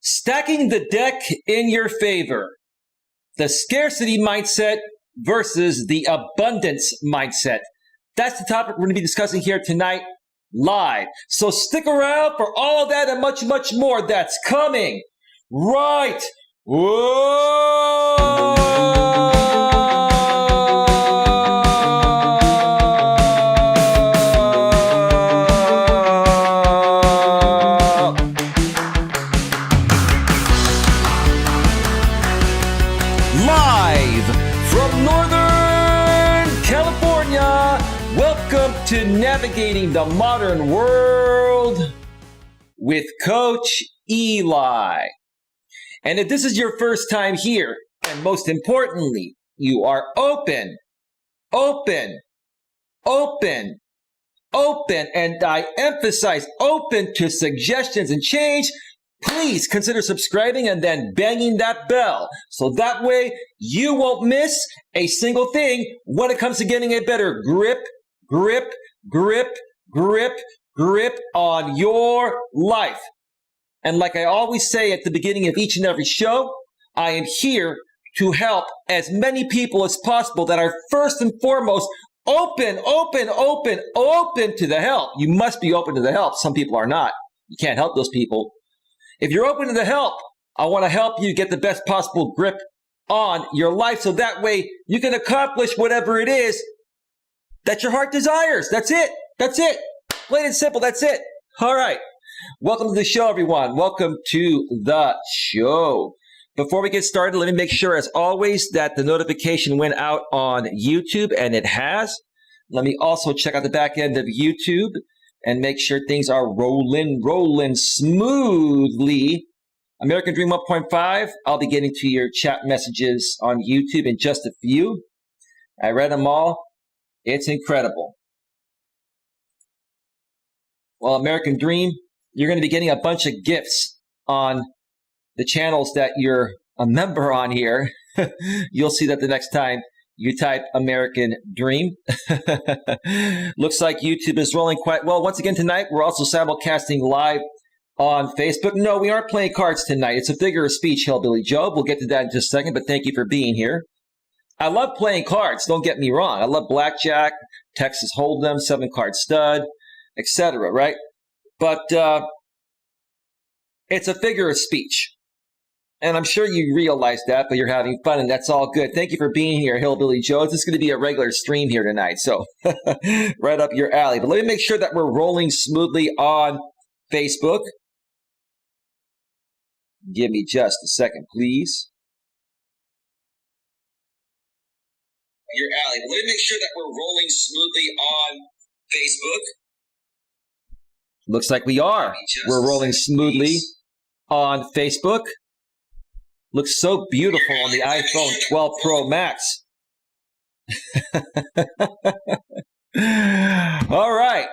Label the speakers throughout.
Speaker 1: Stacking the deck in your favor. The scarcity mindset versus the abundance mindset. That's the topic we're going to be discussing here tonight live. So stick around for all of that and much, much more that's coming right. Whoa! Live from Northern California, welcome to Navigating the Modern World with Coach Eli. And if this is your first time here, and most importantly, you are open, and I emphasize open to suggestions and change, please consider subscribing and then banging that bell. So that way you won't miss a single thing when it comes to getting a better grip on your life. And like I always say at the beginning of each and every show, I am here to help as many people as possible that are first and foremost open to the help. You must be open to the help. Some people are not. You can't help those people. If you're open to the help, I want to help you get the best possible grip on your life so that way you can accomplish whatever it is that your heart desires. That's it. Plain and simple. That's it. All right. Welcome to the show, everyone. Welcome to the show. Before we get started, let me make sure, as always, that the notification went out on YouTube, and it has. Let me also check out the back end of YouTube and make sure things are rolling smoothly. American Dream 1.5, I'll be getting to your chat messages on YouTube in just a few. I read them all. It's incredible. Well, American Dream, you're going to be getting a bunch of gifts on the channels that you're a member on here. You'll see that the next time you type American Dream. Looks like YouTube is rolling quite well. Once again tonight, we're also simulcasting live on Facebook. No, we aren't playing cards tonight. It's a figure of speech, Hillbilly Joe. We'll get to that in just a second, but thank you for being here. I love playing cards, don't get me wrong. I love blackjack, Texas Hold'em, 7-card stud, etc., right? But it's a figure of speech. And I'm sure you realize that, but you're having fun, and that's all good. Thank you for being here, Hillbilly Joe. This is going to be a regular stream here tonight, so right up your alley. But let me make sure that we're rolling smoothly on Facebook. Give me just a second, please. Your alley. But let me make sure that we're rolling smoothly on Facebook. Looks like we are. We're rolling smoothly on Facebook. Looks so beautiful on the iPhone 12 Pro Max. All right.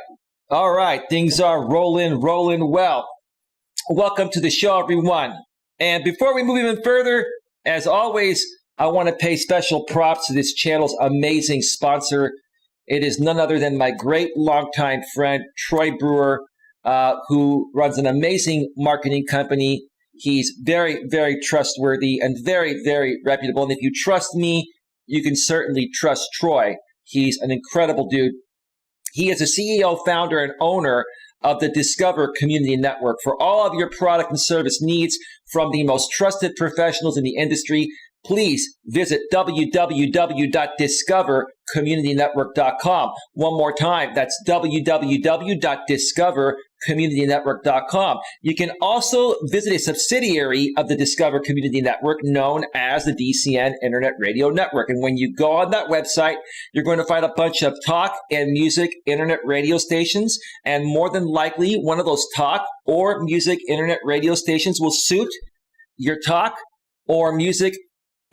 Speaker 1: Things are rolling well. Welcome to the show, everyone. And before we move even further, as always, I want to pay special props to this channel's amazing sponsor. It is none other than my great longtime friend, Troy Brewer, who runs an amazing marketing company. He's very, very trustworthy and very, very reputable. And if you trust me, you can certainly trust Troy. He's an incredible dude. He is a CEO, founder, and owner of the Discover Community Network for all of your product and service needs from the most trusted professionals in the industry. Please visit www.discovercommunitynetwork.com. One more time, that's www.discovercommunitynetwork.com. You can also visit a subsidiary of the Discover Community Network known as the DCN Internet Radio Network. And when you go on that website, you're going to find a bunch of talk and music internet radio stations. And more than likely, one of those talk or music internet radio stations will suit your talk or music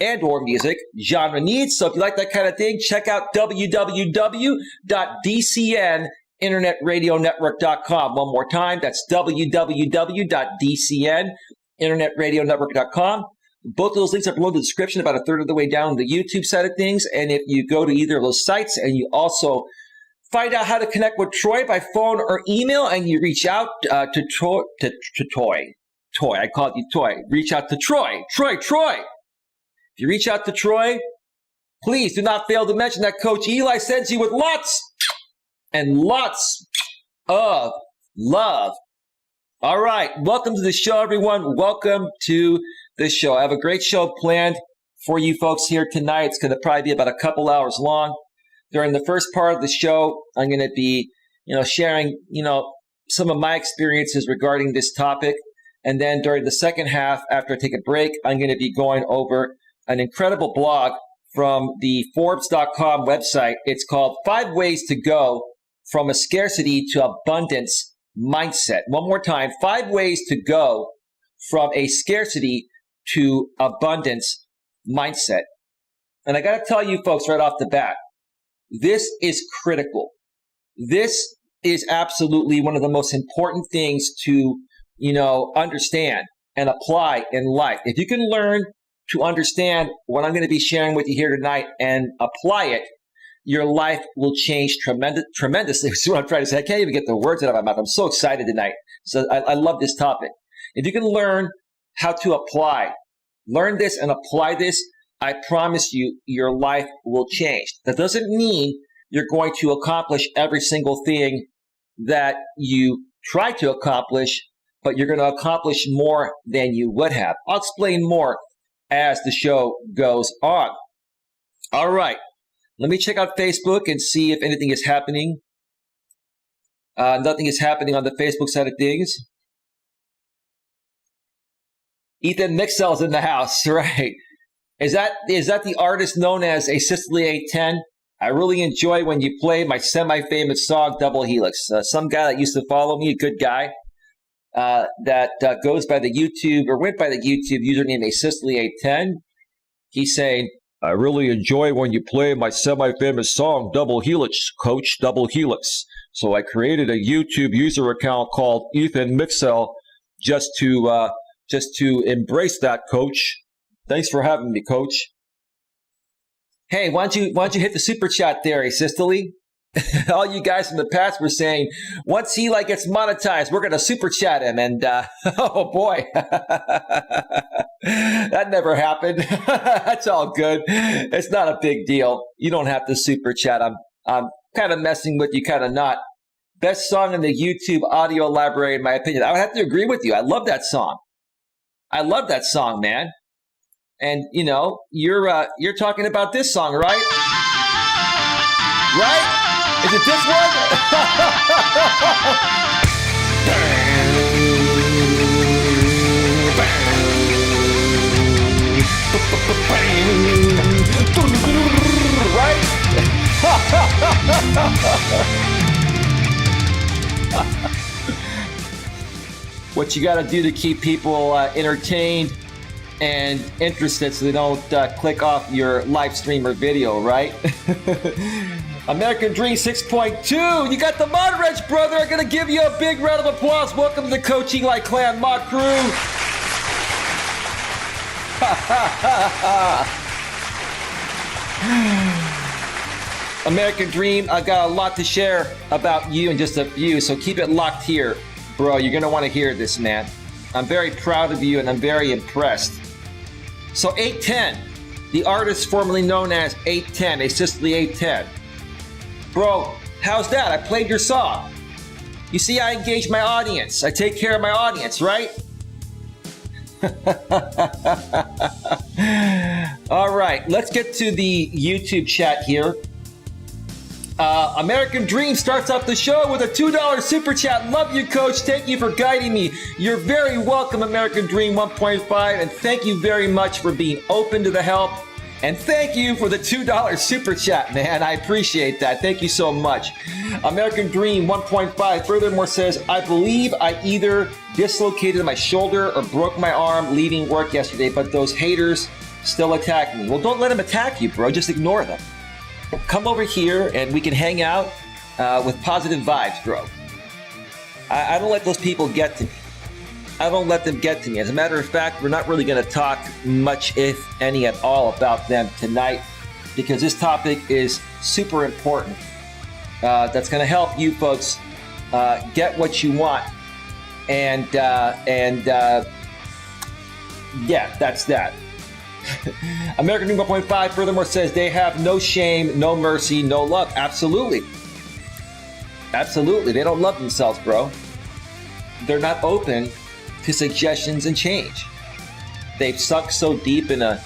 Speaker 1: genre needs. So if you like that kind of thing, check out www.dcninternetradionetwork.com. One more time, that's www.dcninternetradionetwork.com. Both of those links are below the description, about a third of the way down the YouTube side of things. And if you go to either of those sites and you also find out how to connect with Troy by phone or email, and you reach out to Troy, Toy. I called you Toy. Reach out to Troy. Troy. If you reach out to Troy, please do not fail to mention that Coach Eli sends you with lots and lots of love. All right. Welcome to the show, everyone. Welcome to the show. I have a great show planned for you folks here tonight. It's going to probably be about a couple hours long. During the first part of the show, I'm going to be, sharing, some of my experiences regarding this topic. And then during the second half, after I take a break, I'm going to be going over an incredible blog from the Forbes.com website. It's called 5 Ways to Go from a Scarcity to Abundance Mindset. One more time, 5 ways to go from a scarcity to abundance mindset. And I got to tell you folks right off the bat, this is critical. This is absolutely one of the most important things to, understand and apply in life. If you can learn to understand what I'm going to be sharing with you here tonight and apply it, your life will change tremendously. That's what I'm trying to say. I can't even get the words out of my mouth. I'm so excited tonight. So I love this topic. If you can learn how to learn this and apply this, I promise you, your life will change. That doesn't mean you're going to accomplish every single thing that you try to accomplish, but you're going to accomplish more than you would have. I'll explain more as the show goes on. All right. Let me check out Facebook and see if anything is happening. Nothing is happening on the Facebook side of things. Ethan Mixell's in the house, right? Is that the artist known as A Sicily 810? I really enjoy when you play my semi-famous song, Double Helix. Some guy that used to follow me, a good guy, that goes by the YouTube, or went by the YouTube username A Sicily 810. He's saying, I really enjoy when you play my semi-famous song, Double Helix, Coach, Double Helix. So I created a YouTube user account called Ethan Mixell just to embrace that, Coach. Thanks for having me, Coach. Hey, why don't you hit the super chat there, A Sicily? All you guys in the past were saying, once Eli gets monetized, we're going to super chat him. And, oh boy, that never happened. That's all good. It's not a big deal. You don't have to super chat. I'm kind of messing with you, kind of not. Best song in the YouTube audio library, in my opinion. I would have to agree with you. I love that song. I love that song, man. And, you're talking about this song, right? Right? Is it this one? Right? What you got to do to keep people entertained and interested so they don't click off your live stream or video, right? American Dream 6.2. You got the Mod Wrench, brother. I'm going to give you a big round of applause. Welcome to the Coach Eli Clan Mod Crew. American Dream, I got a lot to share about you in just a few, so keep it locked here, bro. You're going to want to hear this, man. I'm very proud of you, and I'm very impressed. So 810, the artist formerly known as 810, A Sicily 810. Bro, how's that? I played your song. You see, I engage my audience. I take care of my audience, right? All right, let's get to the YouTube chat here. American Dream starts off the show with a $2 super chat. Love you, Coach. Thank you for guiding me. You're very welcome, American Dream 1.5, and thank you very much for being open to the help. And thank you for the $2 super chat, man. I appreciate that. Thank you so much. American Dream 1.5 furthermore says, I believe I either dislocated my shoulder or broke my arm leaving work yesterday, but those haters still attack me. Well, don't let them attack you, bro. Just ignore them. Come over here and we can hang out with positive vibes, bro. I don't let those people get to me. I don't let them get to me. As a matter of fact, we're not really going to talk much, if any at all, about them tonight because this topic is super important. That's going to help you folks get what you want and Yeah, that's that. American Dream 1.5 furthermore says they have no shame, no mercy, no love. Absolutely. Absolutely. They don't love themselves, bro. They're not open to suggestions and change. They've sunk so deep in a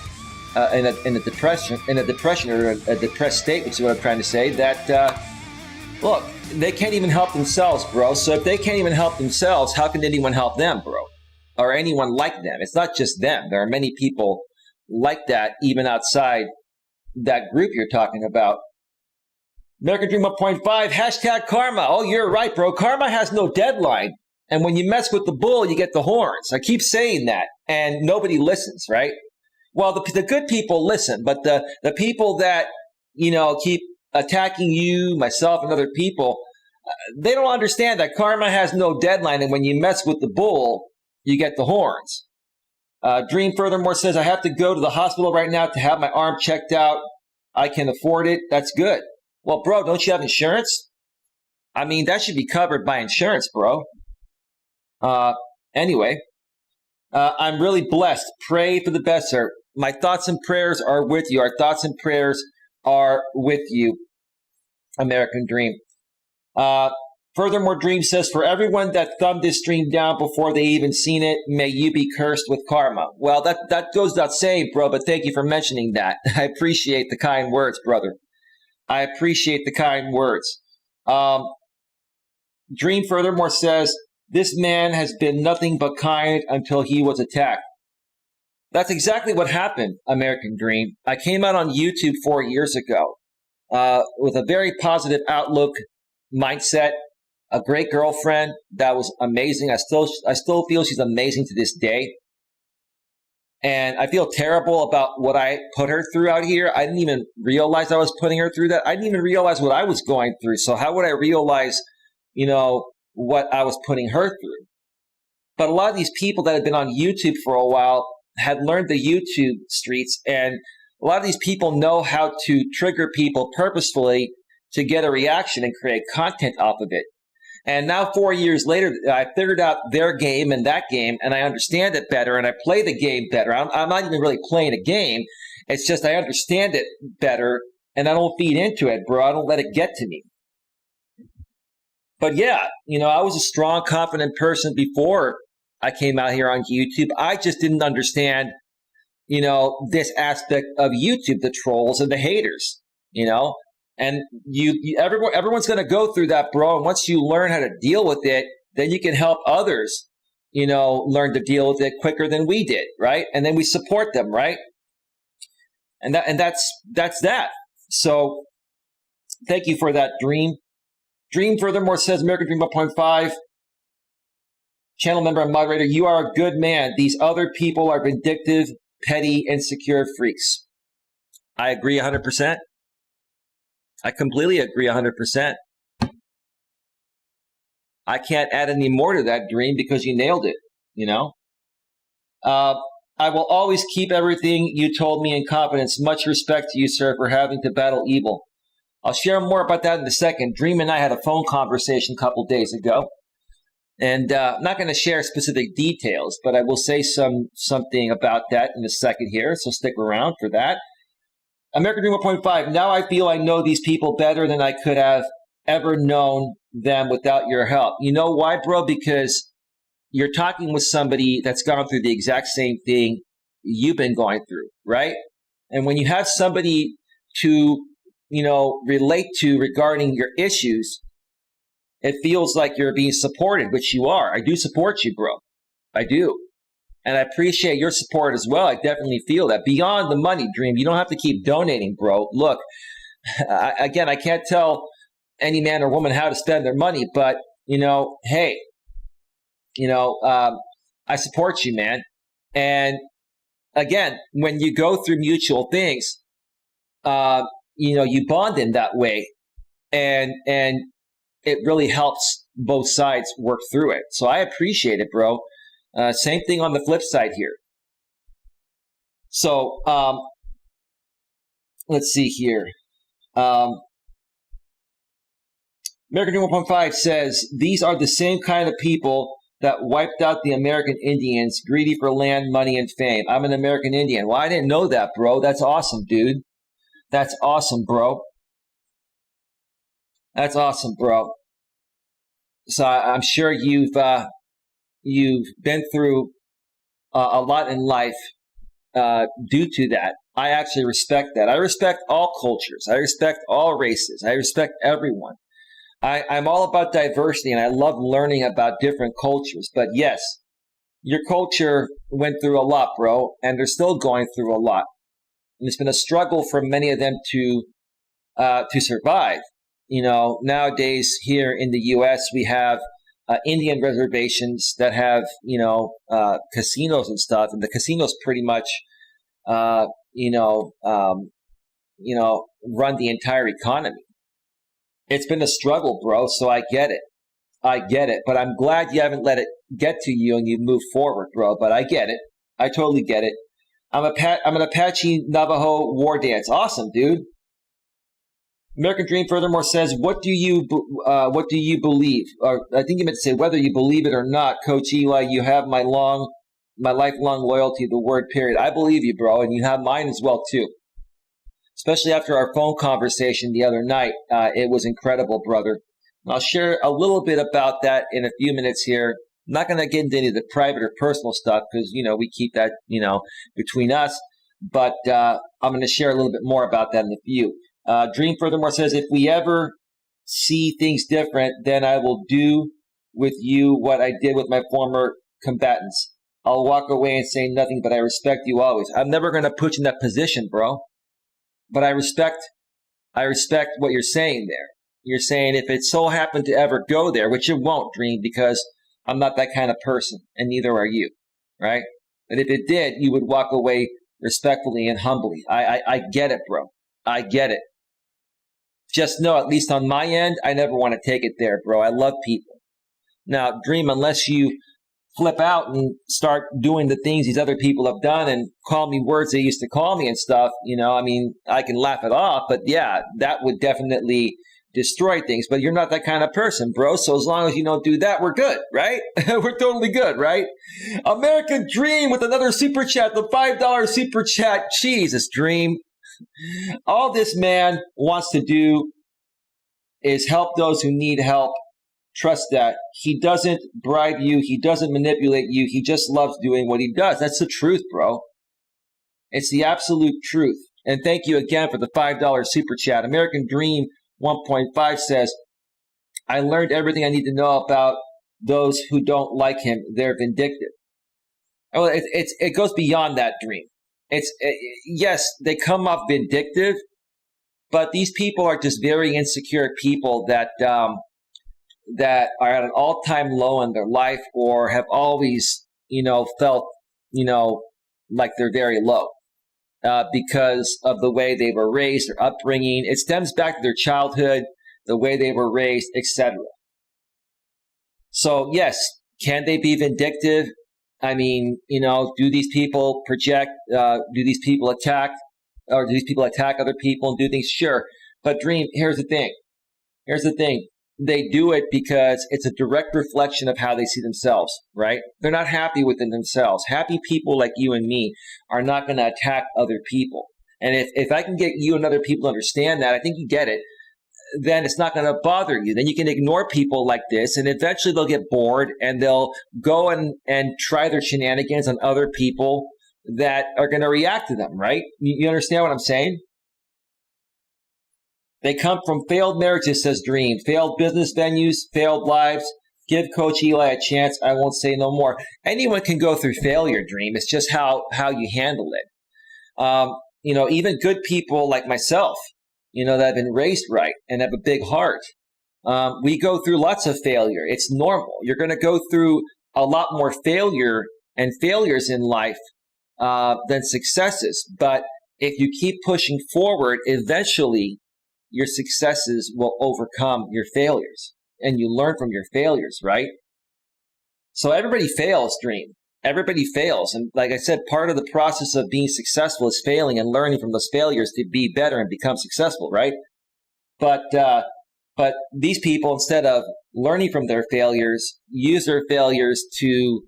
Speaker 1: depression or a depressed state, which is what I'm trying to say, that look, they can't even help themselves, bro. So if they can't even help themselves, how can anyone help them, bro? Or anyone like them? It's not just them. There are many people like that, even outside that group you're talking about. American Dream 1.5, hashtag karma. Oh, you're right, bro. Karma has no deadline. And when you mess with the bull, you get the horns. I keep saying that, and nobody listens, right? Well, the good people listen, but the people that, keep attacking you, myself, and other people, they don't understand that karma has no deadline, and when you mess with the bull, you get the horns. Dream furthermore says, I have to go to the hospital right now to have my arm checked out. I can afford it. That's good. Well, bro, don't you have insurance? I mean, that should be covered by insurance, bro. Anyway, I'm really blessed. Pray for the best, sir. My thoughts and prayers are with you. Our thoughts and prayers are with you, American Dream. Furthermore, Dream says, for everyone that thumbed this stream down before they even seen it, may you be cursed with karma. Well, that goes without saying, bro, but thank you for mentioning that. I appreciate the kind words, brother. I appreciate the kind words. Dream furthermore says, this man has been nothing but kind until he was attacked. That's exactly what happened, American Dream. I came out on YouTube 4 years ago with a very positive outlook, mindset, a great girlfriend that was amazing. I still feel she's amazing to this day. And I feel terrible about what I put her through out here. I didn't even realize I was putting her through that. I didn't even realize what I was going through. So how would I realize, what I was putting her through? But a lot of these people that had been on YouTube for a while had learned the YouTube streets, and a lot of these people know how to trigger people purposefully to get a reaction and create content off of it. And now 4 years later, I figured out their game and that game, and I understand it better, and I play the game better. I'm not even really playing a game. It's just I understand it better, and I don't feed into it, bro. I don't let it get to me. But yeah, I was a strong, confident person before I came out here on YouTube. I just didn't understand, this aspect of YouTube, the trolls and the haters, and everyone's going to go through that, bro. And once you learn how to deal with it, then you can help others, learn to deal with it quicker than we did, right? And then we support them, right? And that's that. So thank you for that, Dream. Dream furthermore says, American Dream 1.5, channel member and moderator, you are a good man. These other people are vindictive, petty, insecure freaks. I agree 100%. I completely agree 100%. I can't add any more to that, Dream, because you nailed it, I will always keep everything you told me in confidence. Much respect to you, sir, for having to battle evil. I'll share more about that in a second. Dream and I had a phone conversation a couple days ago. And I'm not going to share specific details, but I will say something about that in a second here. So stick around for that. American Dream 1.5. Now I feel I know these people better than I could have ever known them without your help. You know why, bro? Because you're talking with somebody that's gone through the exact same thing you've been going through, right? And when you have somebody to, relate to regarding your issues, it feels like you're being supported, which you are. I do support you, bro. I do. And I appreciate your support as well. I definitely feel that. Beyond the money, Dream, you don't have to keep donating, bro. Look, I can't tell any man or woman how to spend their money, but, hey, I support you, man. And again, when you go through mutual things, you bond in that way. And it really helps both sides work through it. So I appreciate it, bro. Same thing on the flip side here. So let's see here. American Dream 1.5 says, these are the same kind of people that wiped out the American Indians, greedy for land, money, and fame. I'm an American Indian. Well, I didn't know that, bro. That's awesome, dude. That's awesome, bro. That's awesome, bro. So I'm sure you've been through a lot in life due to that. I actually respect that. I respect all cultures. I respect all races. I respect everyone. I'm all about diversity, and I love learning about different cultures. But yes, your culture went through a lot, bro, and they're still going through a lot. And it's been a struggle for many of them to survive. Nowadays here in the U.S., we have Indian reservations that have, casinos and stuff, and the casinos pretty much, run the entire economy. It's been a struggle, bro, so I get it. But I'm glad you haven't let it get to you and you move forward, bro, but I get it. I totally get it. I'm an Apache Navajo war dance. Awesome, dude. American Dream furthermore says, what do you believe? Or I think you meant to say, whether you believe it or not, Coach Eli, you have my lifelong loyalty to the word, period. I believe you, bro, and you have mine as well, too. Especially after our phone conversation the other night. It was incredible, brother. And I'll share a little bit about that in a few minutes here. I'm not going to get into any of the private or personal stuff because, we keep that, between us. But I'm going to share a little bit more about that in a few. Dream furthermore says, if we ever see things different, then I will do with you what I did with my former combatants. I'll walk away and say nothing, but I respect you always. I'm never going to put you in that position, bro. But I respect what you're saying there. You're saying if it so happened to ever go there, which it won't, Dream, because I'm not that kind of person, and neither are you, right? But if it did, you would walk away respectfully and humbly. I get it, bro. I get it. Just know, at least on my end, I never want to take it there, bro. I love people. Now, Dream, unless you flip out and start doing the things these other people have done and call me words they used to call me and stuff, I can laugh it off, but yeah, that would definitely destroy things. But you're not that kind of person, bro. So as long as you don't do that, we're good, right? We're totally good, right? American Dream with another super chat, the $5 super chat. Jesus, Dream. All this man wants to do is help those who need help. Trust that. He doesn't bribe you. He doesn't manipulate you. He just loves doing what he does. That's the truth, bro. It's the absolute truth. And thank you again for the $5 super chat. American Dream 1.5 says, I learned everything I need to know about those who don't like him. They're vindictive. Well, it goes beyond that, Dream. Yes, they come off vindictive, but these people are just very insecure people that are at an all-time low in their life or have always, felt, like they're very low because of the way they were raised, their upbringing. It stems back to their childhood, the way they were raised, etc. So, yes, can they be vindictive? I mean, do these people project, do these people attack, or do these people attack other people and do things? Sure. But Dream, here's the thing. They do it because it's a direct reflection of how they see themselves, right? They're not happy within themselves. Happy people like you and me are not going to attack other people. And if I can get you and other people to understand that, I think you get it, then it's not going to bother you. Then you can ignore people like this, and eventually they'll get bored and they'll go and try their shenanigans on other people that are going to react to them, right? You understand what I'm saying? They come from failed marriages, says Dream, failed business venues, failed lives. Give Coach Eli a chance. I won't say no more. Anyone can go through failure, Dream. It's just how you handle it. Even good people like myself, that have been raised right and have a big heart. We go through lots of failure. It's normal. You're going to go through a lot more failure and failures in life than successes. But if you keep pushing forward, eventually your successes will overcome your failures, and you learn from your failures, right? So everybody fails, Dream. Everybody fails. And like I said, part of the process of being successful is failing and learning from those failures to be better and become successful, right? But But these people, instead of learning from their failures, use their failures to,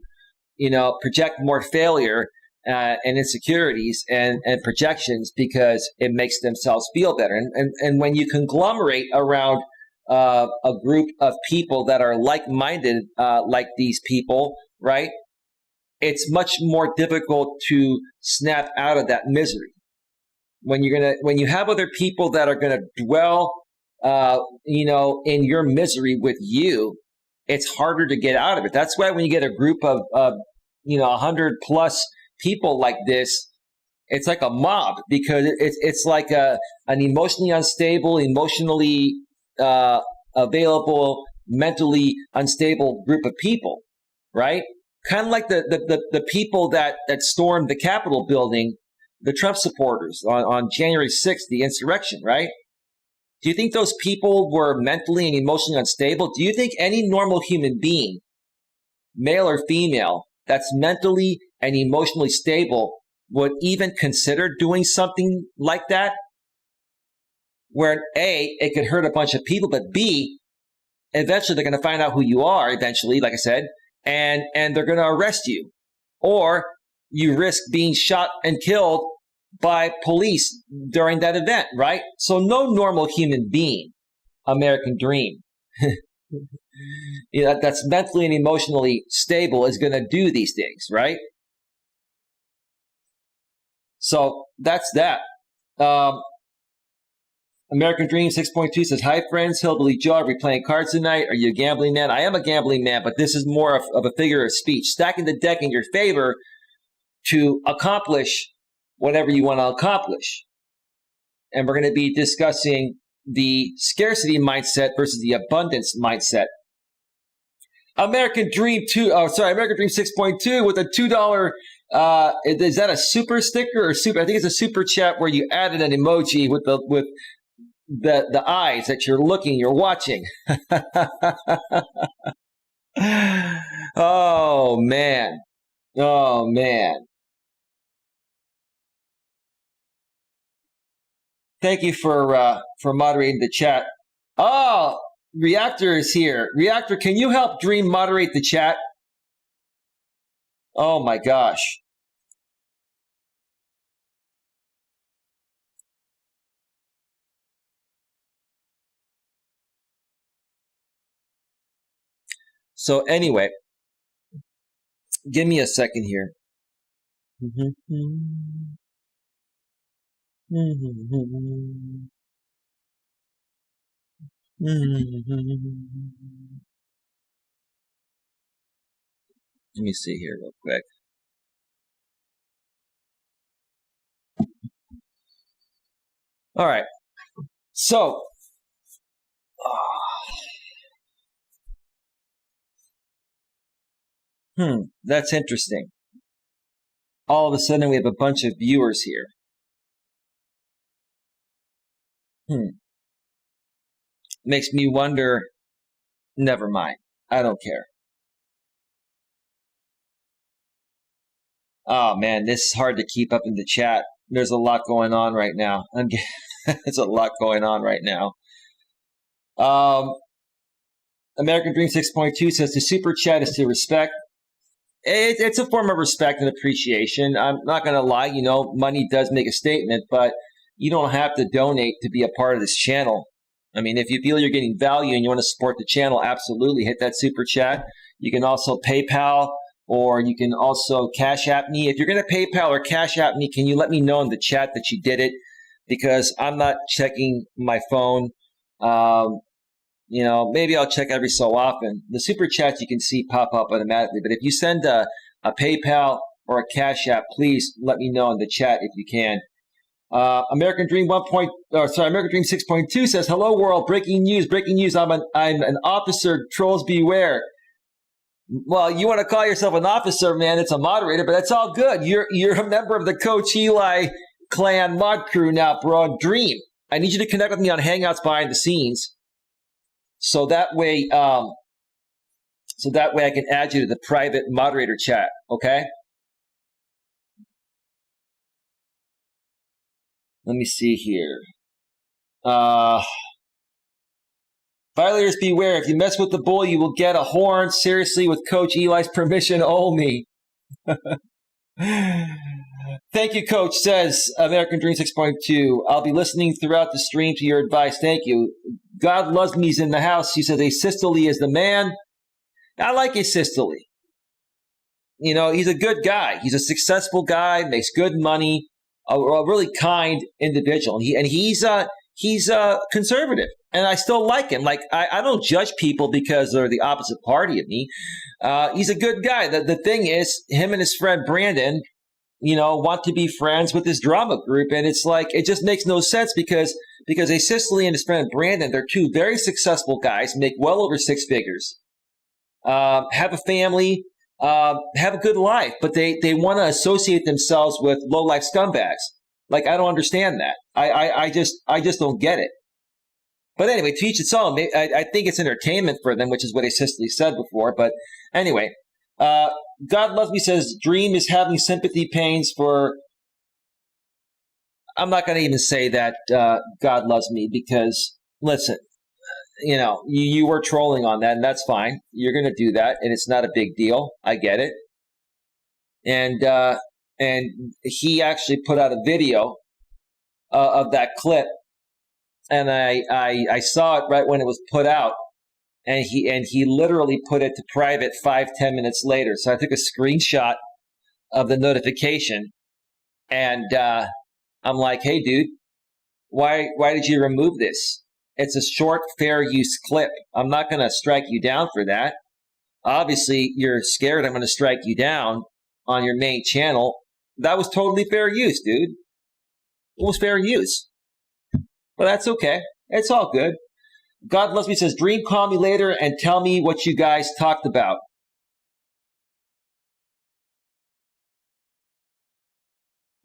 Speaker 1: project more failure and insecurities and projections because it makes themselves feel better. And when you conglomerate around a group of people that are like-minded, like these people, right? It's much more difficult to snap out of that misery. When you have other people that are gonna dwell, in your misery with you, it's harder to get out of it. That's why when you get a group of 100 plus people like this, it's like a mob because it's like an emotionally unstable, emotionally available, mentally unstable group of people, right? Kind of like the people that stormed the Capitol building, the Trump supporters on January 6th, the insurrection, right? Do you think those people were mentally and emotionally unstable? Do you think any normal human being, male or female, that's mentally and emotionally stable would even consider doing something like that? Where A, it could hurt a bunch of people, but B, eventually they're going to find out who you are eventually, like I said, and they're going to arrest you. Or you risk being shot and killed by police during that event, right? So no normal human being, American dream, that's mentally and emotionally stable is going to do these things, right? So that's that. American Dream 6.2 says, hi, friends. Hillbilly Joe, are we playing cards tonight? Are you a gambling man? I am a gambling man, but this is more of a figure of speech. Stacking the deck in your favor to accomplish whatever you want to accomplish. And we're going to be discussing the scarcity mindset versus the abundance mindset. American Dream 6.2 with a $2. Is that a super sticker or super? I think it's a super chat where you added an emoji with the eyes that you're watching. Oh man. Oh man. Thank you for moderating the chat. Oh, Reactor is here. Reactor, can you help Dream moderate the chat? Oh my gosh. So anyway, give me a second here. Let me see here real quick. All right. So, that's interesting. All of a sudden, we have a bunch of viewers here. Makes me wonder. Never mind. I don't care. Oh man, this is hard to keep up in the chat. There's a lot going on right now. There's a lot going on right now. American Dream 6.2 says the super chat is to respect. It's a form of respect and appreciation. I'm not going to lie, money does make a statement, but you don't have to donate to be a part of this channel. I mean, if you feel you're getting value and you want to support the channel, absolutely hit that super chat. You can also PayPal, or you can also Cash App me. If you're going to PayPal or Cash App me, can you let me know in the chat that you did it? Because I'm not checking my phone. Maybe I'll check every so often. The super chats you can see pop up automatically. But if you send a PayPal or a Cash App, please let me know in the chat if you can. American Dream American Dream 6.2 says, hello world, breaking news. I'm an officer, trolls beware. Well, you want to call yourself an officer, man, it's a moderator, but that's all good. You're a member of the Coach Eli clan mod crew now, bro. Dream. I need you to connect with me on Hangouts behind the scenes. So that way I can add you to the private moderator chat, okay? Let me see here. Violators beware. If you mess with the bull, you will get a horn. Seriously, with Coach Eli's permission only. Thank you, Coach, says American Dream 6.2. I'll be listening throughout the stream to your advice. Thank you. God loves me's in the house. He says, asystole is the man. I like asystole. You know, he's a good guy. He's a successful guy, makes good money, a really kind individual. He's conservative, and I still like him. Like, I don't judge people because they're the opposite party of me. He's a good guy. The thing is, him and his friend Brandon, you know, want to be friends with this drama group. And it's like, it just makes no sense because asystole and his friend Brandon, they're two very successful guys, make well over six figures, have a family, have a good life, but they want to associate themselves with low-life scumbags. Like, I don't understand that. I just don't get it. But anyway, to each its own. I think it's entertainment for them, which is what asystole said before. But anyway, God Loves Me says, Dream is having sympathy pains for... I'm not going to even say that God Loves Me because, listen, you know, you were trolling on that, and that's fine. You're going to do that, and it's not a big deal. I get it. And he actually put out a video of that clip, and I saw it right when it was put out, and he literally put it to private 5-10 minutes later. So I took a screenshot of the notification, and I'm like, hey, dude, why did you remove this? It's a short, fair use clip. I'm not going to strike you down for that. Obviously, you're scared I'm going to strike you down on your main channel. That was totally fair use, dude. It was fair use. But that's okay. It's all good. God Loves Me says, Dream, call me later and tell me what you guys talked about.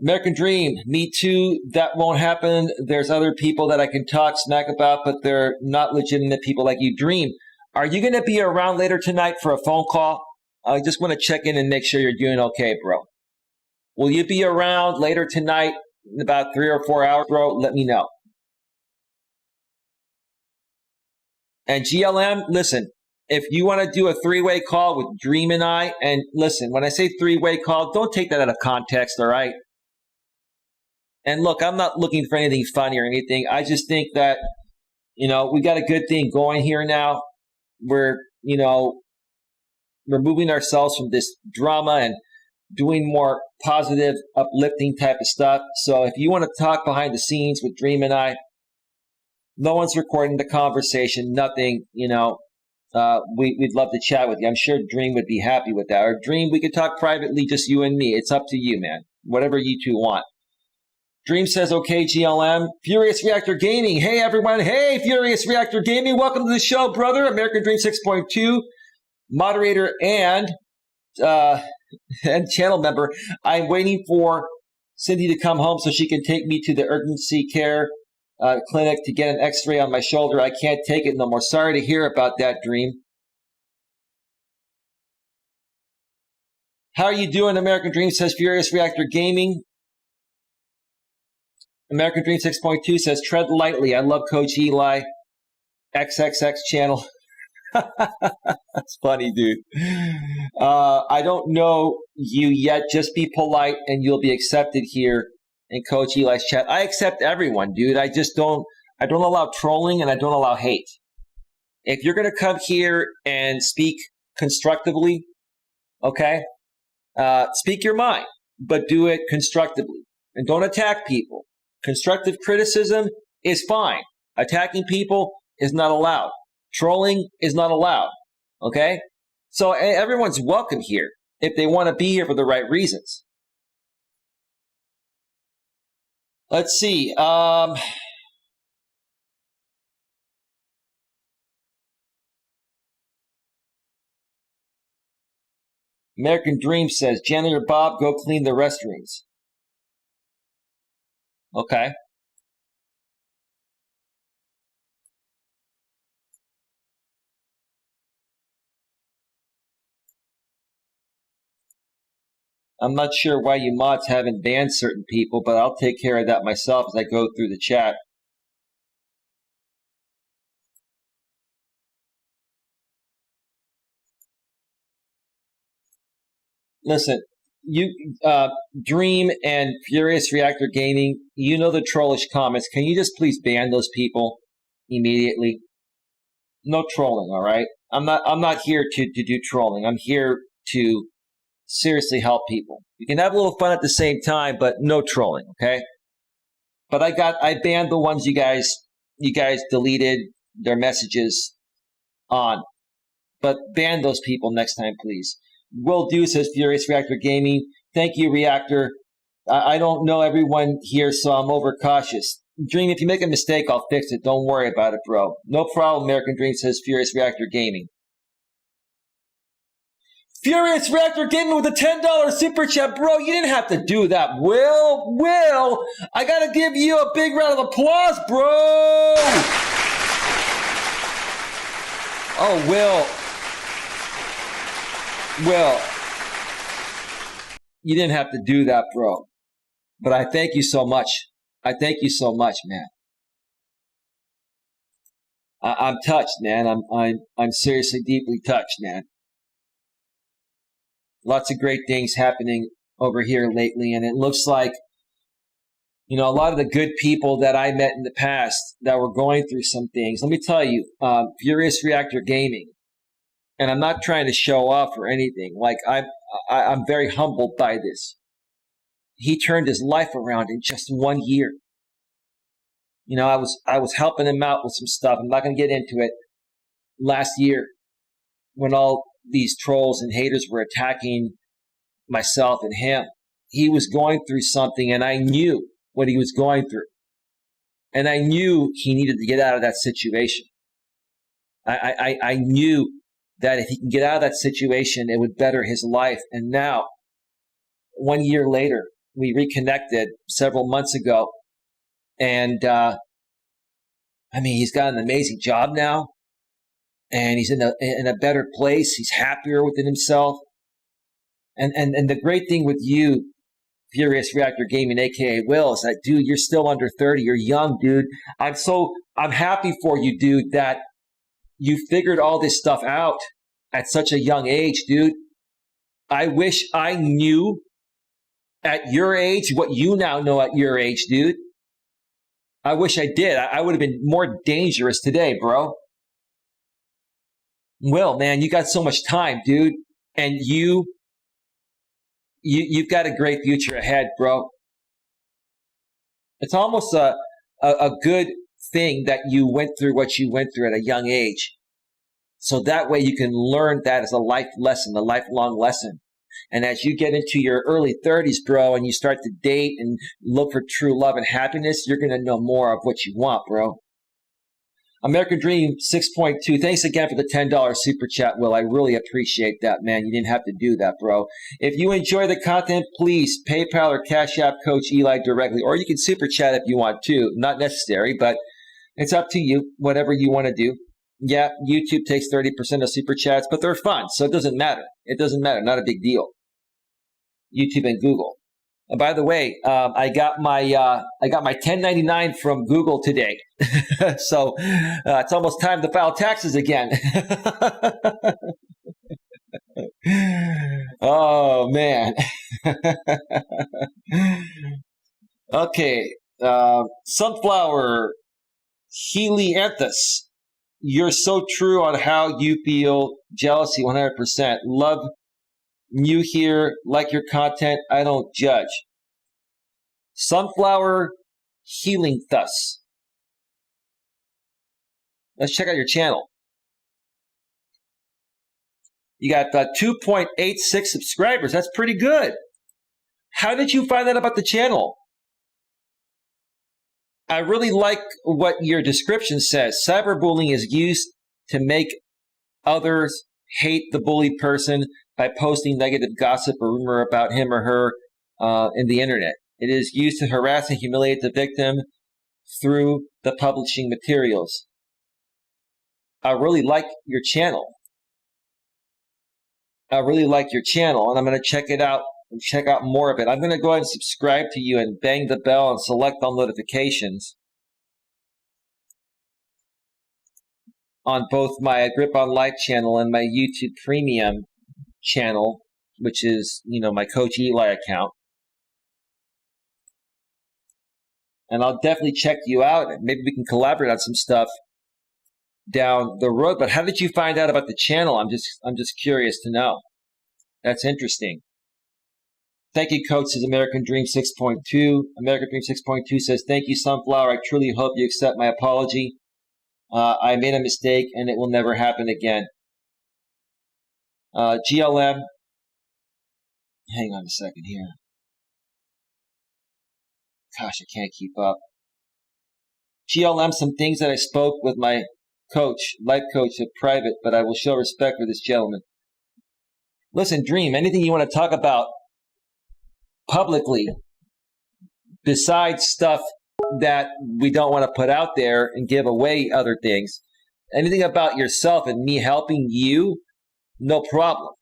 Speaker 1: American Dream, me too. That won't happen. There's other people that I can talk smack about, but they're not legitimate people like you. Dream, are you going to be around later tonight for a phone call? I just want to check in and make sure you're doing okay, bro. Will you be around later tonight in about 3 or 4 hours, bro? Let me know. And GLM, listen, if you want to do a three-way call with Dream and I, and listen, when I say three-way call, don't take that out of context, all right? And look, I'm not looking for anything funny or anything. I just think that, you know, we got a good thing going here now. We're removing ourselves from this drama and doing more positive, uplifting type of stuff. So if you want to talk behind the scenes with Dream and I, no one's recording the conversation, nothing, we'd love to chat with you. I'm sure Dream would be happy with that. Or Dream, we could talk privately, just you and me. It's up to you, man. Whatever you two want. Dream says, okay, GLM. Furious Reactor Gaming. Hey, everyone. Hey, Furious Reactor Gaming. Welcome to the show, brother. American Dream 6.2, moderator and channel member. I'm waiting for Cindy to come home so she can take me to the urgency care clinic to get an x-ray on my shoulder. I can't take it no more. Sorry to hear about that, Dream. How are you doing, American Dream, says Furious Reactor Gaming. American Dream 6.2 says, tread lightly. I love Coach Eli. XXX channel. That's funny, dude. I don't know you yet. Just be polite and you'll be accepted here in Coach Eli's chat. I accept everyone, dude. I don't allow trolling and I don't allow hate. If you're going to come here and speak constructively, okay, speak your mind, but do it constructively and don't attack people. Constructive criticism is fine. Attacking people is not allowed. Trolling is not allowed. Okay? So everyone's welcome here if they want to be here for the right reasons. Let's see. American Dream says, Janitor Bob, go clean the restrooms. Okay. I'm not sure why you mods haven't banned certain people, but I'll take care of that myself as I go through the chat. Listen, you, Dream and Furious Reactor Gaming, you know the trollish comments. Can you just please ban those people immediately? No trolling, all right? I'm not here to do trolling. I'm here to seriously help people. You can have a little fun at the same time, but no trolling, okay? But I banned the ones you guys deleted their messages on. But ban those people next time, please. Will do, says Furious Reactor Gaming. Thank you, Reactor. I don't know everyone here, so I'm overcautious. Dream, if you make a mistake, I'll fix it. Don't worry about it, bro. No problem, American Dream, says Furious Reactor Gaming. Furious Reactor Gaming with a $10 super chat. Bro, you didn't have to do that. Will, I got to give you a big round of applause, bro. Oh, Will, you didn't have to do that, bro. But I thank you so much. I thank you so much, man. I'm touched, man. I'm seriously deeply touched, man. Lots of great things happening over here lately, and it looks like, a lot of the good people that I met in the past that were going through some things. Let me tell you, Furious Reactor Gaming, and I'm not trying to show off or anything. Like I'm very humbled by this. He turned his life around in just 1 year. I was helping him out with some stuff. I'm not going to get into it. Last year, when all these trolls and haters were attacking myself and him, he was going through something, and I knew what he was going through. And I knew he needed to get out of that situation. I knew that if he can get out of that situation, it would better his life. And now, 1 year later, we reconnected several months ago. And, he's got an amazing job now. And he's in a better place. He's happier within himself. And the great thing with you, Furious Reactor Gaming, aka Will, is that, dude, you're still under 30. You're young, dude. I'm happy for you, dude, that you figured all this stuff out at such a young age, dude. I wish I knew at your age what you now know at your age, dude. I wish I did. I would have been more dangerous today, bro. Will, man, you got so much time, dude. And you've got a great future ahead, bro. It's almost a good thing that you went through what you went through at a young age. So that way you can learn that as a life lesson, a lifelong lesson. And as you get into your early 30s, bro, and you start to date and look for true love and happiness, you're going to know more of what you want, bro. American Dream 6.2. Thanks again for the $10 super chat, Will. I really appreciate that, man. You didn't have to do that, bro. If you enjoy the content, please PayPal or Cash App Coach Eli directly, or you can super chat if you want to. Not necessary, but it's up to you. Whatever you want to do. Yeah, YouTube takes 30% of super chats, but they're fun, so it doesn't matter. It doesn't matter. Not a big deal. YouTube and Google. And by the way, I got my 1099 from Google today, so it's almost time to file taxes again. Oh man. Okay, Sunflower Helianthus. You're so true on how you feel. Jealousy, 100%. Love you here. Like your content. I don't judge. Sunflower Healing Thus. Let's check out your channel. You got 2.86 subscribers. That's pretty good. How did you find out about the channel? I really like what your description says. Cyberbullying is used to make others hate the bullied person by posting negative gossip or rumor about him or her in the internet. It is used to harass and humiliate the victim through the publishing materials. I really like your channel. I really like your channel, and I'm going to check it out and check out more of it. I'm going to go ahead and subscribe to you and bang the bell and select all notifications on both my Grip on Life channel and my YouTube Premium channel which is, my Coach Eli account. And I'll definitely check you out. And maybe we can collaborate on some stuff down the road. But how did you find out about the channel? I'm just curious to know. That's interesting. Thank you, Coach, says American Dream 6.2. American Dream 6.2 says, thank you, Sunflower. I truly hope you accept my apology. I made a mistake, and it will never happen again. GLM. Hang on a second here. Gosh, I can't keep up. GLM, some things that I spoke with my coach, life coach, in private, but I will show respect for this gentleman. Listen, Dream, anything you want to talk about publicly, besides stuff that we don't want to put out there and give away other things, anything about yourself and me helping you, no problem.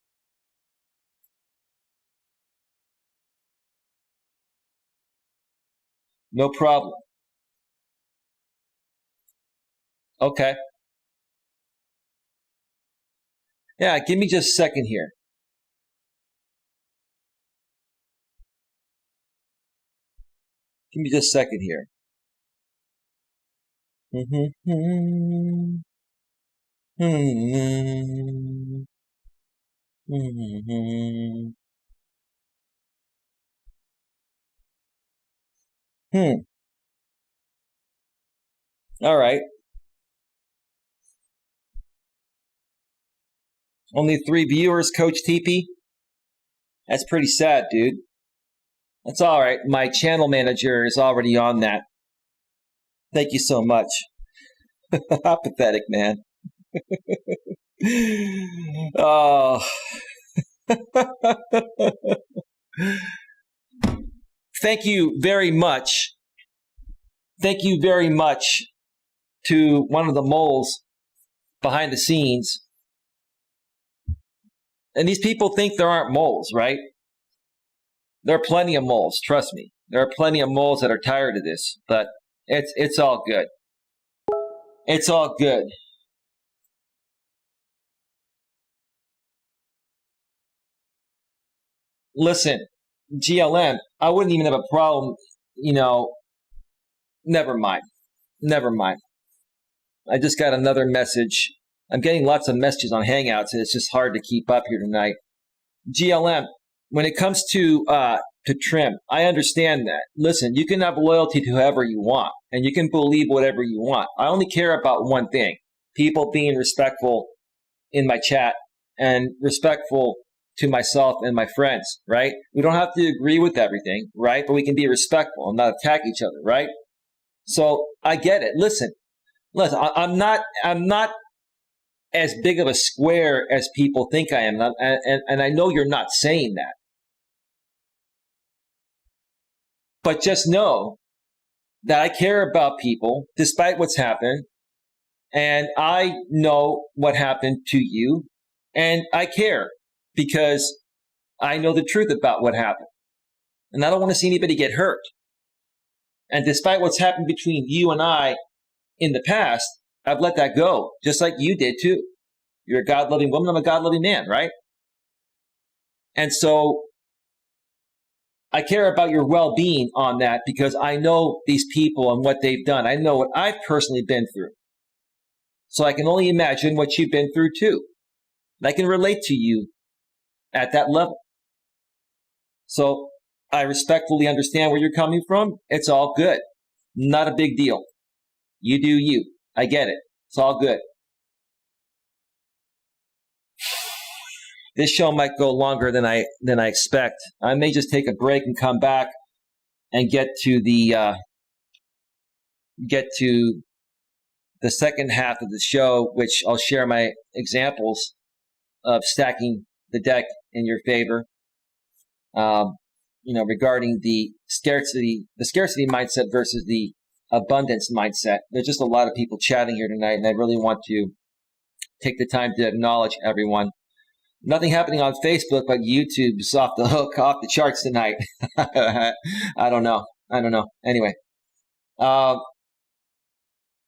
Speaker 1: No problem. Okay. Yeah, give me just a second here. Give me just a second here. All right. Only 3 viewers, Coach TP? That's pretty sad, dude. That's all right. My channel manager is already on that. Thank you so much. How pathetic, man. Oh. Thank you very much. Thank you very much to one of the moles behind the scenes. And these people think there aren't moles, right? There are plenty of moles, trust me. There are plenty of moles that are tired of this, but it's all good. It's all good. Listen, GLM, I wouldn't even have a problem, never mind. Never mind. I just got another message. I'm getting lots of messages on Hangouts, and it's just hard to keep up here tonight. GLM, when it comes to trim, I understand that. Listen, you can have loyalty to whoever you want, and you can believe whatever you want. I only care about one thing, people being respectful in my chat and respectful to myself and my friends, right? We don't have to agree with everything, right? But we can be respectful and not attack each other, right? So I get it. Listen, I'm not as big of a square as people think I am. And I know you're not saying that. But just know that I care about people despite what's happened. And I know what happened to you. And I care because I know the truth about what happened. And I don't want to see anybody get hurt. And despite what's happened between you and I in the past, I've let that go, just like you did too. You're a God-loving woman, I'm a God-loving man, right? And so I care about your well-being on that because I know these people and what they've done. I know what I've personally been through. So I can only imagine what you've been through too. And I can relate to you at that level. So I respectfully understand where you're coming from. It's all good. Not a big deal. You do you. I get it. It's all good. This show might go longer than I expect. I may just take a break and come back and get to the second half of the show, which I'll share my examples of stacking the deck in your favor. Regarding the scarcity mindset versus the abundance mindset. There's just a lot of people chatting here tonight, and I really want to take the time to acknowledge everyone. Nothing happening on Facebook, but YouTube's off the hook, off the charts tonight. I don't know. Anyway, I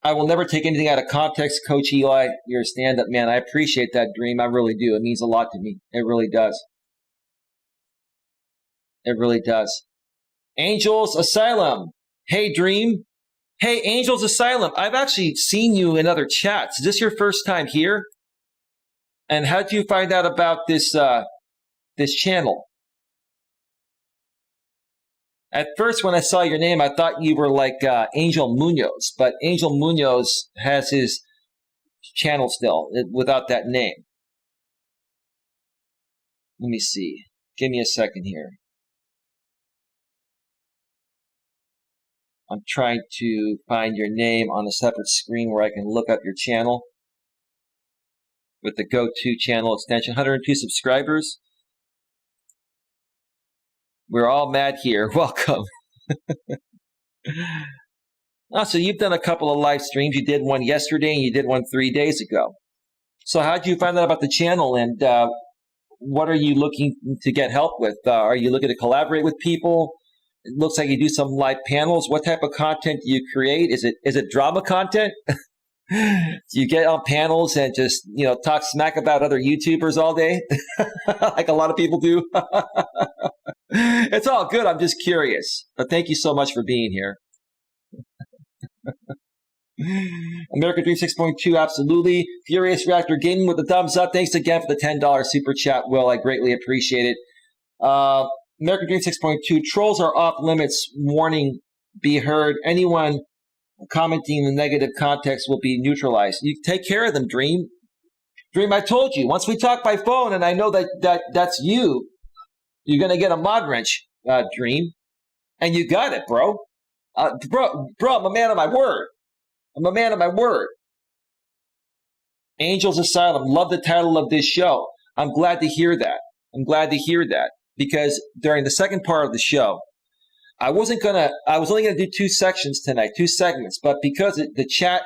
Speaker 1: will never take anything out of context, Coach Eli. You're a stand-up man. I appreciate that, Dream. I really do. It means a lot to me. It really does. It really does. Angels Asylum. Hey, Dream. Hey, Angels Asylum. I've actually seen you in other chats. Is this your first time here? And how did you find out about this this channel? At first, when I saw your name, I thought you were like Angel Munoz, but Angel Munoz has his channel still without that name. Let me see. Give me a second here. I'm trying to find your name on a separate screen where I can look up your channel with the go-to channel extension. 102 subscribers. We're all mad here. Welcome. So you've done a couple of live streams. You did one yesterday and you did one 3 days ago. So how did you find out about the channel, and what are you looking to get help with? Are you looking to collaborate with people? It looks like you do some live panels. What type of content do you create? Is it drama content? Do you get on panels and just, talk smack about other YouTubers all day? Like a lot of people do? It's all good. I'm just curious. But thank you so much for being here. American Dream 6.2, absolutely. Furious Reactor Gaming with a thumbs up. Thanks again for the $10 super chat, Will. I greatly appreciate it. American Dream 6.2, trolls are off limits. Warning, be heard. Anyone commenting in the negative context will be neutralized. You take care of them, Dream. Dream, I told you, once we talk by phone and I know that's you, you're going to get a mod wrench, Dream. And you got it, bro. Bro, I'm a man of my word. I'm a man of my word. Angels Asylum. Love the title of this show. I'm glad to hear that. Because during the second part of the show, I was only going to do 2 sections tonight, 2 segments, but because the chat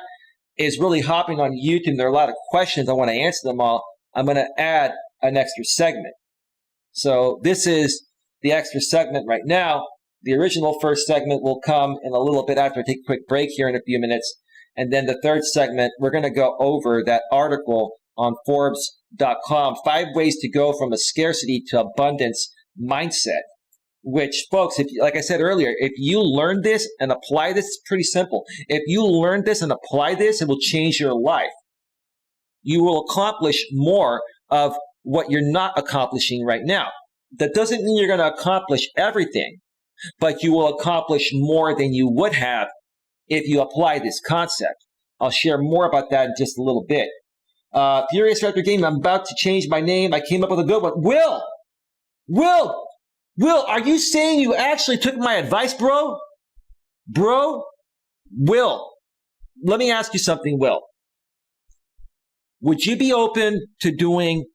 Speaker 1: is really hopping on YouTube, there are a lot of questions. I want to answer them all. I'm going to add an extra segment. So this is the extra segment right now. The original first segment will come in a little bit after I take a quick break here in a few minutes. And then the third segment, we're going to go over that article on Forbes.com, 5 ways to go from a scarcity to abundance mindset. Which, folks, like I said earlier, if you learn this and apply this, it's pretty simple. If you learn this and apply this, it will change your life. You will accomplish more of what you're not accomplishing right now. That doesn't mean you're going to accomplish everything, but you will accomplish more than you would have if you apply this concept. I'll share more about that in just a little bit. Furious Raptor Game, I'm about to change my name. I came up with a good one. Will, are you saying you actually took my advice, bro? Will, let me ask you something, Will. Would you be open to doing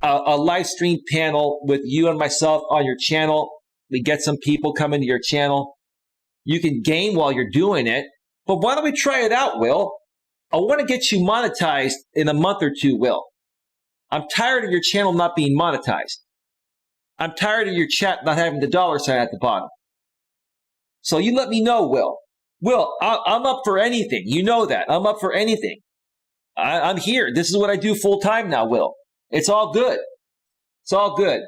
Speaker 1: a live stream panel with you and myself on your channel? We get some people coming to your channel. You can game while you're doing it. But why don't we try it out, Will? I want to get you monetized in a month or 2, Will. I'm tired of your channel not being monetized. I'm tired of your chat not having the $ at the bottom. So you let me know, Will. Will, I'm up for anything. You know that. I'm up for anything. I'm here. This is what I do full time now, Will. It's all good. It's all good.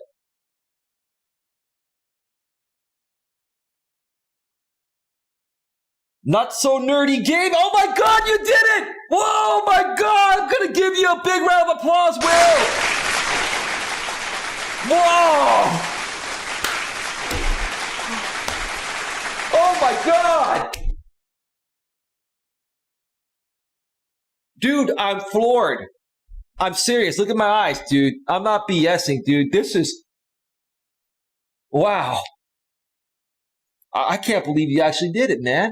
Speaker 1: Not so nerdy game. Oh my God, you did it! Whoa, my God! I'm gonna give you a big round of applause, Will! Whoa! Oh my God! Dude, I'm floored. I'm serious. Look at my eyes, dude. I'm not BSing, dude. This is... Wow. I can't believe you actually did it, man.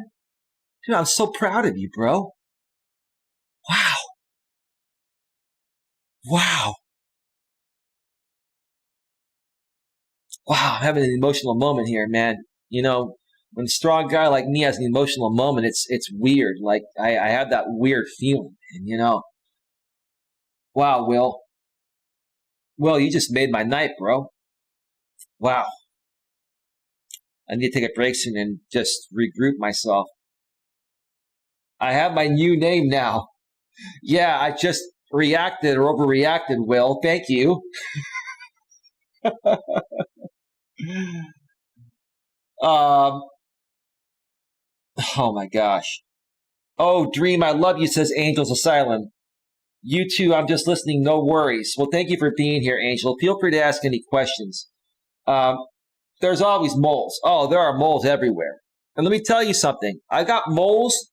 Speaker 1: Dude, I'm so proud of you, bro. Wow. Wow. Wow, I'm having an emotional moment here, man. You know, when a strong guy like me has an emotional moment, it's weird. Like, I have that weird feeling, and you know. Wow, Will. Will, you just made my night, bro. Wow. I need to take a break soon and just regroup myself. I have my new name now. Yeah, I just reacted or overreacted, Will. Thank you. Um, oh my gosh. Oh, Dream, I love you, says Angel's Asylum. You too, I'm just listening, no worries. Well, thank you for being here, Angel. Feel free to ask any questions. Um, there's always moles. Oh, there are moles everywhere. And let me tell you something. I got moles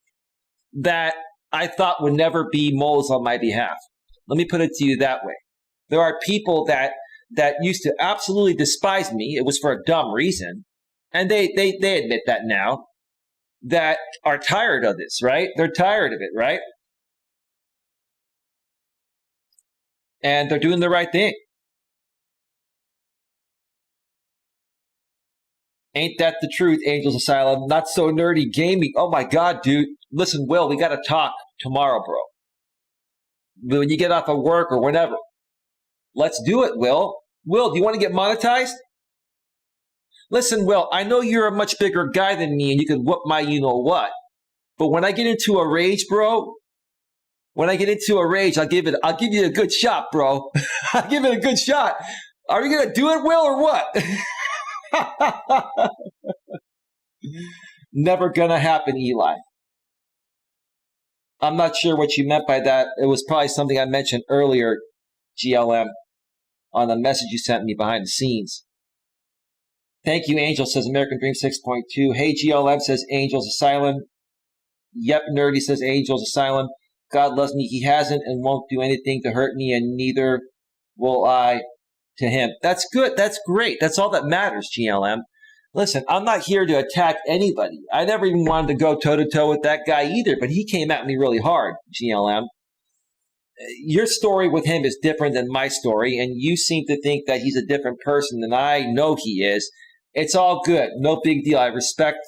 Speaker 1: that I thought would never be moles on my behalf. Let me put it to you that way. There are people that used to absolutely despise me. It was for a dumb reason. And they admit that now, that are tired of this, right? They're tired of it, right? And they're doing the right thing. Ain't that the truth, Angels Asylum? Not so nerdy gaming. Oh my God, dude. Listen, Will, we got to talk tomorrow, bro. When you get off of work or whenever. Let's do it, Will. Will, do you want to get monetized? Listen, Will, I know you're a much bigger guy than me and you can whoop my you-know-what. But when I get into a rage, bro, I'll give you a good shot, bro. I'll give it a good shot. Are you going to do it, Will, or what? Never gonna happen, Eli. I'm not sure what you meant by that. It was probably something I mentioned earlier, GLM, on the message you sent me behind the scenes. Thank you, Angel, says American Dream 6.2. Hey, GLM, says Angels Asylum. Yep, Nerdy, says Angels Asylum. God loves me. He hasn't and won't do anything to hurt me, and neither will I to him. That's good. That's great. That's all that matters, GLM. Listen, I'm not here to attack anybody. I never even wanted to go toe-to-toe with that guy either, but he came at me really hard, GLM. Your story with him is different than my story, and you seem to think that he's a different person than I know he is. It's all good. No big deal. I respect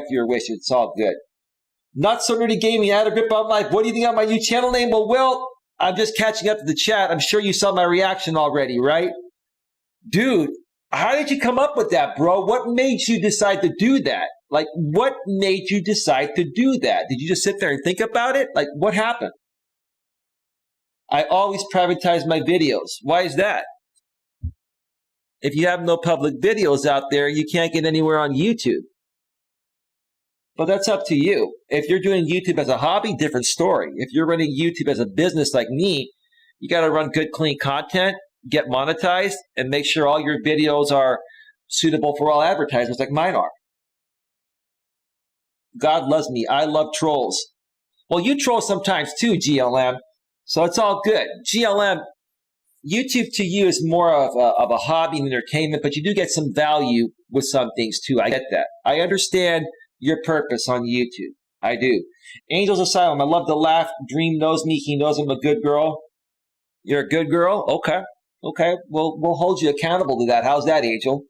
Speaker 1: your wishes. It's all good. Not so nerdy gaming. I had a grip on life. What do you think of my new channel name? Well, Will, I'm just catching up to the chat. I'm sure you saw my reaction already, right? Dude, how did you come up with that, bro? What made you decide to do that? Like, what made you decide to do that? Did you just sit there and think about it? Like, what happened? I always privatize my videos. Why is that? If you have no public videos out there, you can't get anywhere on YouTube. But that's up to you. If you're doing YouTube as a hobby, different story. If you're running YouTube as a business like me, you got to run good, clean content, get monetized, and make sure all your videos are suitable for all advertisers like mine are. God loves me. I love trolls. Well, you troll sometimes too, GLM. So it's all good. GLM, YouTube to you is more of a hobby and entertainment, but you do get some value with some things too. I get that. I understand your purpose on YouTube. I do. Angels Asylum, I love to laugh. Dream knows me. He knows I'm a good girl. You're a good girl? Okay. Okay. We'll hold you accountable to that. How's that, Angel?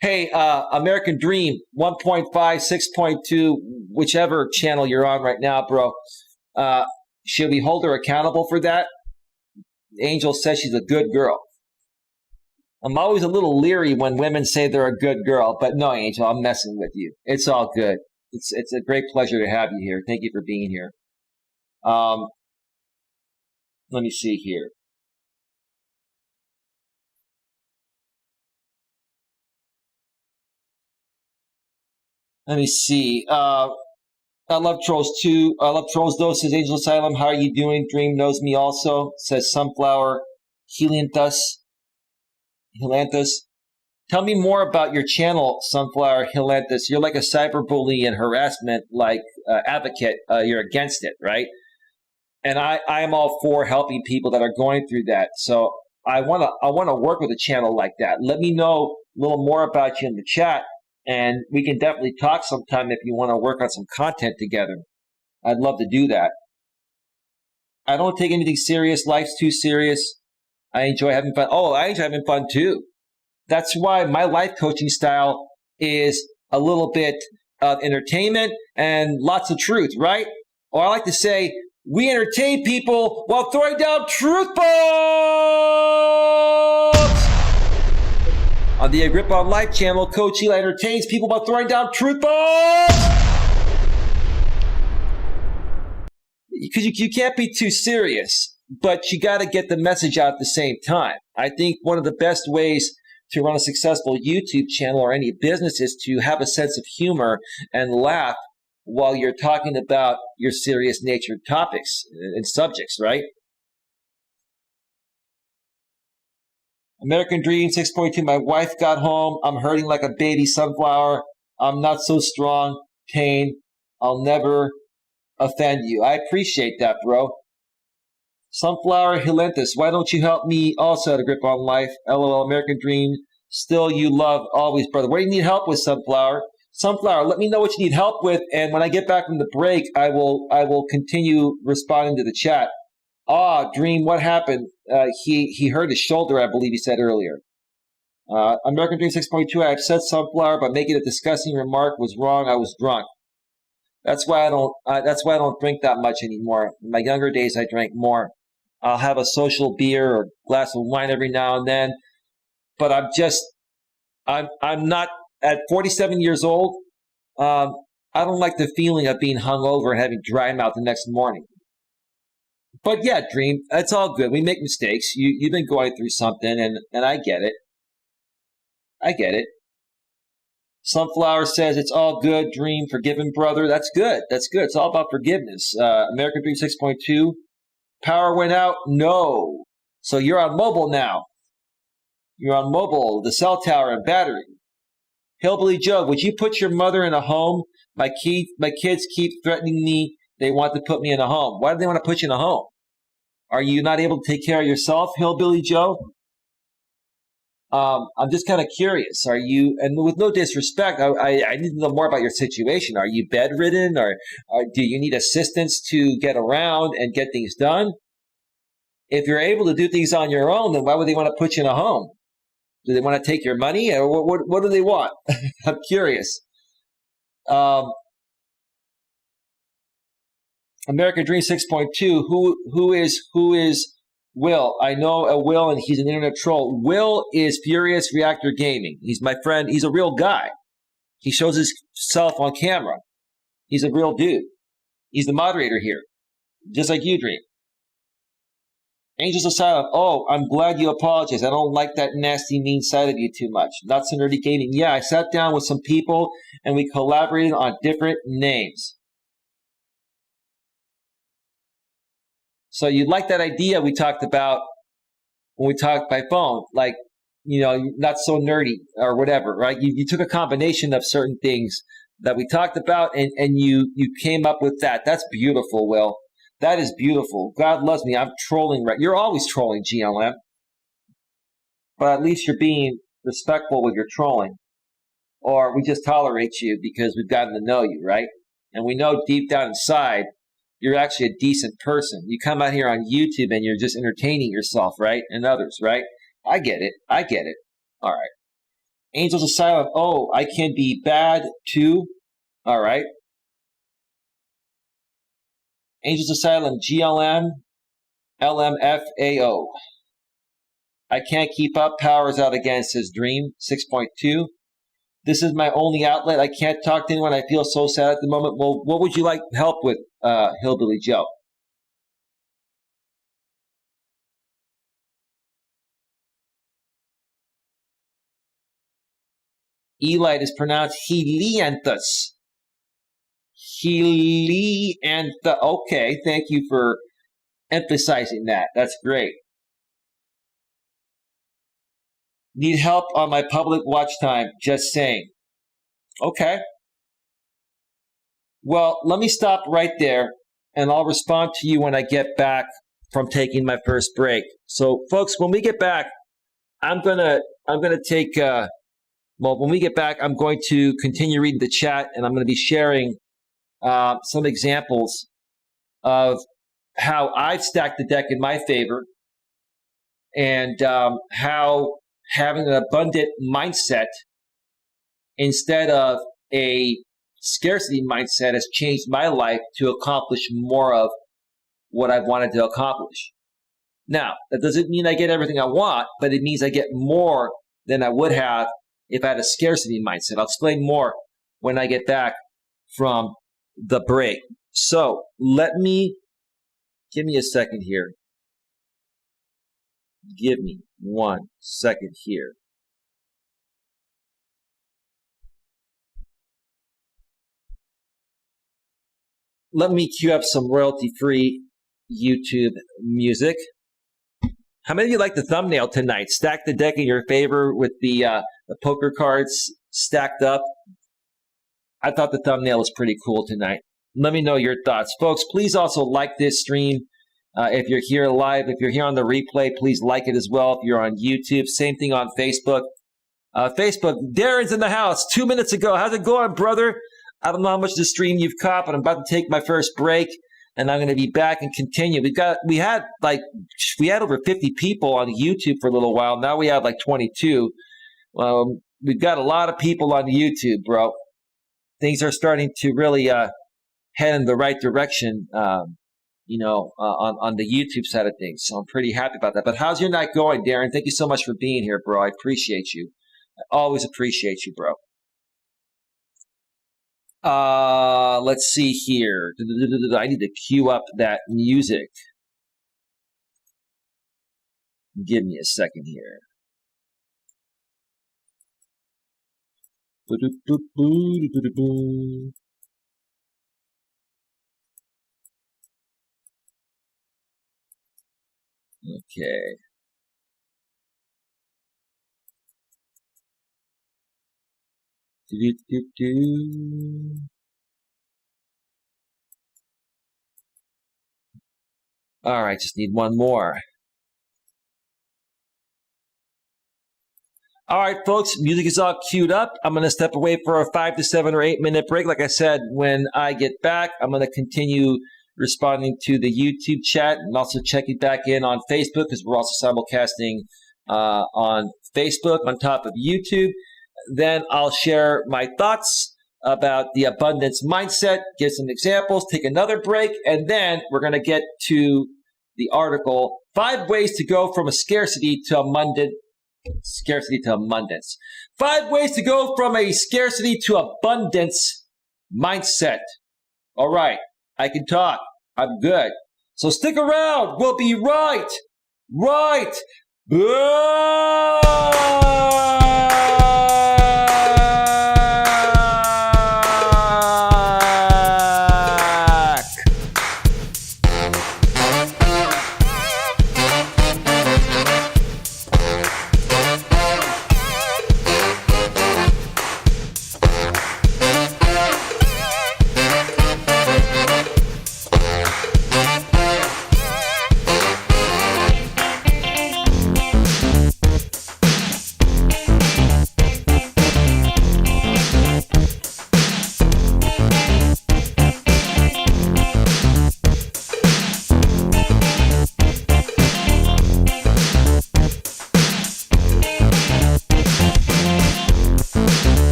Speaker 1: Hey, American Dream 1.5, 6.2, whichever channel you're on right now, bro. Should we hold her accountable for that? Angel says she's a good girl. I'm always a little leery when women say they're a good girl, but no, Angel, I'm messing with you. It's all good. It's a great pleasure to have you here. Thank you for being here. Let me see here. Let me see. I love trolls too. I love trolls though, says Angel Asylum. How are you doing? Dream knows me also, says Sunflower Helianthus. Tell me more about your channel, Sunflower Helianthus. You're like a cyberbully and harassment advocate. You're against it, right? And I am all for helping people that are going through that. So I wanna work with a channel like that. Let me know a little more about you in the chat. And we can definitely talk sometime if you want to work on some content together. I'd love to do that. I don't take anything serious. Life's too serious. I enjoy having fun. Oh, I enjoy having fun too. That's why my life coaching style is a little bit of entertainment and lots of truth, right? Or I like to say, we entertain people while throwing down truth bombs! On the Agrippa on Life channel, Coach Eli entertains people by throwing down truth bombs. Because you can't be too serious, but you got to get the message out at the same time. I think one of the best ways to run a successful YouTube channel or any business is to have a sense of humor and laugh while you're talking about your serious natured topics and subjects, right? American Dream 6.2, my wife got home. I'm hurting like a baby sunflower. I'm not so strong. Pain. I'll never offend you. I appreciate that, bro. Sunflower Hilentus, why don't you help me also have a grip on life? LOL, American Dream. Still you love always, brother. What do you need help with, Sunflower? Sunflower, let me know what you need help with, and when I get back from the break, I will continue responding to the chat. Dream, what happened? He hurt his shoulder, I believe he said earlier. American Dream 6.2, I have said Sunflower, but making a disgusting remark was wrong. I was drunk. That's why I don't drink that much anymore. In my younger days, I drank more. I'll have a social beer or glass of wine every now and then, but I'm not at 47 years old. I don't like the feeling of being hungover and having dry mouth the next morning. But yeah, Dream, it's all good. We make mistakes. You've been going through something, and I get it. I get it. Sunflower says it's all good. Dream, forgiven, brother. That's good. That's good. It's all about forgiveness. American Dream 6.2. Power went out? No. So you're on mobile now. You're on mobile, the cell tower and battery. Hillbilly Joe, would you put your mother in a home? My kids keep threatening me. They want to put me in a home. Why do they want to put you in a home? Are you not able to take care of yourself, Hillbilly Joe? I'm just kind of curious. Are you, and with no disrespect, I need to know more about your situation. Are you bedridden, or do you need assistance to get around and get things done? If you're able to do things on your own, then why would they want to put you in a home? Do they want to take your money, or what do they want? I'm curious. American Dream 6.2. Who is Will? I know a Will, and he's an internet troll. Will is Furious Reactor Gaming. He's my friend. He's a real guy. He shows himself on camera. He's a real dude. He's the moderator here, just like you, Dream. Angels Asylum. Oh, I'm glad you apologize. I don't like that nasty, mean side of you too much. Not so nerdy gaming. Yeah, I sat down with some people, and we collaborated on different names. So you like that idea we talked about when we talked by phone, like, not so nerdy or whatever, right? You took a combination of certain things that we talked about, and you came up with that. That's beautiful, Will. That is beautiful. God loves me. I'm trolling, right? You're always trolling, GLM. But at least you're being respectful with your trolling. Or we just tolerate you because we've gotten to know you, right? And we know deep down inside, you're actually a decent person. You come out here on YouTube and you're just entertaining yourself, right? And others, right? I get it. I get it. All right. Angels Asylum. Oh, I can be bad too. All right. Angels Asylum. GLM. LMFAO. I can't keep up. Power's out again, says Dream 6.2. This is my only outlet. I can't talk to anyone. I feel so sad at the moment. Well, what would you like help with, Hillbilly Joe? Eli is pronounced Helianthus. Heliantha. Okay, thank you for emphasizing that. That's great. Need help on my public watch time. Just saying. Okay. Well, let me stop right there, and I'll respond to you when I get back from taking my first break. So, folks, when we get back, I'm gonna take. When we get back, I'm going to continue reading the chat, and I'm going to be sharing some examples of how I've stacked the deck in my favor, and how having an abundant mindset instead of a scarcity mindset has changed my life to accomplish more of what I've wanted to accomplish. Now, that doesn't mean I get everything I want, but it means I get more than I would have if I had a scarcity mindset. I'll explain more when I get back from the break. So give me a second here. Give me 1 second here. Let me cue up some royalty-free YouTube music. How many of you like the thumbnail tonight? Stack the deck in your favor with the poker cards stacked up. I thought the thumbnail was pretty cool tonight. Let me know your thoughts. Folks, please also like this stream. If you're here live, if you're here on the replay, please like it as well. If you're on YouTube, same thing on Facebook. Facebook, Darren's in the house 2 minutes ago. How's it going, brother? I don't know how much of the stream you've caught, but I'm about to take my first break, and I'm going to be back and continue. We had over 50 people on YouTube for a little while. Now we have like 22. We've got a lot of people on YouTube, bro. Things are starting to really head in the right direction, on the YouTube side of things. So I'm pretty happy about that. But how's your night going, Darren? Thank you so much for being here, bro. I appreciate you. I always appreciate you, bro. Let's see here. I need to cue up that music. Give me a second here. Okay. All right, just need one more. All right, folks, music is all queued up. I'm going to step away for a 5 to 7 or 8 minute break. Like I said, when I get back, I'm going to continue responding to the YouTube chat and also checking back in on Facebook because we're also simulcasting on Facebook on top of YouTube. Then I'll share my thoughts about the abundance mindset, give some examples, take another break, and then we're going to get to the article, 5 ways to go from a scarcity to abundance. 5 ways to go from a scarcity to abundance mindset. All right, I can talk. I'm good. So stick around. We'll be right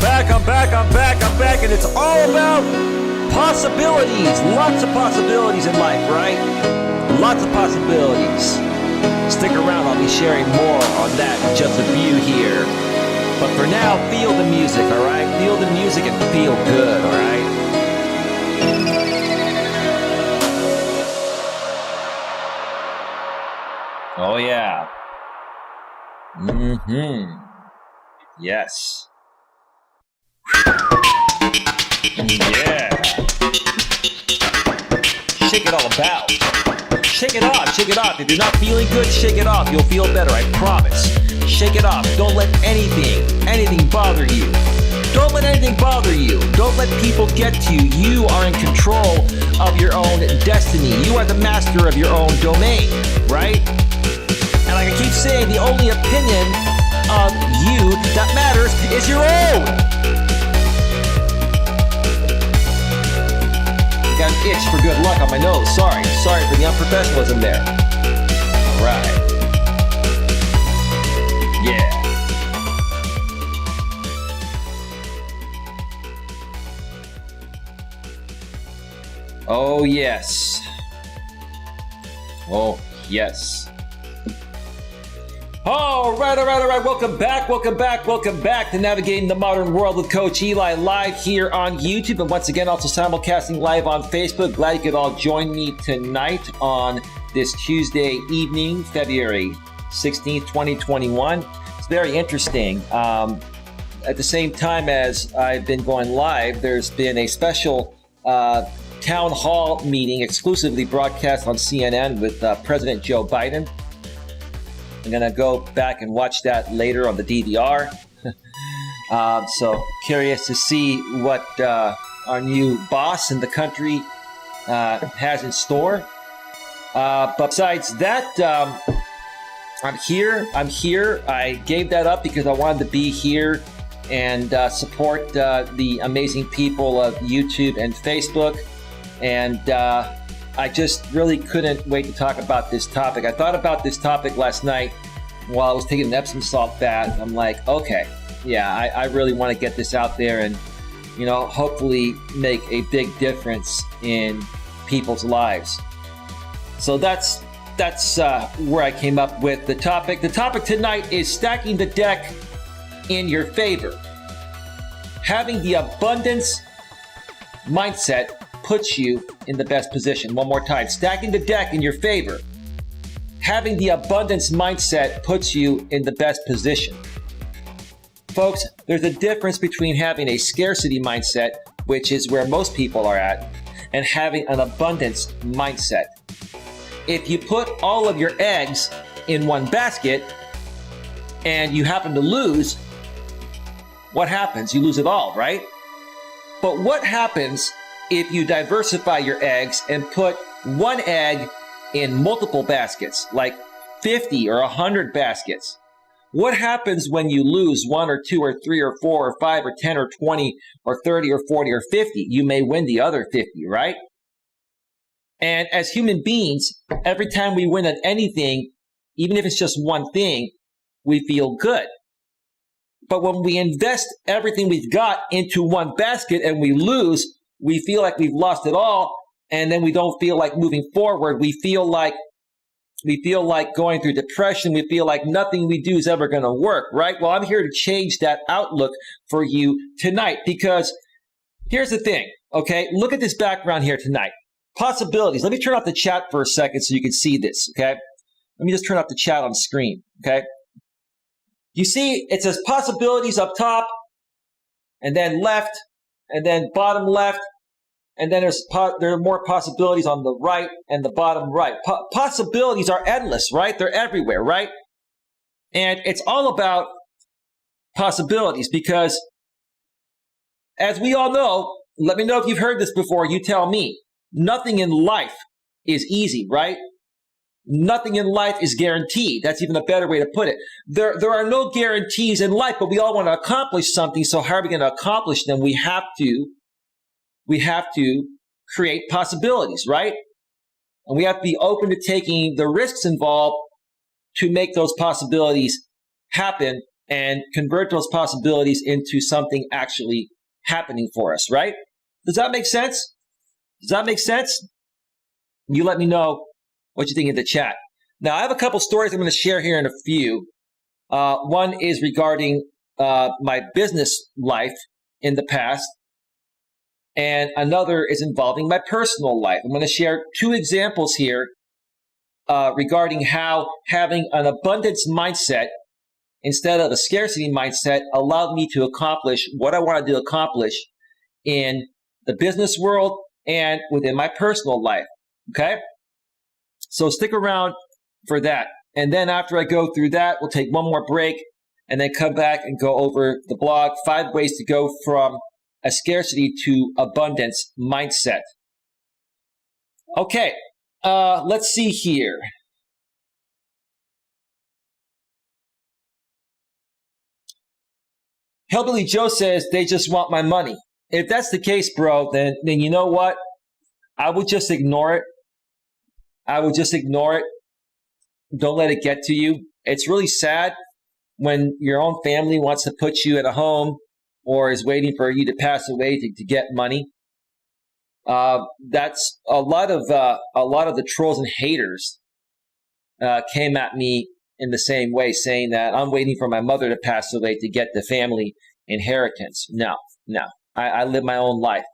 Speaker 1: I'm back, and it's all about possibilities. Lots of possibilities in life, right? Lots of possibilities. Stick around, I'll be sharing more on that in just a few here. But for now, feel the music, all right? Feel the music and feel good, all right? Oh, yeah. Yes. Yeah. Shake it all about. Shake it off, shake it off. If you're not feeling good, shake it off. You'll feel better, I promise. Shake it off. Don't let anything bother you. Don't let anything bother you. Don't let people get to you. You are in control of your own destiny. You are the master of your own domain, right? And like I keep saying, the only opinion of you that matters is your own. Got an itch for good luck on my nose. Sorry for the unprofessionalism there. All right. Yeah. Oh, yes. Oh, yes. All right. Welcome back to Navigating the Modern World with Coach Eli, live here on YouTube, and once again also simulcasting live on Facebook. Glad you could all join me tonight on this Tuesday evening, February 16th, 2021. It's very interesting. At the same time as I've been going live, there's been a special town hall meeting exclusively broadcast on CNN with President Joe Biden. I'm going to go back and watch that later on the DVR. So curious to see what our new boss in the country has in store. But besides that, I'm here. I gave that up because I wanted to be here and support the amazing people of YouTube and Facebook. And I just really couldn't wait to talk about this topic. I thought about this topic last night while I was taking an Epsom salt bath. I'm like, okay, yeah, I really want to get this out there and, hopefully make a big difference in people's lives. So that's where I came up with the topic. The topic tonight is stacking the deck in your favor. Having the abundance mindset puts you in the best position. One more time. Stacking the deck in your favor. Having the abundance mindset puts you in the best position. Folks, there's a difference between having a scarcity mindset, which is where most people are at, and having an abundance mindset. If you put all of your eggs in one basket and you happen to lose, what happens? You lose it all, right? But what happens if you diversify your eggs and put one egg in multiple baskets, like 50 or 100 baskets? What happens when you lose 1 or 2 or 3 or 4 or 5 or 10 or 20 or 30 or 40 or 50? You may win the other 50, right? And as human beings, every time we win at anything, even if it's just one thing, we feel good. But when we invest everything we've got into one basket and we lose, we feel like we've lost it all, and then we don't feel like moving forward. We feel like going through depression. We feel like nothing we do is ever going to work, right? Well, I'm here to change that outlook for you tonight, because here's the thing, okay? Look at this background here tonight. Possibilities. Let me turn off the chat for a second so you can see this, okay? Let me just turn off the chat on screen, okay? You see, it says possibilities up top, and then left, and then bottom left, and then there are more possibilities on the right and the bottom right. Possibilities are endless, right? They're everywhere, right? And it's all about possibilities because, as we all know, let me know if you've heard this before, you tell me, nothing in life is easy, right? Nothing in life is guaranteed. That's even a better way to put it. There are no guarantees in life, but we all want to accomplish something. So how are we going to accomplish them? We have to create possibilities, right? And we have to be open to taking the risks involved to make those possibilities happen and convert those possibilities into something actually happening for us, right? Does that make sense? Does that make sense? You let me know what you think in the chat. Now, I have a couple stories I'm going to share here in a few. One is regarding my business life in the past, and another is involving my personal life. I'm going to share two examples here regarding how having an abundance mindset instead of a scarcity mindset allowed me to accomplish what I wanted to accomplish in the business world and within my personal life. Okay? So stick around for that. And then after I go through that, we'll take one more break and then come back and go over the blog, 5 ways to go from a scarcity to abundance mindset. Okay, let's see here. Hillbilly Joe says they just want my money. If that's the case, bro, then you know what? I would just ignore it. I would just ignore it. Don't let it get to you. It's really sad when your own family wants to put you in a home or is waiting for you to pass away to get money. That's a lot of the trolls and haters came at me in the same way, saying that I'm waiting for my mother to pass away to get the family inheritance. No. I live my own life.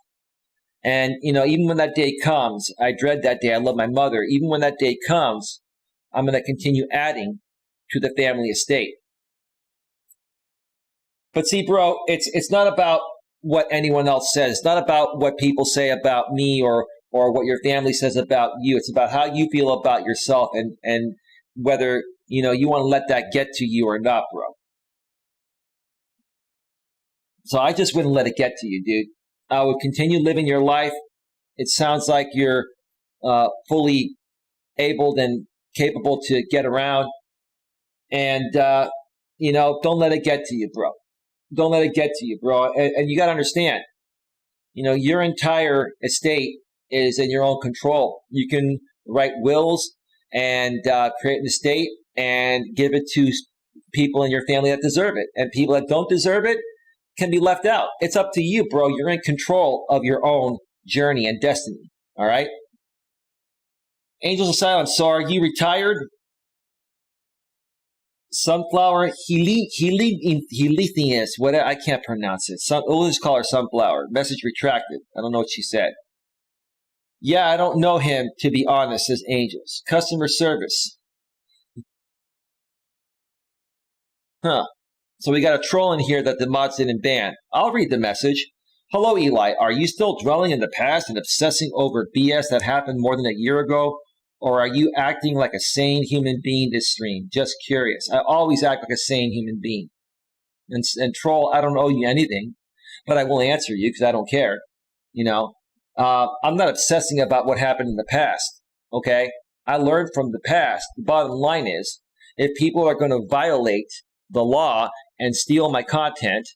Speaker 1: And, even when that day comes, I dread that day. I love my mother. Even when that day comes, I'm going to continue adding to the family estate. But see, bro, it's not about what anyone else says. It's not about what people say about me or what your family says about you. It's about how you feel about yourself and whether, you want to let that get to you or not, bro. So I just wouldn't let it get to you, dude. I would continue living your life. It sounds like you're fully able and capable to get around. And, don't let it get to you, bro. Don't let it get to you, bro. And you got to understand, your entire estate is in your own control. You can write wills and create an estate and give it to people in your family that deserve it. And people that don't deserve it can be left out. It's up to you, bro. You're in control of your own journey and destiny. All right? Angels of Silence. So are you retired? Sunflower Helithius. What I can't pronounce it. We'll just call her Sunflower. Message retracted. I don't know what she said. Yeah, I don't know him, to be honest, says Angels. Customer service. Huh. So we got a troll in here that the mods didn't ban. I'll read the message. Hello, Eli. Are you still dwelling in the past and obsessing over BS that happened more than a year ago? Or are you acting like a sane human being this stream? Just curious. I always act like a sane human being. And troll, I don't owe you anything, but I will answer you because I don't care. I'm not obsessing about what happened in the past. Okay? I learned from the past. The bottom line is, if people are going to violate the law and steal my content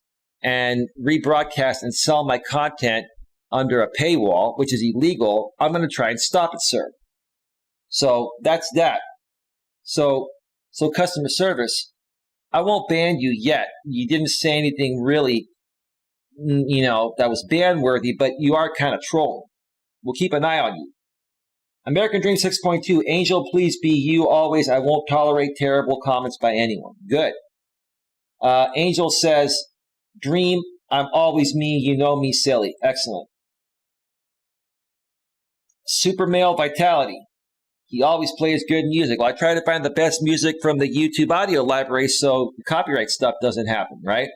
Speaker 1: and rebroadcast and sell my content under a paywall, which is illegal, I'm going to try and stop it, sir. So that's that. So customer service, I won't ban you yet. You didn't say anything really, that was ban worthy, but you are kind of trolling. We'll keep an eye on you. American Dream 6.2, Angel, please be you always. I won't tolerate terrible comments by anyone. Good. Angel says, Dream, I'm always me. You know me, silly. Excellent. Super Male Vitality. He always plays good music. Well, I try to find the best music from the YouTube audio library so copyright stuff doesn't happen, right?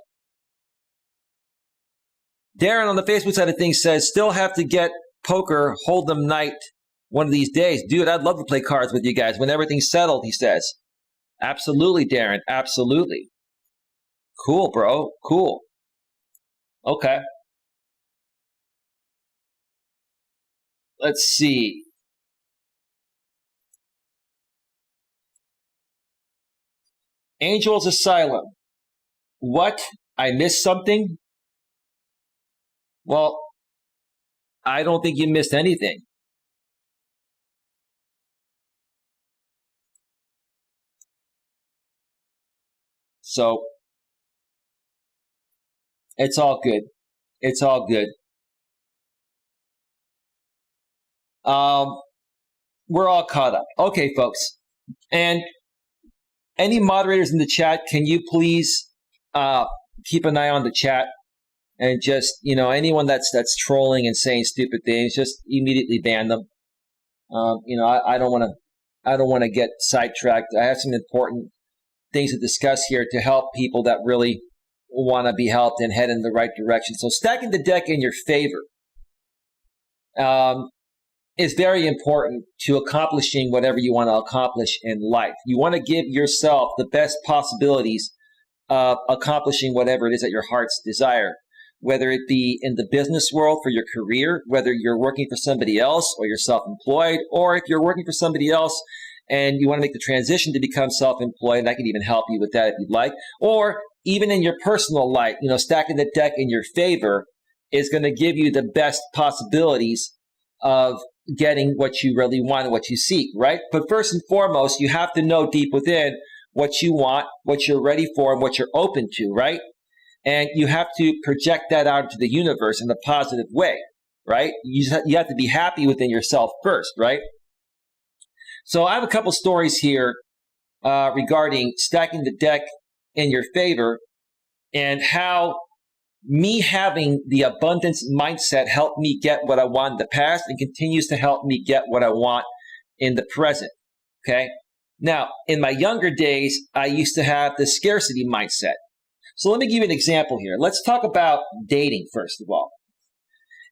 Speaker 1: Darren on the Facebook side of things says, still have to get poker hold'em night one of these days. Dude, I'd love to play cards with you guys when everything's settled, he says. Absolutely, Darren. Absolutely. Cool, bro. Cool. Okay. Let's see. Angels Asylum. What? I missed something? Well, I don't think you missed anything. So It's all good. It's all good. We're all caught up. Okay, folks. And any moderators in the chat, can you please keep an eye on the chat and just, anyone that's trolling and saying stupid things, just immediately ban them. I don't want to get sidetracked. I have some important things to discuss here to help people that really want to be helped and head in the right direction. So stacking the deck in your favor is very important to accomplishing whatever you want to accomplish in life. You want to give yourself the best possibilities of accomplishing whatever it is that your heart's desire, whether it be in the business world for your career, whether you're working for somebody else or you're self-employed, or if you're working for somebody else and you want to make the transition to become self-employed, and I can even help you with that if you'd like, or even in your personal life, stacking the deck in your favor is going to give you the best possibilities of getting what you really want and what you seek, right? But first and foremost, you have to know deep within what you want, what you're ready for, and what you're open to, right? And you have to project that out into the universe in a positive way, right? You have to be happy within yourself first, right? So I have a couple stories here regarding stacking the deck in your favor and how me having the abundance mindset helped me get what I want in the past and continues to help me get what I want in the present, okay? Now, in my younger days, I used to have the scarcity mindset. So let me give you an example here. Let's talk about dating, first of all.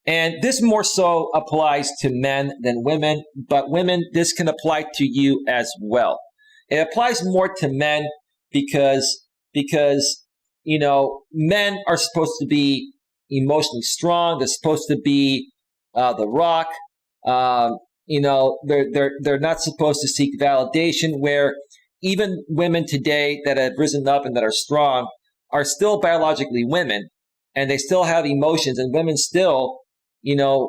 Speaker 1: And this more so applies to men than women, but women, this can apply to you as well. It applies more to men because men are supposed to be emotionally strong. They're supposed to be the rock. They're not supposed to seek validation, where even women today that have risen up and that are strong are still biologically women, and they still have emotions, and women still,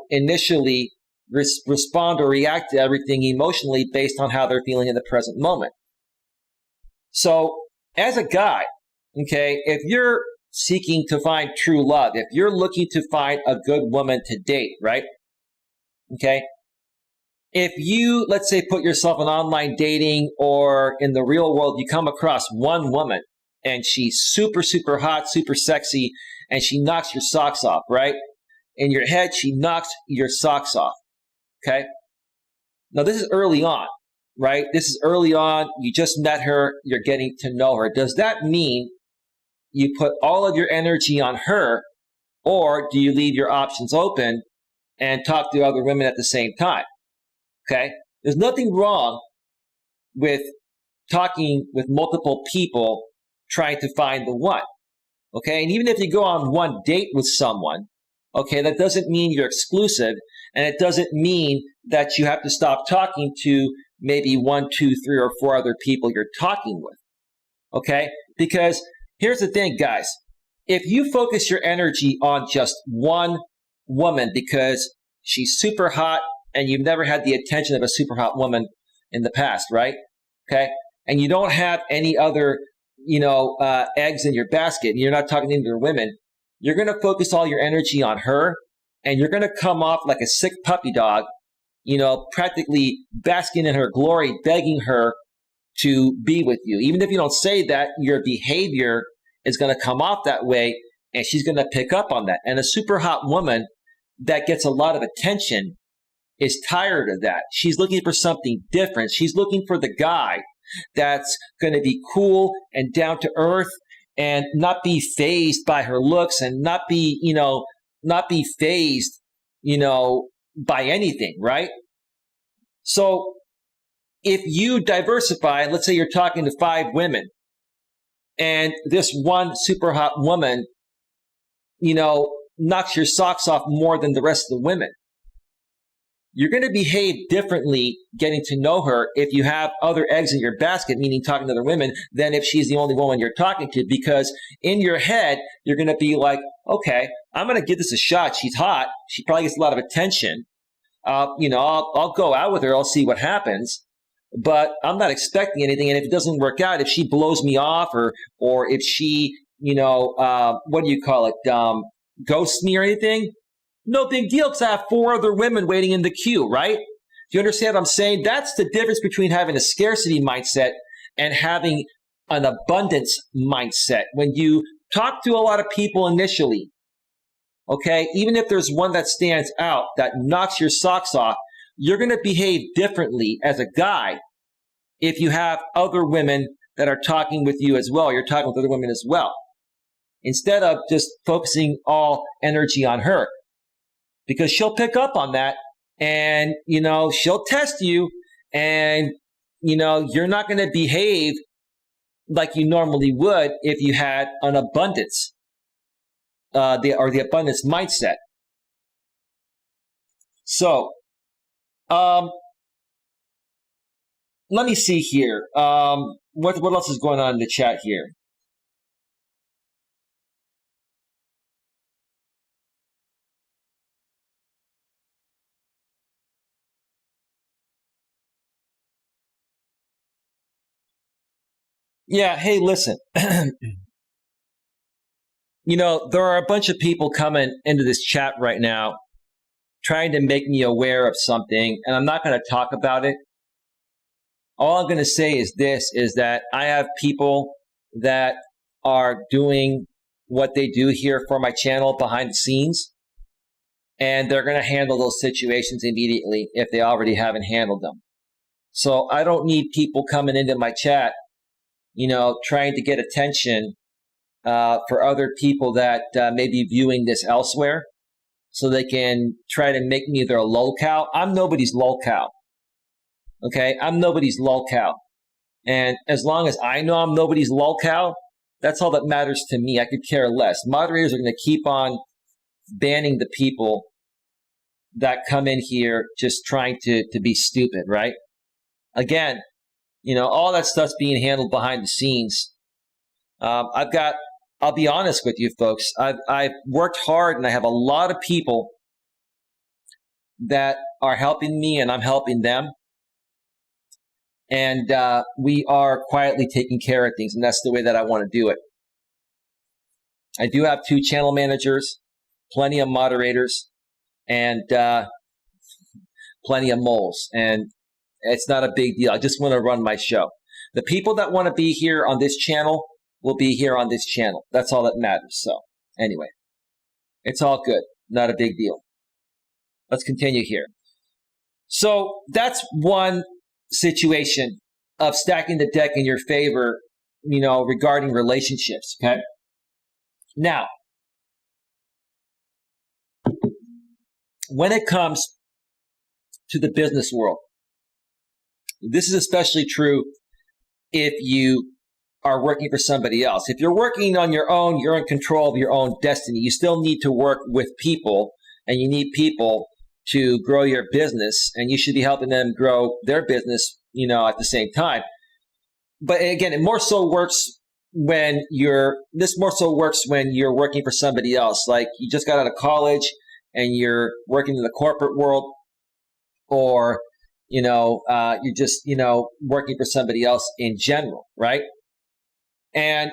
Speaker 1: initially respond or react to everything emotionally based on how they're feeling in the present moment. So as a guy, okay, if you're seeking to find true love, if you're looking to find a good woman to date, right? Okay. If you, let's say, put yourself in online dating or in the real world, you come across one woman and she's super, super hot, super sexy, and she knocks your socks off, right? In your head, she knocks your socks off, okay? Now, this is early on, right? This is early on. You just met her. You're getting to know her. Does that mean you put all of your energy on her, or do you leave your options open and talk to other women at the same time? Okay? There's nothing wrong with talking with multiple people trying to find the one. Okay? And even if you go on one date with someone, okay, that doesn't mean you're exclusive, and it doesn't mean that you have to stop talking to maybe 1, 2, 3, or 4 other people you're talking with. Okay? Because here's the thing, guys. If you focus your energy on just one woman because she's super hot and you've never had the attention of a super hot woman in the past, right? Okay? And you don't have any other, eggs in your basket, and you're not talking to other women, you're going to focus all your energy on her, and you're going to come off like a sick puppy dog, practically basking in her glory, begging her to be with you. Even if you don't say that, your behavior is going to come off that way, and she's going to pick up on that. And a super hot woman that gets a lot of attention is tired of that. She's looking for something different. She's looking for the guy that's going to be cool and down to earth and not be fazed by her looks and not be fazed, by anything, right? So if you diversify, let's say you're talking to 5 women, and this one super hot woman, knocks your socks off more than the rest of the women, you're going to behave differently getting to know her if you have other eggs in your basket, meaning talking to other women, than if she's the only woman you're talking to. Because in your head, you're going to be like, okay, I'm going to give this a shot. She's hot. She probably gets a lot of attention. I'll go out with her. I'll see what happens. But I'm not expecting anything. And if it doesn't work out, if she blows me off or if she, what do you call it? Ghost me or anything. No big deal because I have 4 other women waiting in the queue, right? Do you understand what I'm saying? That's the difference between having a scarcity mindset and having an abundance mindset. When you talk to a lot of people initially, okay, even if there's one that stands out that knocks your socks off, you're going to behave differently as a guy if you have other women that are talking with you as well. You're talking with other women as well, instead of just focusing all energy on her, because she'll pick up on that and, she'll test you and, you're not going to behave like you normally would if you had an abundance, the abundance mindset. So, let me see here. What else is going on in the chat here? Yeah, hey, listen. There are a bunch of people coming into this chat right now trying to make me aware of something, and I'm not going to talk about it. All I'm going to say is that I have people that are doing what they do here for my channel behind the scenes, and they're going to handle those situations immediately if they already haven't handled them. So I don't need people coming into my chat, trying to get attention for other people that may be viewing this elsewhere so they can try to make me their lolcow. I'm nobody's lolcow. Okay, I'm nobody's lolcow. And as long as I know I'm nobody's lolcow, that's all that matters to me. I could care less. Moderators are going to keep on banning the people that come in here just trying to be stupid, right? Again, all that stuff's being handled behind the scenes. I'll be honest with you folks, I've worked hard and I have a lot of people that are helping me and I'm helping them. And we are quietly taking care of things, and that's the way that I want to do it. I do have 2 channel managers, plenty of moderators, and plenty of moles. And it's not a big deal. I just want to run my show. The people that want to be here on this channel will be here on this channel. That's all that matters. So anyway, it's all good. Not a big deal. Let's continue here. So that's one situation of stacking the deck in your favor, regarding relationships. Okay. Now, when it comes to the business world, this is especially true if you are working for somebody else. If you're working on your own, you're in control of your own destiny. You still need to work with people, and you need people to grow your business, and you should be helping them grow their business, at the same time. But again, it more so works when you're working for somebody else. Like you just got out of college and you're working in the corporate world, or you're just working for somebody else in general, right? And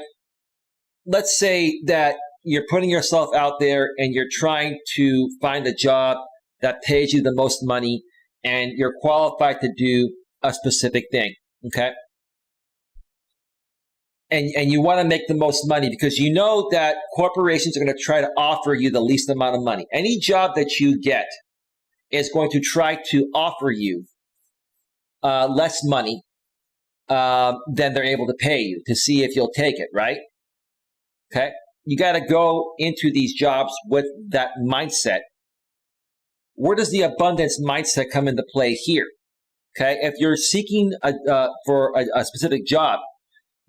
Speaker 1: let's say that you're putting yourself out there and you're trying to find a job that pays you the most money, and you're qualified to do a specific thing, okay? And you want to make the most money because you know that corporations are going to try to offer you the least amount of money. Any job that you get is going to try to offer you less money than they're able to pay you to see if you'll take it, right? Okay? You got to go into these jobs with that mindset. Where does the abundance mindset come into play here? Okay? If you're seeking for a specific job,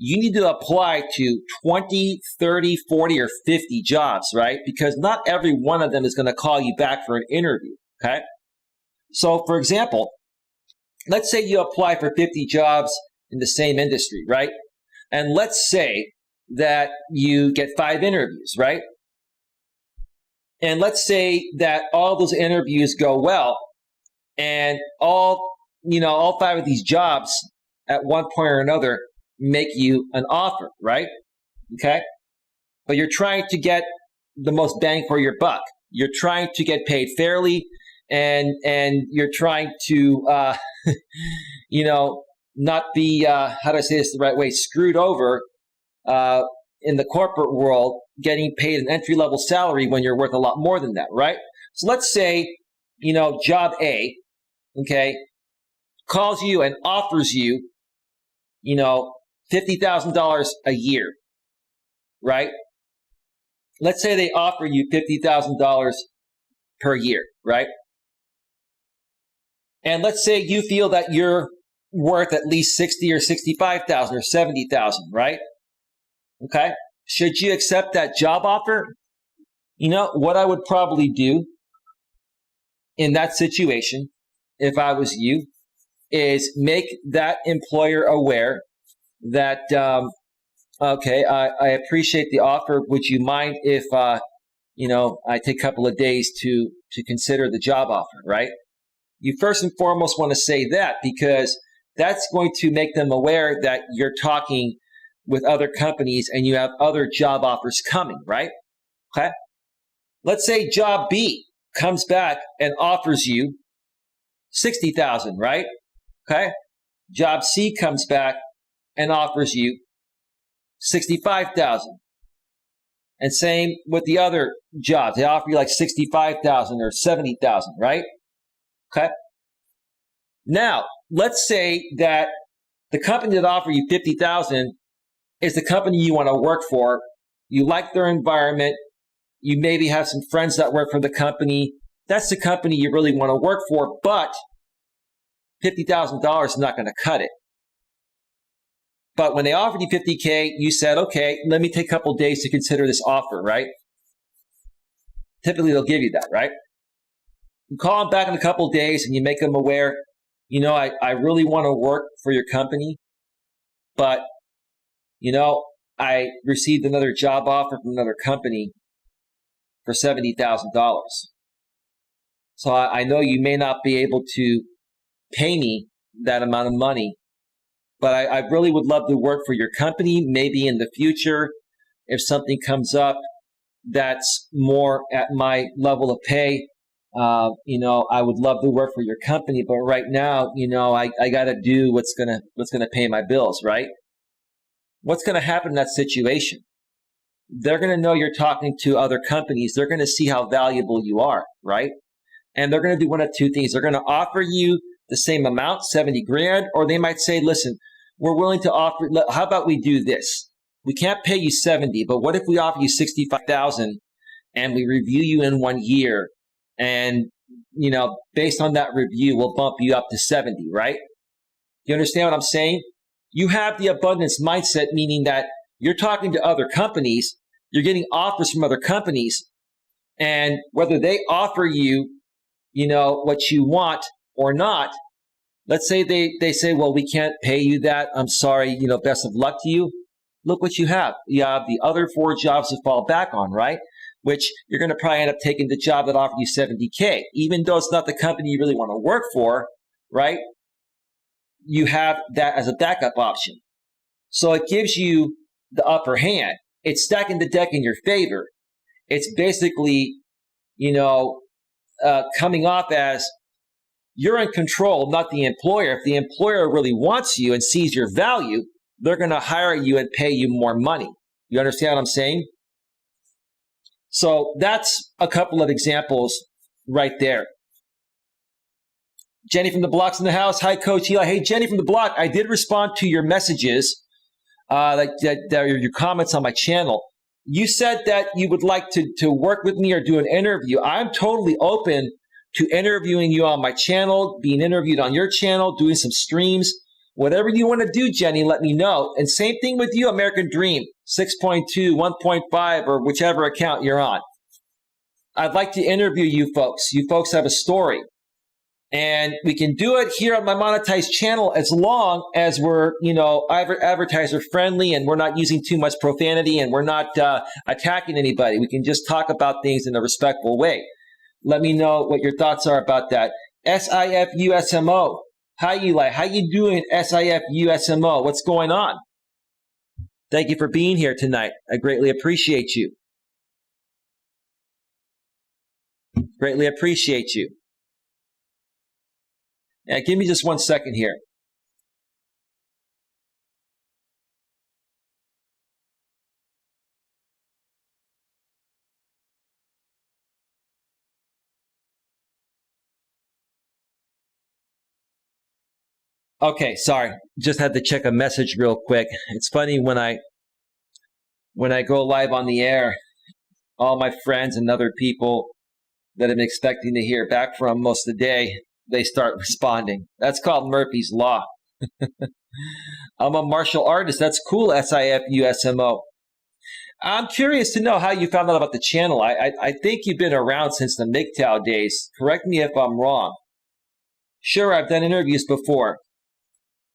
Speaker 1: you need to apply to 20, 30, 40, or 50 jobs, right? Because not every one of them is going to call you back for an interview, okay? So, for example, let's say you apply for 50 jobs in the same industry, right? And let's say that you get 5 interviews, right? And let's say that all those interviews go well, and all 5 of these jobs at one point or another make you an offer, right? Okay. but you're trying to get the most bang for your buck. You're trying to get paid fairly, and you're trying to, not be, how do I say this the right way, screwed over in the corporate world, getting paid an entry-level salary when you're worth a lot more than that, right? So let's say, job A, okay, calls you and offers you, $50,000 a year, right? Let's say they offer you $50,000 per year, right? And let's say you feel that you're worth at least 60 or 65,000 or 70,000, right? Okay. Should you accept that job offer? What I would probably do in that situation, if I was you, is make that employer aware that, okay, I appreciate the offer. Would you mind if, I take a couple of days to consider the job offer, right? You first and foremost want to say that, because that's going to make them aware that you're talking with other companies and you have other job offers coming, right? Okay. Let's say job B comes back and offers you 60,000, right? Okay. Job C comes back and offers you 65,000. And same with the other jobs. They offer you like 65,000 or 70,000, right? Okay. Now, let's say that the company that offered you 50,000 is the company you want to work for. You like their environment. You maybe have some friends that work for the company. That's the company you really want to work for, but $50,000 is not going to cut it. But when they offered you 50K, you said, okay, let me take a couple of days to consider this offer, right? Typically, they'll give you that, right? You call them back in a couple of days and you make them aware, I really want to work for your company, but, I received another job offer from another company for $70,000. So I know you may not be able to pay me that amount of money, but I really would love to work for your company. Maybe in the future, if something comes up that's more at my level of pay, I would love to work for your company. But right now, I got to do what's gonna pay my bills, right? What's going to happen in that situation? They're going to know you're talking to other companies. They're going to see how valuable you are, right? And they're going to do one of two things. They're going to offer you the same amount, 70 grand, or they might say, listen, we're willing to offer, how about we do this? We can't pay you 70, but what if we offer you 65,000 and we review you in 1 year? And, based on that review, we'll bump you up to 70, right? You understand what I'm saying? You have the abundance mindset, meaning that you're talking to other companies, you're getting offers from other companies, and whether they offer you, what you want or not, let's say they say, well, we can't pay you that. I'm sorry, best of luck to you. Look what you have. You have the other 4 jobs to fall back on, right? Which you're going to probably end up taking the job that offered you 70K, even though it's not the company you really want to work for, right? You have that as a backup option. So it gives you the upper hand. It's stacking the deck in your favor. It's basically, coming off as you're in control, not the employer. If the employer really wants you and sees your value, they're going to hire you and pay you more money. You understand what I'm saying? So that's a couple of examples right there. Jenny from the Block's in the house. Hi, Coach Eli. Hey, Jenny from the Block. I did respond to your messages, your comments on my channel. You said that you would like to work with me or do an interview. I'm totally open to interviewing you on my channel, being interviewed on your channel, doing some streams. Whatever you want to do, Jenny, let me know. And same thing with you, American Dream, 6.2, 1.5, or whichever account you're on. I'd like to interview you folks. You folks have a story. And we can do it here on my monetized channel as long as we're, advertiser friendly and we're not using too much profanity and we're not attacking anybody. We can just talk about things in a respectful way. Let me know what your thoughts are about that. SIFUSMO. Hi, Eli. How you doing, SIFUSMO? What's going on? Thank you for being here tonight. I greatly appreciate you. Greatly appreciate you. Yeah, give me just 1 second here. Okay, sorry. Just had to check a message real quick. It's funny when I go live on the air, all my friends and other people that I'm expecting to hear back from most of the day, they start responding. That's called Murphy's Law. I'm a martial artist. That's cool, SIFUSMO. I'm curious to know how you found out about the channel. I think you've been around since the MGTOW days. Correct me if I'm wrong. Sure, I've done interviews before.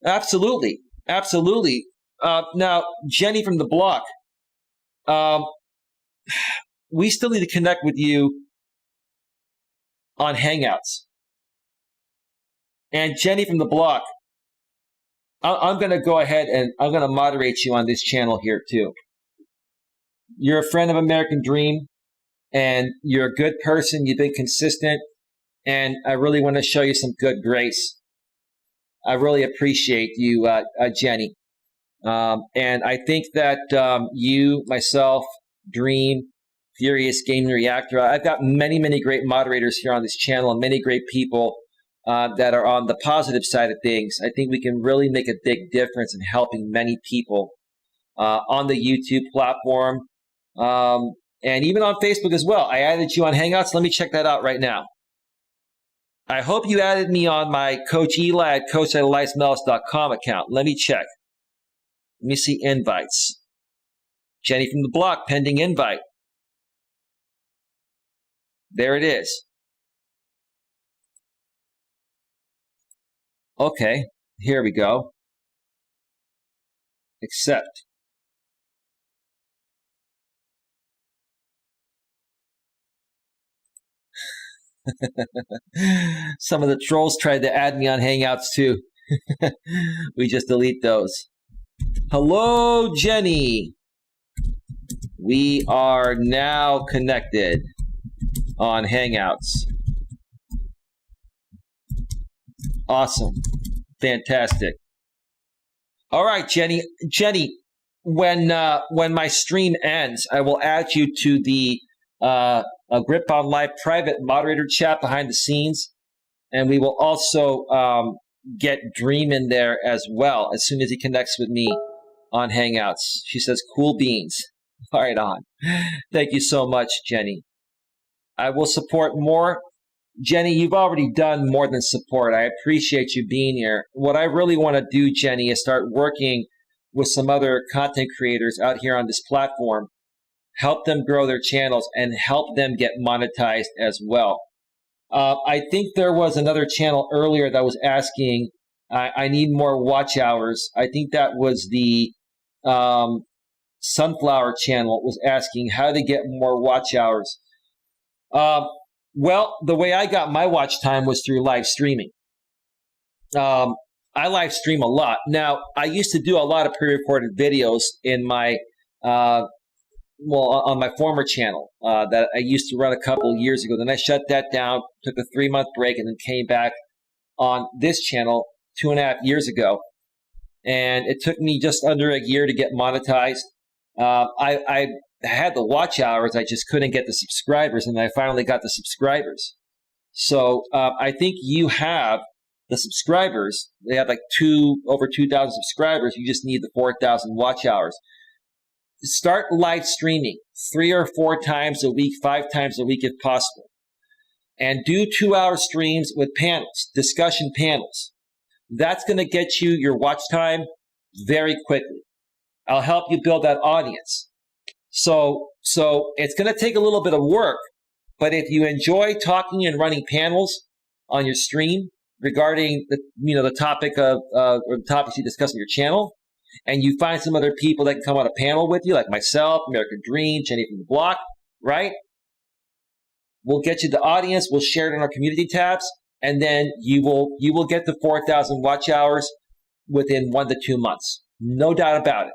Speaker 1: Absolutely. Absolutely. Now, Jenny from the block, we still need to connect with you on Hangouts. And Jenny from the block, I'm going to go ahead and I'm going to moderate you on this channel here too. You're a friend of American Dream, and you're a good person. You've been consistent, and I really want to show you some good grace. I really appreciate you, Jenny. And I think that you, myself, Dream, Furious Gaming Reactor, I've got many, many great moderators here on this channel and many great people that are on the positive side of things. I think we can really make a big difference in helping many people on the YouTube platform and even on Facebook as well. I added you on Hangouts. Let me check that out right now. I hope you added me on my Coach Eli at coacheli@melas.com account. Let me check. Let me see invites. Jenny from the block, pending invite. There it is. Okay, here we go. Accept. Some of the trolls tried to add me on Hangouts too. We just delete those. Hello, Jenny. We are now connected on Hangouts. Awesome. Fantastic. All right, Jenny. Jenny, when my stream ends, I will add you to the Grip on Live private moderator chat behind the scenes, and we will also get Dream in there as well as soon as he connects with me on Hangouts. She says, cool beans. All right, on. Thank you so much, Jenny. I will support more. Jenny, you've already done more than support. I appreciate you being here. What I really want to do, Jenny, is start working with some other content creators out here on this platform, help them grow their channels, and help them get monetized as well. I think there was another channel earlier that was asking, I need more watch hours. I think that was the Sunflower channel was asking how to get more watch hours. Well, the way I got my watch time was through live streaming. I live stream a lot. Now, I used to do a lot of pre-recorded videos in my on my former channel that I used to run a couple of years ago. Then I shut that down, took a 3-month break, and then came back on this channel 2.5 years ago. And it took me just under a year to get monetized. I had the watch hours, I just couldn't get the subscribers, and I finally got the subscribers. So I think you have the subscribers. They have like over 2,000 subscribers. You just need the 4,000 watch hours. Start live streaming 3 or 4 times a week, 5 times a week if possible. And do 2-hour streams with panels, discussion panels. That's going to get you your watch time very quickly. I'll help you build that audience. So it's going to take a little bit of work, but if you enjoy talking and running panels on your stream regarding the topic of or the topics you discuss on your channel, and you find some other people that can come on a panel with you, like myself, American Dream, Jenny from the block, right? We'll get you the audience. We'll share it in our community tabs, and then you will get the 4,000 watch hours within 1 to 2 months. No doubt about it.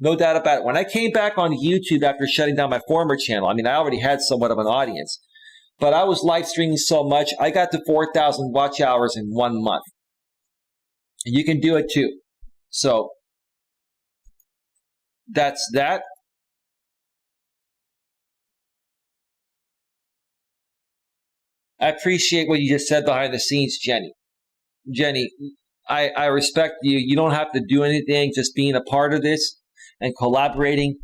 Speaker 1: No doubt about it. When I came back on YouTube after shutting down my former channel, I mean, I already had somewhat of an audience, but I was live streaming so much, I got to 4,000 watch hours in 1 month. And you can do it too. So that's that. I appreciate what you just said behind the scenes, Jenny. Jenny, I respect you. You don't have to do anything. Just being a part of this and collaborating,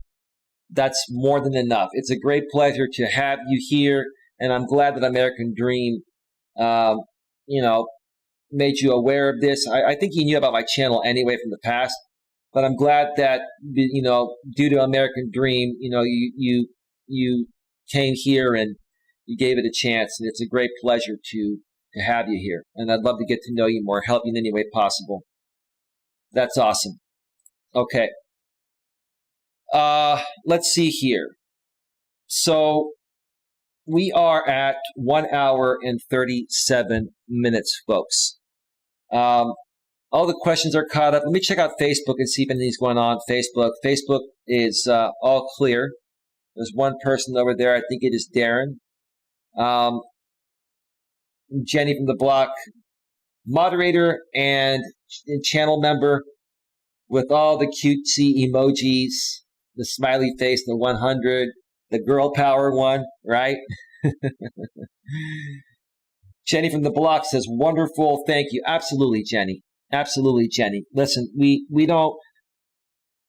Speaker 1: that's more than enough. It's a great pleasure to have you here, and I'm glad that American Dream, you know, made you aware of this. I think you knew about my channel anyway from the past, but I'm glad that, you know, due to American Dream, you know, you came here and you gave it a chance, and it's a great pleasure to have you here. And I'd love to get to know you more, help you in any way possible. That's awesome. Okay. Let's see here. So we are at 1 hour and 37 minutes, folks. All the questions are caught up. Let me check out Facebook and see if anything's going on. Facebook is all clear. There's one person over there. I think it is Darren. Jenny from the block, moderator and channel member with all the cutesy emojis, the smiley face, the 100, the girl power one, right? Jenny from the block says, wonderful, thank you. Absolutely, Jenny. Absolutely, Jenny. Listen, we don't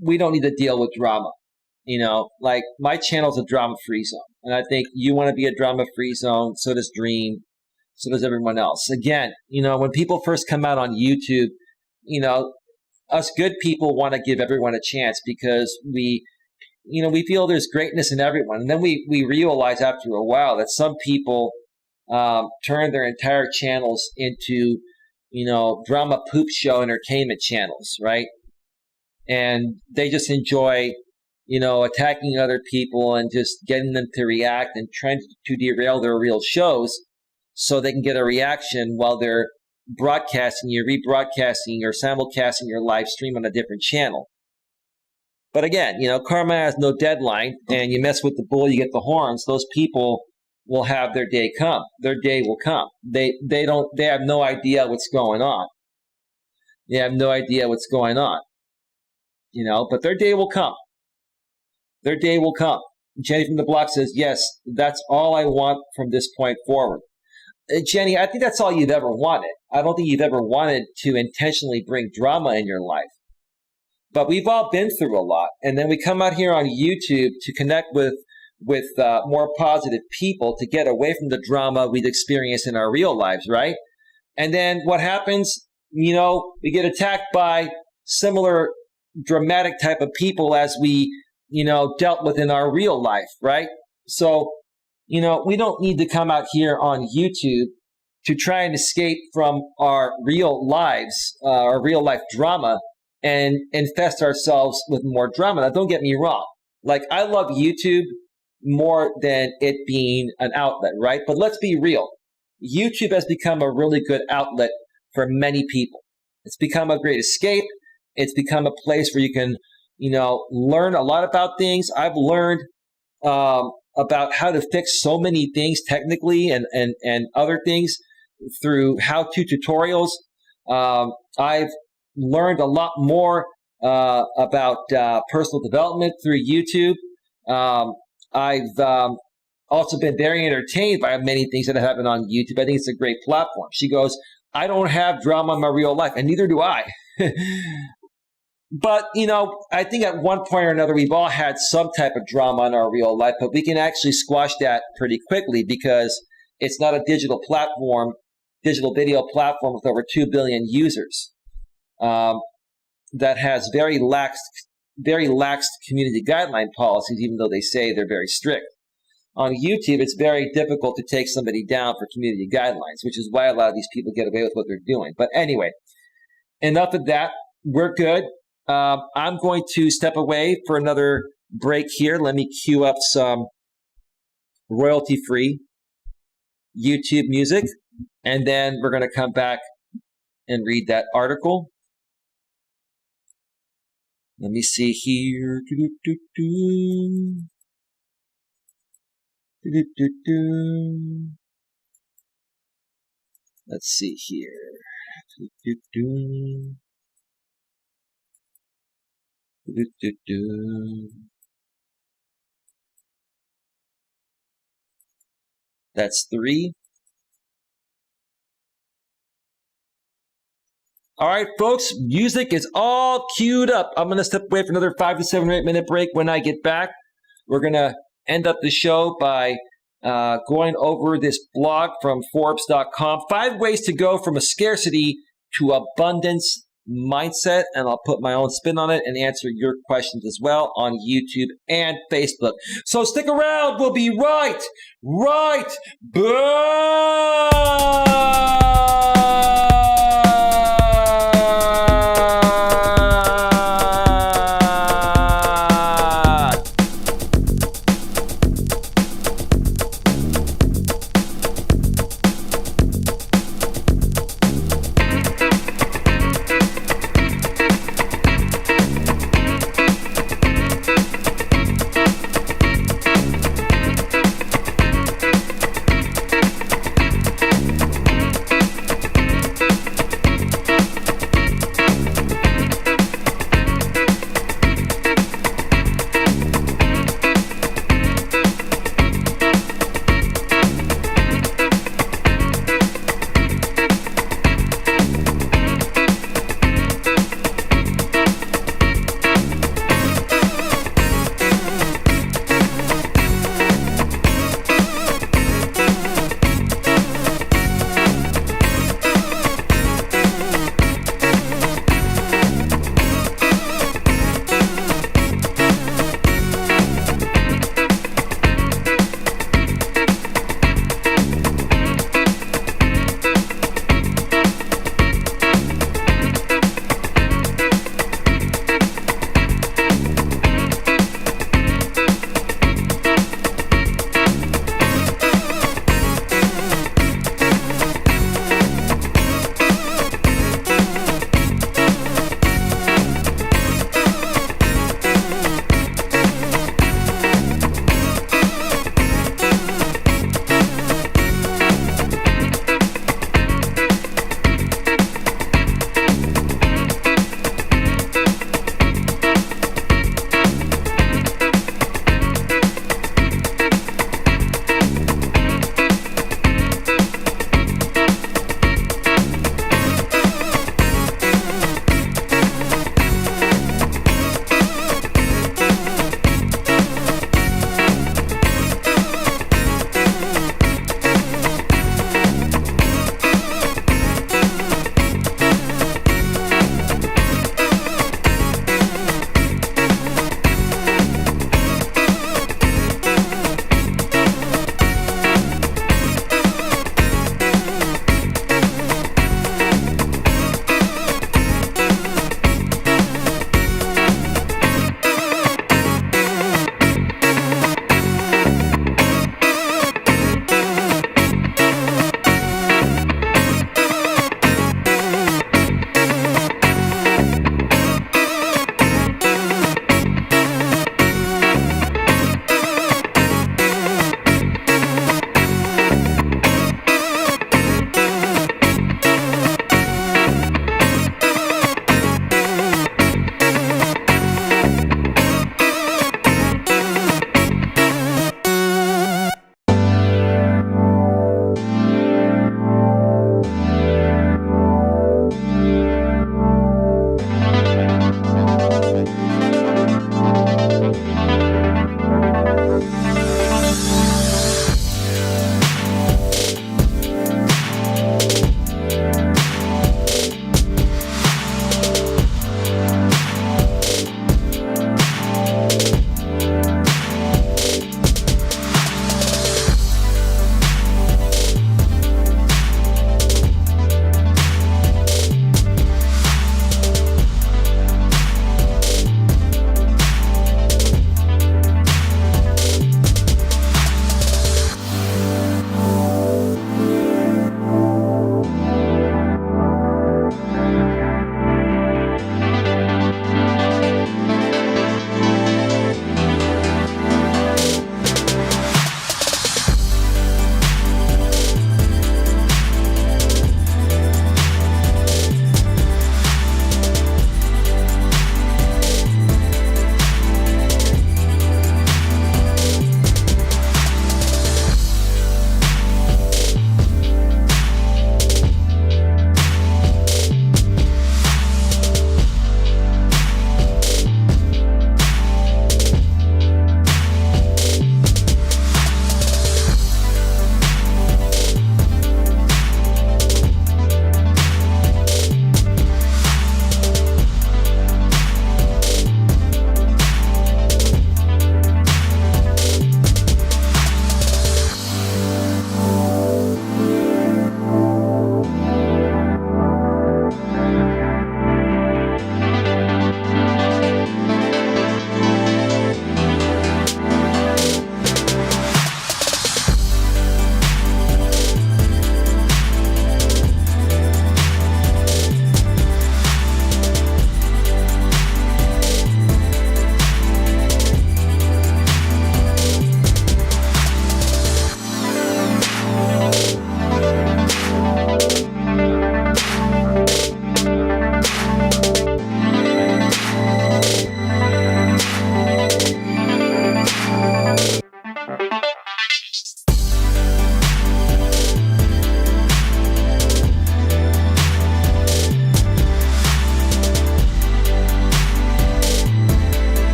Speaker 1: need to deal with drama. You know, like my channel's a drama-free zone. And I think you want to be a drama-free zone. So does Dream. So does everyone else. Again, you know, when people first come out on YouTube, you know, us good people want to give everyone a chance because we feel there's greatness in everyone. And then we realize after a while that some people turn their entire channels into, you know, drama poop show entertainment channels, right? And they just enjoy, you know, attacking other people and just getting them to react and trying to derail their real shows so they can get a reaction while they're broadcasting you, rebroadcasting or simulcasting your live stream on a different channel. But again, you know, karma has no deadline, and you mess with the bull, you get the horns. Those people will have their day come. Their day will come. They have no idea what's going on. They have no idea what's going on. You know, but their day will come. Their day will come. Jenny from the block says, yes, that's all I want from this point forward. Jenny, I think that's all you've ever wanted. I don't think you've ever wanted to intentionally bring drama in your life. But we've all been through a lot. And then we come out here on YouTube to connect with more positive people to get away from the drama we've experienced in our real lives, right? And then what happens? You know, we get attacked by similar dramatic type of people as we, you know, dealt with in our real life, right? So, you know, we don't need to come out here on YouTube to try and escape from our real lives, our real life drama, and infest ourselves with more drama. Now, don't get me wrong. Like, I love YouTube more than it being an outlet, right? But let's be real. YouTube has become a really good outlet for many people. It's become a great escape. It's become a place where you can, you know, learn a lot about things. I've learned about how to fix so many things technically and other things through how-to tutorials. I've learned a lot more about personal development through YouTube. I've also been very entertained by many things that happen on YouTube. I think it's a great platform. She goes, I don't have drama in my real life, and neither do I. But, you know, I think at one point or another, we've all had some type of drama in our real life, but we can actually squash that pretty quickly because it's not a digital platform, digital video platform with over 2 billion users that has very lax community guideline policies, even though they say they're very strict. On YouTube, it's very difficult to take somebody down for community guidelines, which is why a lot of these people get away with what they're doing. But anyway, enough of that. We're good. I'm going to step away for another break here. Let me cue up some royalty-free YouTube music, and then we're going to come back and read that article. Let me see here. Let's see here. That's 3. All right, folks, music is all queued up. I'm going to step away for another 5 to 7 or 8 minute break. When I get back, we're going to end up the show by going over this blog from Forbes.com, 5 ways to go from a scarcity to abundance mindset. And I'll put my own spin on it and answer your questions as well on YouTube and Facebook. So stick around. We'll be right back.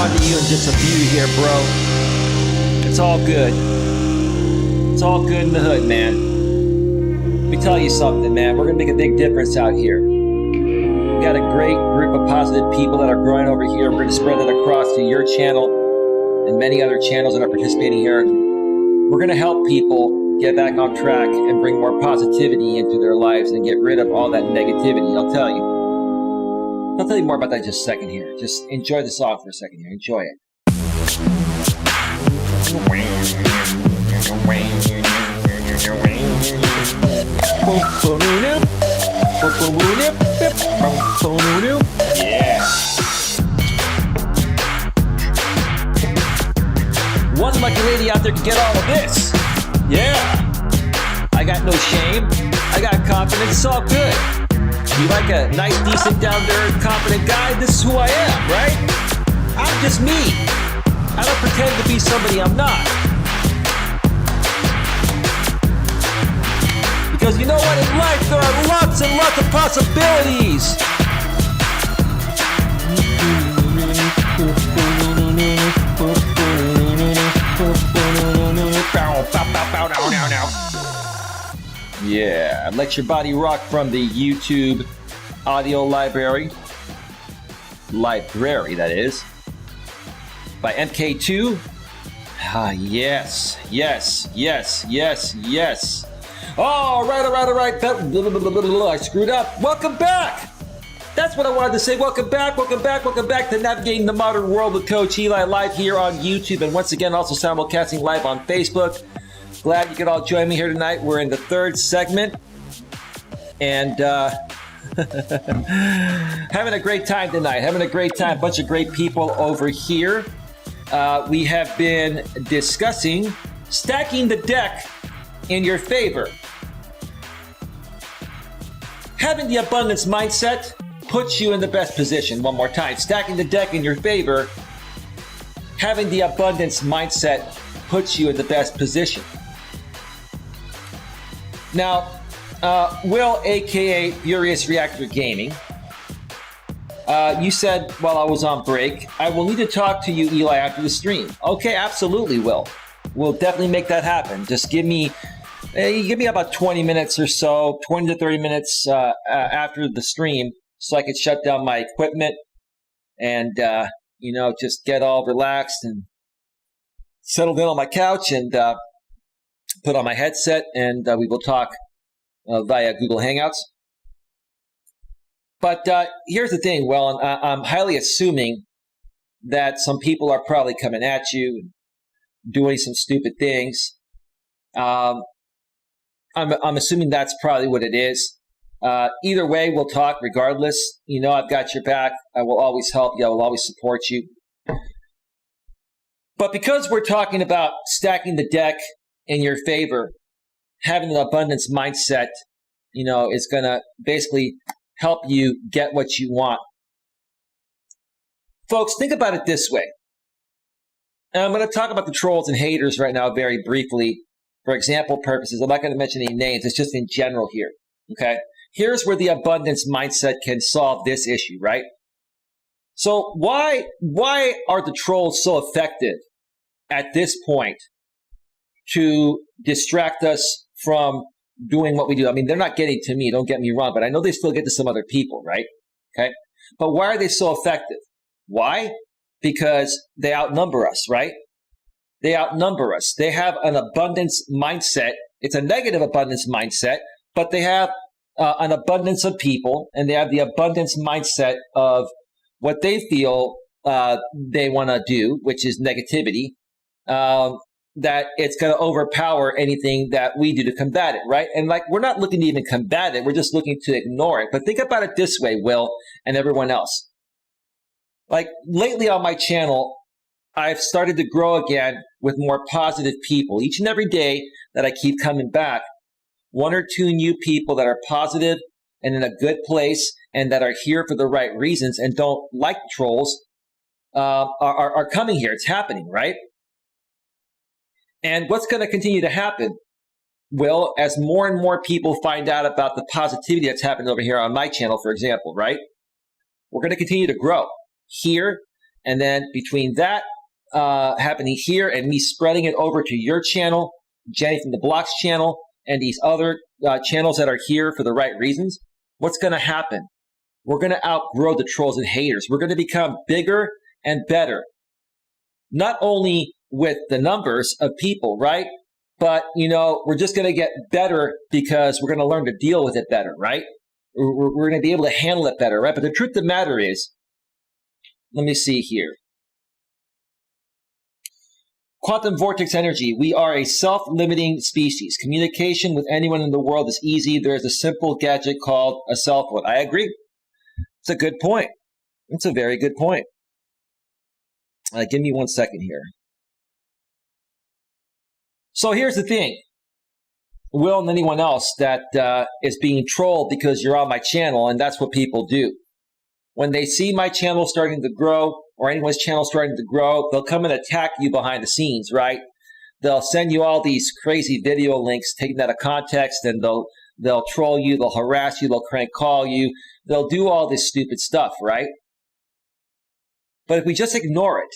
Speaker 1: on to you in just a few here, bro. It's all good. It's all good in the hood, man. Let me tell you something, man. We're going to make a big difference out here. We got a great group of positive people that are growing over here. We're going to spread that across to your channel and many other channels that are participating here. We're going to help people get back on track and bring more positivity into their lives and get rid of all that negativity. I'll tell you more about that in just a second here. Just enjoy the song for a second here. Enjoy it. Yeah. One lucky lady out there can get all of this. Yeah. I got no shame. I got confidence. It's all good. You like a nice, decent, down-to-earth, confident guy? This is who I am, right? I'm just me. I don't pretend to be somebody I'm not. Because you know what? In life, there are lots and lots of possibilities. Yeah, let your body rock from the YouTube audio library, that is, by MK2. Ah, yes. All right. I screwed up. Welcome back. That's what I wanted to say. Welcome back to Navigating the Modern World with Coach Eli, live here on YouTube, and once again also simulcasting live on Facebook. Glad you could all join me here tonight. We're in the third segment, and having a great time tonight. Bunch of great people over here. We have been discussing stacking the deck in your favor. Having the abundance mindset puts you in the best position. One more time. Stacking the deck in your favor. Having the abundance mindset puts you in the best position. Now, Will, aka Furious Reactor Gaming, you said while I was on break, I will need to talk to you, Eli, after the stream. Okay, absolutely, Will. We'll definitely make that happen. Just give me about 20 minutes or so, 20 to 30 minutes after the stream, so I could shut down my equipment and just get all relaxed and settled in on my couch and put on my headset, and we will talk via Google Hangouts. But here's the thing, Well, I'm highly assuming that some people are probably coming at you and doing some stupid things. I'm assuming that's probably what it is. Either way, we'll talk regardless. I've got your back. I will always help you. I will always support you. But because we're talking about stacking the deck in your favor, having an abundance mindset, is going to basically help you get what you want. Folks, think about it this way. And I'm going to talk about the trolls and haters right now very briefly for example purposes. I'm not going to mention any names. It's just in general here. Okay. Here's where the abundance mindset can solve this issue, right? So why are the trolls so effective at this point to distract us from doing what we do? I mean, they're not getting to me, don't get me wrong, but I know they still get to some other people, right? Okay. But why are they so effective? Why? Because they outnumber us, right? They outnumber us. They have an abundance mindset. It's a negative abundance mindset, but they have an abundance of people, and they have the abundance mindset of what they feel they want to do, which is negativity, that it's going to overpower anything that we do to combat it, right? And we're not looking to even combat it. We're just looking to ignore it. But think about it this way, Will, and everyone else. Lately on my channel, I've started to grow again with more positive people. Each and every day that I keep coming back, one or two new people that are positive and in a good place and that are here for the right reasons and don't like trolls are coming here. It's happening, right? And what's going to continue to happen, Will, as more and more people find out about the positivity that's happened over here on my channel, for example, right? We're going to continue to grow here And then between that happening here and me spreading it over to your channel, Jenny from the Blocks channel, and these other channels that are here for the right reasons, what's going to happen? We're going to outgrow the trolls and haters. We're going to become bigger and better. Not only with the numbers of people, right? But, we're just going to get better because we're going to learn to deal with it better, right? We're going to be able to handle it better, right? But the truth of the matter is, let me see here. Quantum vortex energy. We are a self-limiting species. Communication with anyone in the world is easy. There's a simple gadget called a cell phone. I agree. It's a good point. It's a very good point. Give me 1 second here. So here's the thing. Will and anyone else that is being trolled because you're on my channel, and that's what people do. When they see my channel starting to grow, or anyone's channel starting to grow, they'll come and attack you behind the scenes, right? They'll send you all these crazy video links taken out of context, and they'll troll you, they'll harass you, they'll crank call you, they'll do all this stupid stuff, right? But if we just ignore it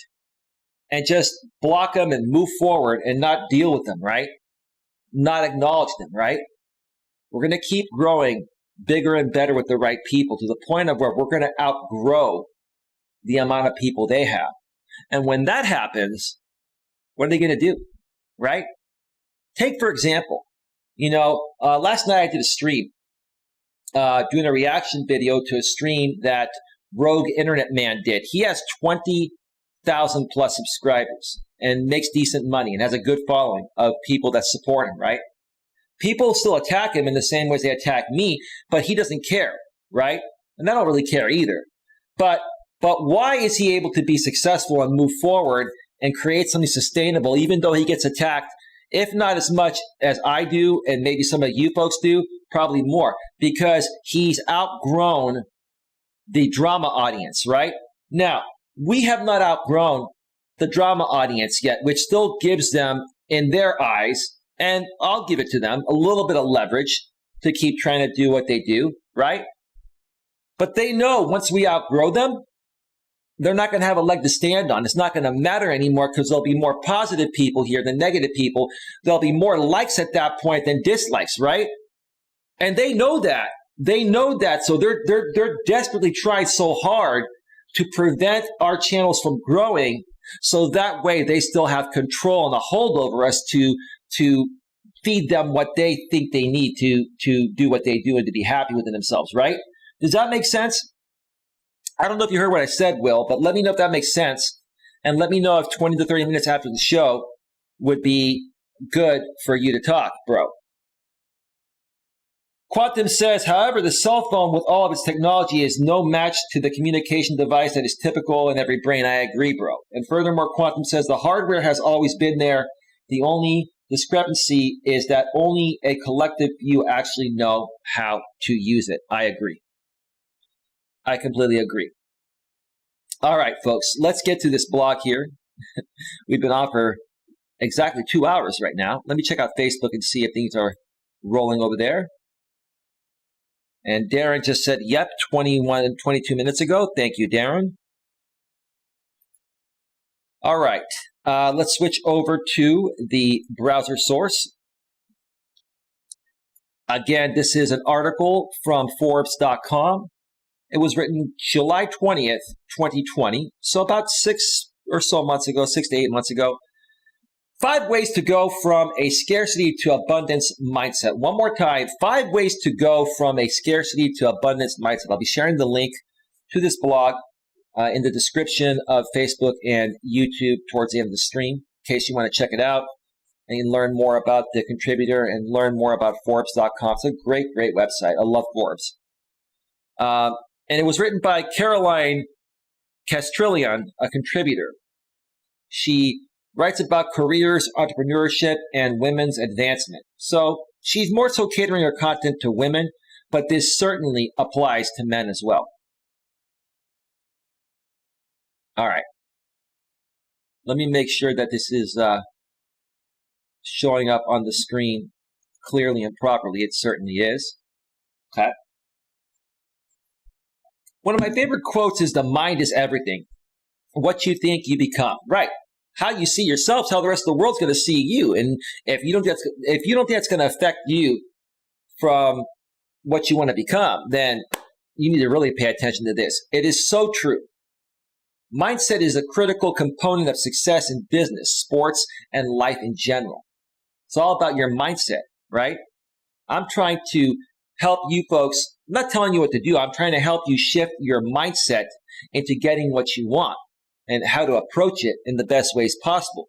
Speaker 1: and just block them and move forward and not deal with them, right? Not acknowledge them, right? We're going to keep growing bigger and better with the right people to the point of where we're going to outgrow the amount of people they have. And when that happens, what are they going to do, right? Take, for example, last night I did a stream, doing a reaction video to a stream that Rogue Internet Man did. He has 20,000 plus subscribers and makes decent money and has a good following of people that support him, right? People still attack him in the same ways they attack me, but he doesn't care, right? And I don't really care either. But why is he able to be successful and move forward and create something sustainable, even though he gets attacked, if not as much as I do and maybe some of you folks do, probably more, because he's outgrown the drama audience, right? Now, we have not outgrown the drama audience yet, which still gives them, in their eyes, and I'll give it to them, a little bit of leverage to keep trying to do what they do, right? But they know once we outgrow them, they're not going to have a leg to stand on. It's not going to matter anymore because there'll be more positive people here than negative people. There'll be more likes at that point than dislikes, right? And they know that. They know that. So they're desperately trying so hard to prevent our channels from growing. So that way they still have control and a hold over us to feed them what they think they need to do what they do and to be happy within themselves, right? Does that make sense? I don't know if you heard what I said, Will, but let me know if that makes sense. And let me know if 20 to 30 minutes after the show would be good for you to talk, bro. Quantum says, however, the cell phone with all of its technology is no match to the communication device that is typical in every brain. I agree, bro. And furthermore, Quantum says the hardware has always been there. The only discrepancy is that only a collective few actually know how to use it. I agree. I completely agree. All right, folks, let's get to this blog here. We've been on for exactly 2 hours right now. Let me check out Facebook and see if things are rolling over there. And Darren just said, yep, 22 minutes ago. Thank you, Darren. All right, let's switch over to the browser source. Again, this is an article from Forbes.com. It was written July 20th, 2020, so about 6 or so months ago, 6 to 8 months ago. 5 ways to go from a scarcity to abundance mindset. One more time, 5 ways to go from a scarcity to abundance mindset. I'll be sharing the link to this blog in the description of Facebook and YouTube towards the end of the stream, in case you want to check it out and learn more about the contributor and learn more about Forbes.com. It's a great, great website. I love Forbes. And it was written by Caroline Castrillion, a contributor. She writes about careers, entrepreneurship, and women's advancement. So she's more so catering her content to women, but this certainly applies to men as well. All right. Let me make sure that this is showing up on the screen clearly and properly. It certainly is. Okay. One of my favorite quotes is, "The mind is everything." what you think you become. Right. How you see yourself is how the rest of the world's going to see you. And if you don't think that's going to affect you from what you want to become, then you need to really pay attention to this. It is so true. Mindset is a critical component of success in business, sports, and life in general. It's all about your mindset, right? I'm trying to help you folks. I'm not telling you what to do. I'm trying to help you shift your mindset into getting what you want and how to approach it in the best ways possible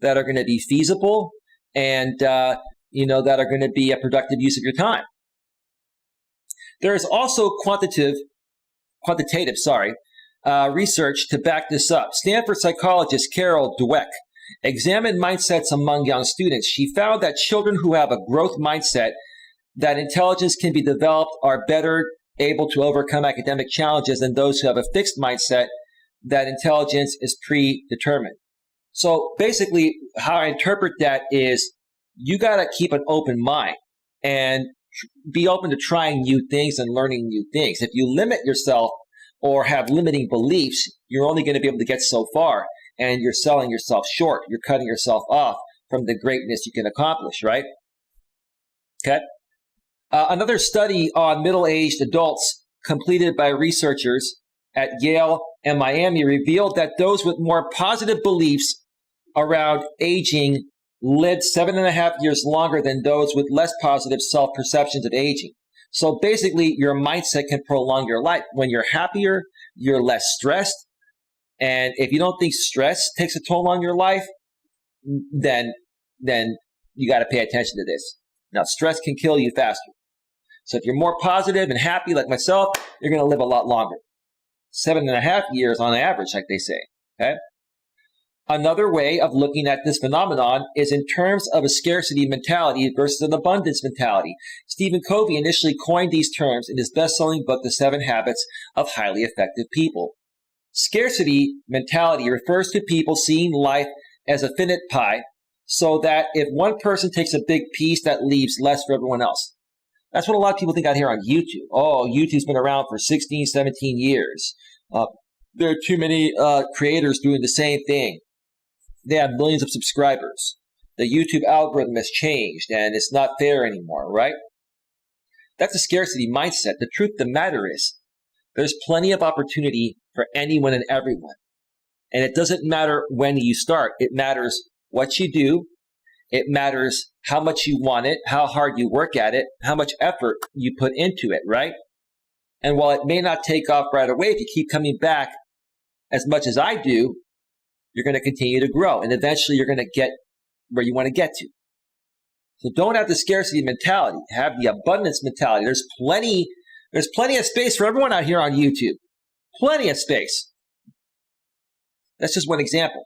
Speaker 1: that are going to be feasible and, that are going to be a productive use of your time. There is also quantitative research to back this up. Stanford psychologist Carol Dweck examined mindsets among young students. She found that children who have a growth mindset that intelligence can be developed are better able to overcome academic challenges than those who have a fixed mindset that intelligence is predetermined. So basically, how I interpret that is you got to keep an open mind and be open to trying new things and learning new things. If you limit yourself or have limiting beliefs, you're only going to be able to get so far, and you're selling yourself short. You're cutting yourself off from the greatness you can accomplish, right? Okay. Another study on middle-aged adults completed by researchers at Yale and Miami revealed that those with more positive beliefs around aging lived 7.5 years longer than those with less positive self-perceptions of aging. So basically, your mindset can prolong your life. When you're happier, you're less stressed. And if you don't think stress takes a toll on your life, then you got to pay attention to this. Now, stress can kill you faster. So if you're more positive and happy like myself, you're going to live a lot longer. 7.5 years on average, like they say. Okay. Another way of looking at this phenomenon is in terms of a scarcity mentality versus an abundance mentality. Stephen Covey initially coined these terms in his best-selling book, The 7 Habits of Highly Effective People. Scarcity mentality refers to people seeing life as a finite pie, so that if one person takes a big piece, that leaves less for everyone else. That's what a lot of people think out here on YouTube. Oh, YouTube's been around for 16, 17 years. There are too many creators doing the same thing. They have millions of subscribers. The YouTube algorithm has changed, and it's not fair anymore, right? That's a scarcity mindset. The truth of the matter is, there's plenty of opportunity for anyone and everyone. And it doesn't matter when you start. It matters what you do. It matters how much you want it, how hard you work at it, how much effort you put into it, right? And while it may not take off right away, if you keep coming back as much as I do, you're going to continue to grow. And eventually you're going to get where you want to get to. So don't have the scarcity mentality. Have the abundance mentality. There's plenty of space for everyone out here on YouTube. Plenty of space. That's just one example.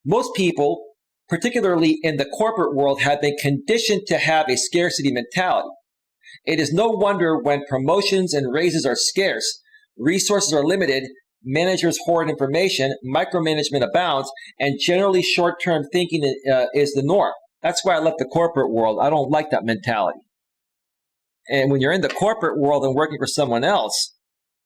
Speaker 1: Most people, particularly in the corporate world, have been conditioned to have a scarcity mentality. It is no wonder when promotions and raises are scarce, resources are limited, managers hoard information, micromanagement abounds, and generally short-term thinking is the norm. That's why I left the corporate world. I don't like that mentality. And when you're in the corporate world and working for someone else,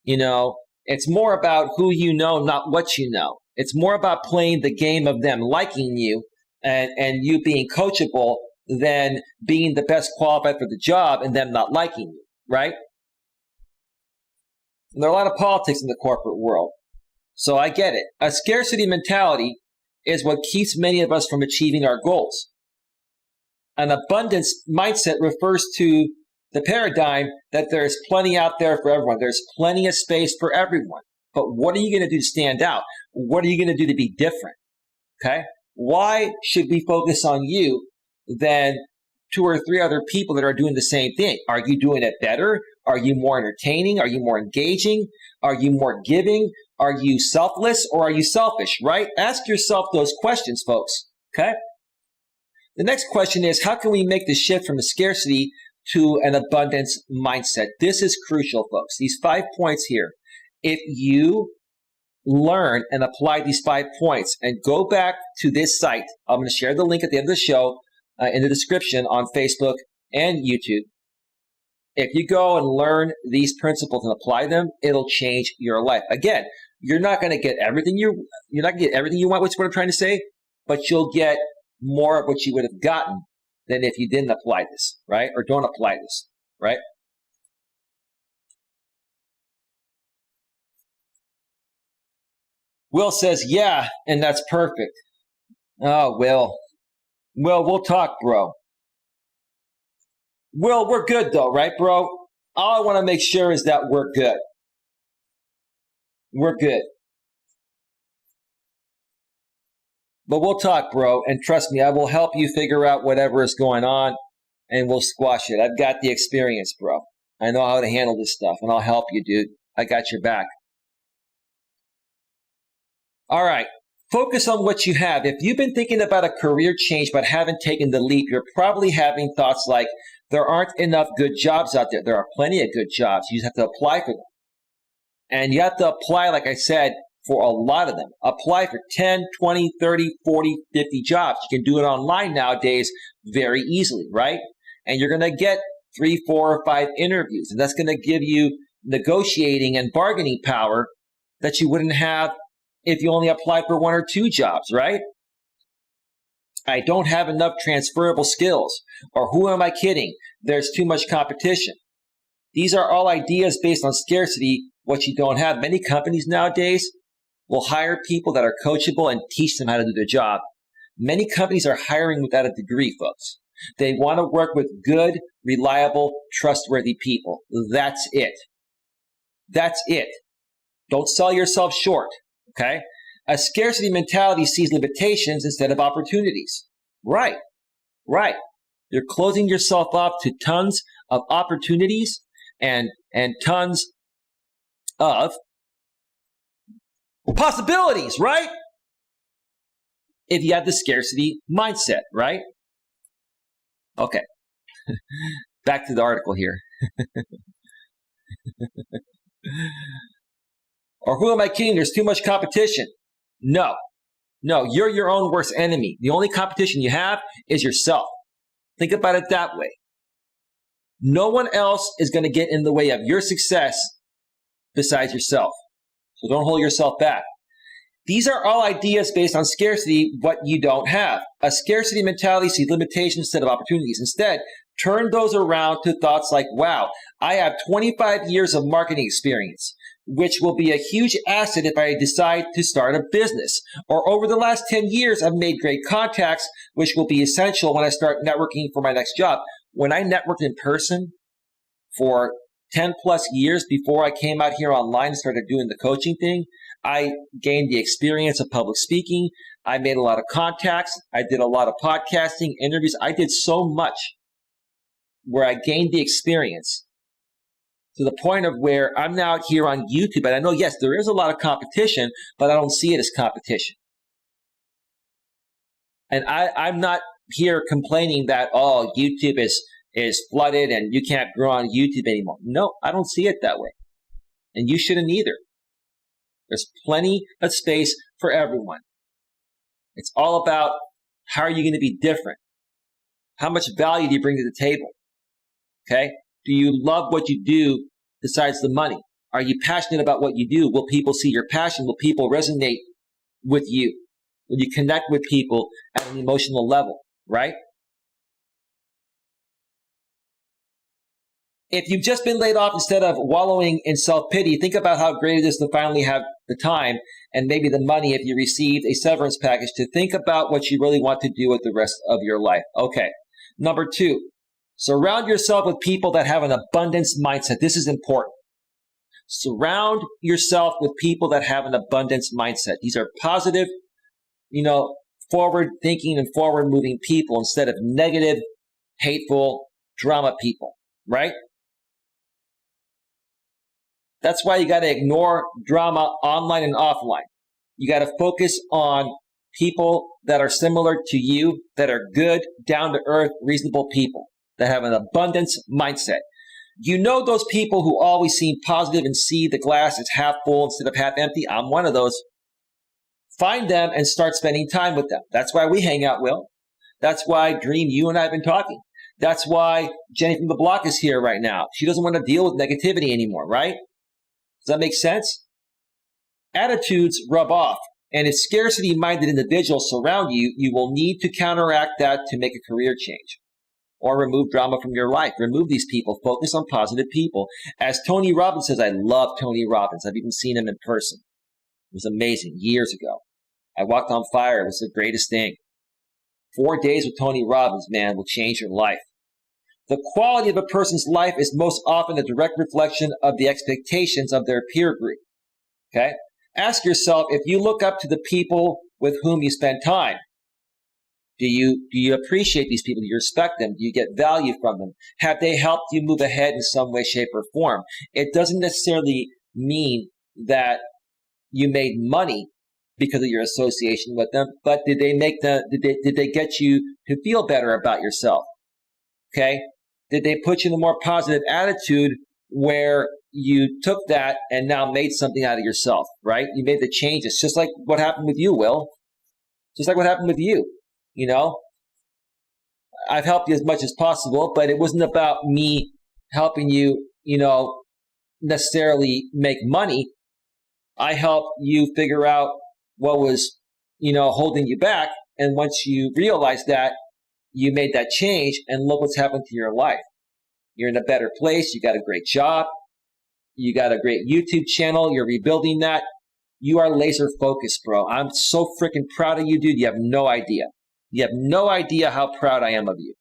Speaker 1: it's more about who you know, not what you know. It's more about playing the game of them liking you and you being coachable than being the best qualified for the job and them not liking you, right? And there are a lot of politics in the corporate world. So I get it. A scarcity mentality is what keeps many of us from achieving our goals. An abundance mindset refers to the paradigm that there's plenty out there for everyone. There's plenty of space for everyone. But what are you going to do to stand out? What are you going to do to be different? Okay? Why should we focus on you than 2 or 3 other people that are doing the same thing? Are you doing it better? Are you more entertaining? Are you more engaging? Are you more giving? Are you selfless or are you selfish, right? Ask yourself those questions, folks. Okay? The next question is, how can we make the shift from a scarcity to an abundance mindset? This is crucial, folks. These 5 points here. If you learn and apply these 5 points and go back to this site, I'm going to share the link at the end of the show in the description on Facebook and YouTube. If you go and learn these principles and apply them, it'll change your life. Again, You're not going to get everything you're not going to get everything you want, which is what I'm trying to say, but you'll get more of what you would have gotten than if you didn't apply this, right? Or don't apply this, right? Will says, yeah, and that's perfect. Oh, Will. Will, we'll talk, bro. Will, we're good though, right, bro? All I want to make sure is that we're good. We're good. But we'll talk, bro. And trust me, I will help you figure out whatever is going on and we'll squash it. I've got the experience, bro. I know how to handle this stuff and I'll help you, dude. I got your back. All right. Focus on what you have. If you've been thinking about a career change but haven't taken the leap, you're probably having thoughts like, there aren't enough good jobs out there. There are plenty of good jobs. You just have to apply for them. And you have to apply, like I said, for a lot of them. Apply for 10, 20, 30, 40, 50 jobs. You can do it online nowadays very easily, right? And you're going to get 3, 4, or 5 interviews. And that's going to give you negotiating and bargaining power that you wouldn't have if you only applied for 1 or 2 jobs, right? I don't have enough transferable skills. Or who am I kidding? There's too much competition. These are all ideas based on scarcity, what you don't have. Many companies nowadays will hire people that are coachable and teach them how to do their job. Many companies are hiring without a degree, folks. They want to work with good, reliable, trustworthy people. That's it. That's it. Don't sell yourself short, okay? A scarcity mentality sees limitations instead of opportunities. Right, right. You're closing yourself off to tons of opportunities and tons of possibilities, right? If you have the scarcity mindset, right? Okay. Back to the article here. Or who am I kidding? There's too much competition. No, you're your own worst enemy. The only competition you have is yourself. Think about it that way. No one else is going to get in the way of your success besides yourself. So don't hold yourself back. These are all ideas based on scarcity, what you don't have. A scarcity mentality sees limitations instead of opportunities. Instead, turn those around to thoughts like, wow, I have 25 years of marketing experience, which will be a huge asset if I decide to start a business. Or over the last 10 years, I've made great contacts, which will be essential when I start networking for my next job. When I networked in person for 10 plus years before I came out here online and started doing the coaching thing, I gained the experience of public speaking. I made a lot of contacts. I did a lot of podcasting, interviews. I did so much where I gained the experience to the point of where I'm now here on YouTube. And I know, yes, there is a lot of competition, but I don't see it as competition. And I'm not here complaining that, oh, YouTube is flooded and you can't grow on YouTube anymore. No, I don't see it that way. And you shouldn't either. There's plenty of space for everyone. It's all about how are you going to be different? How much value do you bring to the table? Okay? Do you love what you do besides the money? Are you passionate about what you do? Will people see your passion? Will people resonate with you? Will you connect with people at an emotional level, right? If you've just been laid off, instead of wallowing in self-pity, think about how great it is to finally have the time and maybe the money if you received a severance package to think about what you really want to do with the rest of your life. Okay. Number 2, surround yourself with people that have an abundance mindset. This is important. Surround yourself with people that have an abundance mindset. These are positive, forward thinking and forward moving people instead of negative, hateful, drama people, right? That's why you got to ignore drama online and offline. You got to focus on people that are similar to you, that are good, down-to-earth, reasonable people, that have an abundance mindset. You know those people who always seem positive and see the glass as half full instead of half empty? I'm one of those. Find them and start spending time with them. That's why we hang out, Will. That's why, Dream, you and I have been talking. That's why Jenny from the block is here right now. She doesn't want to deal with negativity anymore, right? Does that make sense? attitudes rub off. And if scarcity-minded individuals surround you, you will need to counteract that to make a career change or remove drama from your life. Remove these people. Focus on positive people. As Tony Robbins says, I love Tony Robbins. I've even seen him in person. It was amazing years ago. I walked on fire. It was the greatest thing. 4 days with Tony Robbins, man, will change your life. The quality of a person's life is most often a direct reflection of the expectations of their peer group. Okay? Ask yourself, if you look up to the people with whom you spend time, do you appreciate these people? Do you respect them? Do you get value from them? Have they helped you move ahead in some way, shape, or form? It doesn't necessarily mean that you made money because of your association with them, but did they get you to feel better about yourself? Okay? Did they put you in a more positive attitude where you took that and now made something out of yourself, right? You made the changes, just like what happened with you, Will. Just like what happened with you. You know, I've helped you as much as possible, but it wasn't about me helping you, necessarily make money. I helped you figure out what was, holding you back. And once you realized that, you made that change, and look what's happened to your life. You're in a better place. You got a great job. You got a great YouTube channel. You're rebuilding that. You are laser focused, bro. I'm so freaking proud of you, dude. You have no idea. You have no idea how proud I am of you.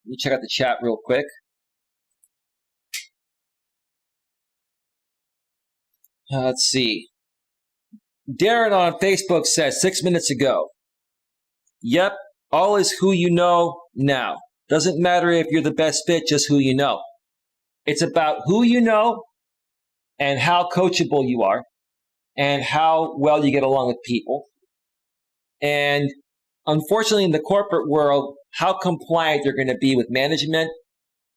Speaker 1: Let me check out the chat real quick. Let's see. Darren on Facebook says 6 minutes ago, yep, all is who you know now. Doesn't matter if you're the best fit, just who you know. It's about who you know and how coachable you are and how well you get along with people. And unfortunately, in the corporate world, how compliant you're going to be with management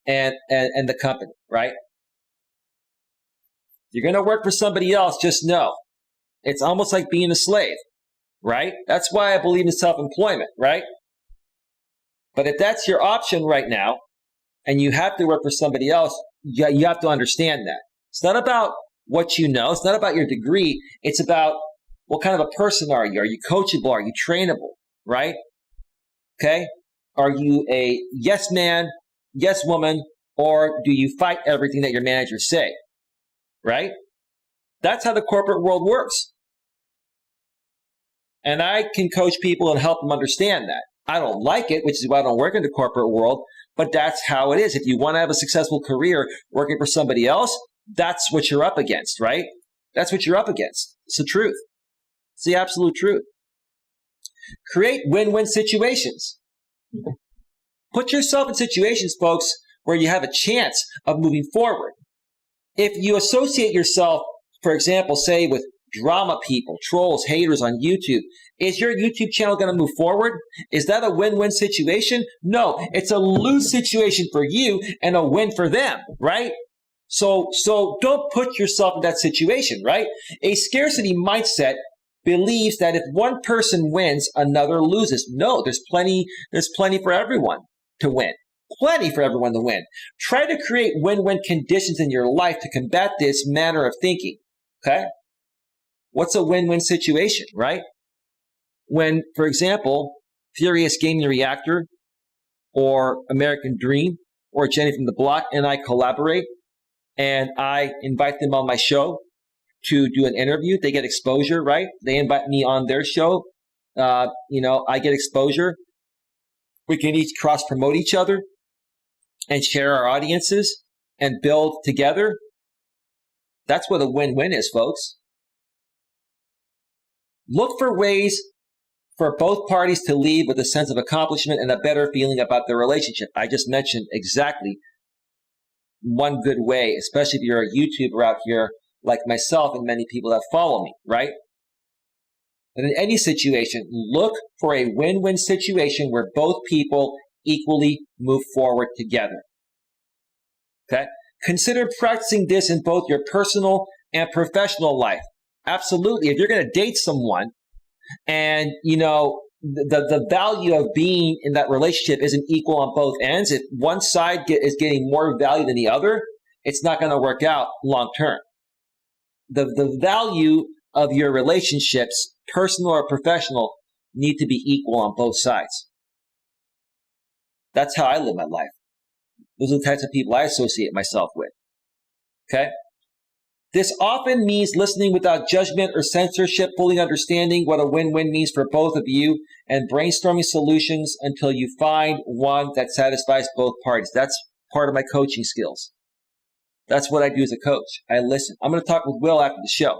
Speaker 1: and the company, right? You're going to work for somebody else, just know. It's almost like being a slave, right? That's why I believe in self-employment, right? But if that's your option right now, and you have to work for somebody else, you have to understand that. It's not about what you know. It's not about your degree. It's about what kind of a person are you? Are you coachable? Are you trainable, right? Okay? Are you a yes man, yes woman, or do you fight everything that your managers say, right? That's how the corporate world works. And I can coach people and help them understand that. I don't like it, which is why I don't work in the corporate world, but that's how it is. If you want to have a successful career working for somebody else, that's what you're up against, right? That's what you're up against. It's the truth. It's the absolute truth. Create win-win situations. Put yourself in situations, folks, where you have a chance of moving forward. If you associate yourself, for example, say with drama people, trolls, haters on YouTube, is your YouTube channel going to move forward? Is that a win-win situation? No, it's a lose situation for you and a win for them, right? So don't put yourself in that situation, right? A scarcity mindset believes that if one person wins, another loses. No, there's plenty for everyone to win. Plenty for everyone to win. Try to create win-win conditions in your life to combat this manner of thinking. Okay? What's a win-win situation, right? When, for example, Furious Gaming Reactor or American Dream or Jenny from the Block and I collaborate and I invite them on my show to do an interview, they get exposure, right? They invite me on their show. I get exposure. We can each cross-promote each other and share our audiences and build together. That's what a win-win is, folks. Look for ways for both parties to leave with a sense of accomplishment and a better feeling about their relationship. I just mentioned exactly one good way, especially if you're a YouTuber out here like myself and many people that follow me, right? But in any situation, look for a win-win situation where both people equally move forward together. Okay? Consider practicing this in both your personal and professional life. Absolutely. If you're going to date someone and, the value of being in that relationship isn't equal on both ends, if one side is getting more value than the other, it's not going to work out long term. The value of your relationships, personal or professional, need to be equal on both sides. That's how I live my life. Those are the types of people I associate myself with. Okay? This often means listening without judgment or censorship, fully understanding what a win-win means for both of you, and brainstorming solutions until you find one that satisfies both parties. That's part of my coaching skills. That's what I do as a coach. I listen. I'm going to talk with Will after the show.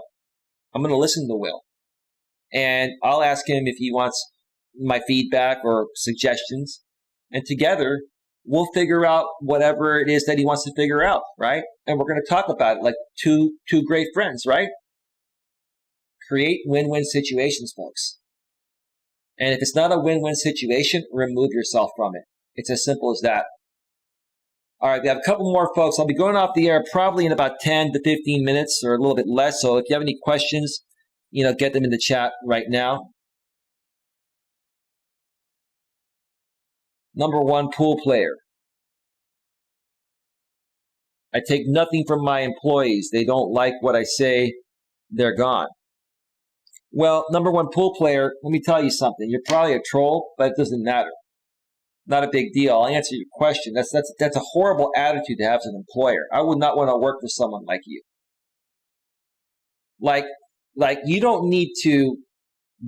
Speaker 1: I'm going to listen to Will. And I'll ask him if he wants my feedback or suggestions. And together, we'll figure out whatever it is that he wants to figure out, right? And we're going to talk about it like two great friends, right? Create win-win situations, folks. And if it's not a win-win situation, remove yourself from it. It's as simple as that. All right, we have a couple more folks. I'll be going off the air probably in about 10 to 15 minutes or a little bit less. So if you have any questions, get them in the chat right now. Number one, pool player. I take nothing from my employees. They don't like what I say. They're gone. Well, number one, pool player, let me tell you something. You're probably a troll, but it doesn't matter. Not a big deal. I'll answer your question. That's a horrible attitude to have as an employer. I would not want to work for someone like you. Like you don't need to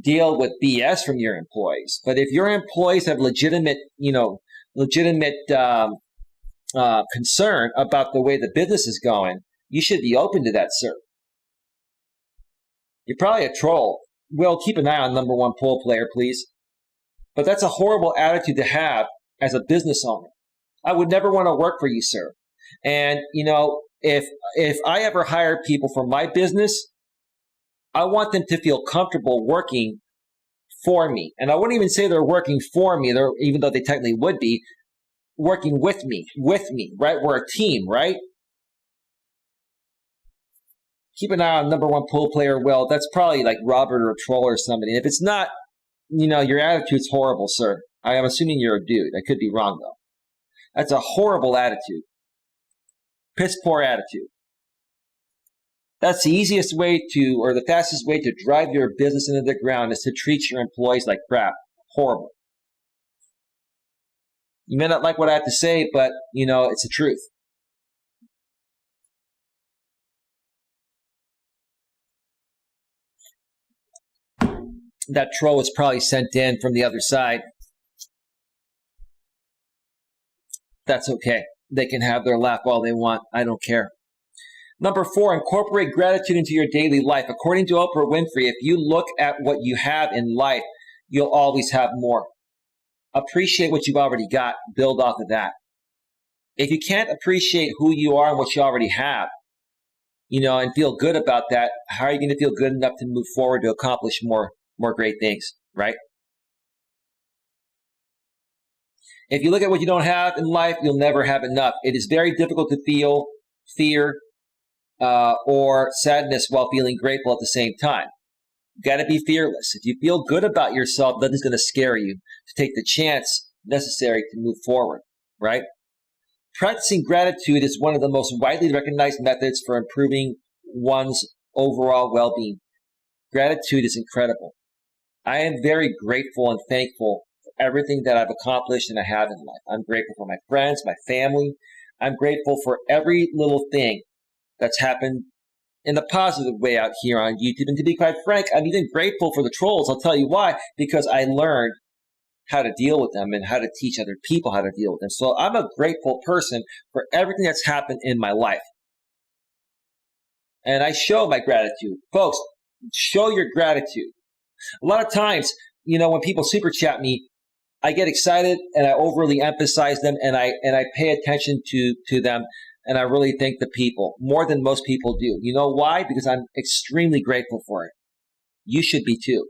Speaker 1: deal with BS from your employees. But if your employees have legitimate concern about the way the business is going, you should be open to that, sir. You're probably a troll. Well, keep an eye on number one pool player, please. But that's a horrible attitude to have as a business owner. I would never want to work for you, sir. And, if I ever hire people for my business, I want them to feel comfortable working for me. And I wouldn't even say they're working for me, even though they technically would be, working with me, right? We're a team, right? Keep an eye on number one pool player. Well, that's probably like Robert or a troll or somebody. If it's not, your attitude's horrible, sir. I am assuming you're a dude. I could be wrong, though. That's a horrible attitude. Piss poor attitude. That's the easiest way or the fastest way to drive your business into the ground is to treat your employees like crap. Horrible. You may not like what I have to say, but, it's the truth. That troll was probably sent in from the other side. That's okay. They can have their laugh all they want. I don't care. Number 4, incorporate gratitude into your daily life. According to Oprah Winfrey, if you look at what you have in life, you'll always have more. Appreciate what you've already got. Build off of that. If you can't appreciate who you are and what you already have, and feel good about that, how are you going to feel good enough to move forward to accomplish more great things, right? If you look at what you don't have in life, you'll never have enough. It is very difficult to feel fear or sadness while feeling grateful at the same time. You got to be fearless. If you feel good about yourself, nothing's going to scare you to take the chance necessary to move forward, right? Practicing gratitude is one of the most widely recognized methods for improving one's overall well-being. Gratitude is incredible. I am very grateful and thankful for everything that I've accomplished and I have in life. I'm grateful for my friends, my family. I'm grateful for every little thing that's happened in a positive way out here on YouTube. And to be quite frank, I'm even grateful for the trolls. I'll tell you why. Because I learned how to deal with them and how to teach other people how to deal with them. So I'm a grateful person for everything that's happened in my life. And I show my gratitude. Folks, show your gratitude. A lot of times, when people super chat me, I get excited and I overly emphasize them and I pay attention to them. And I really thank the people more than most people do. You know why? Because I'm extremely grateful for it. You should be too.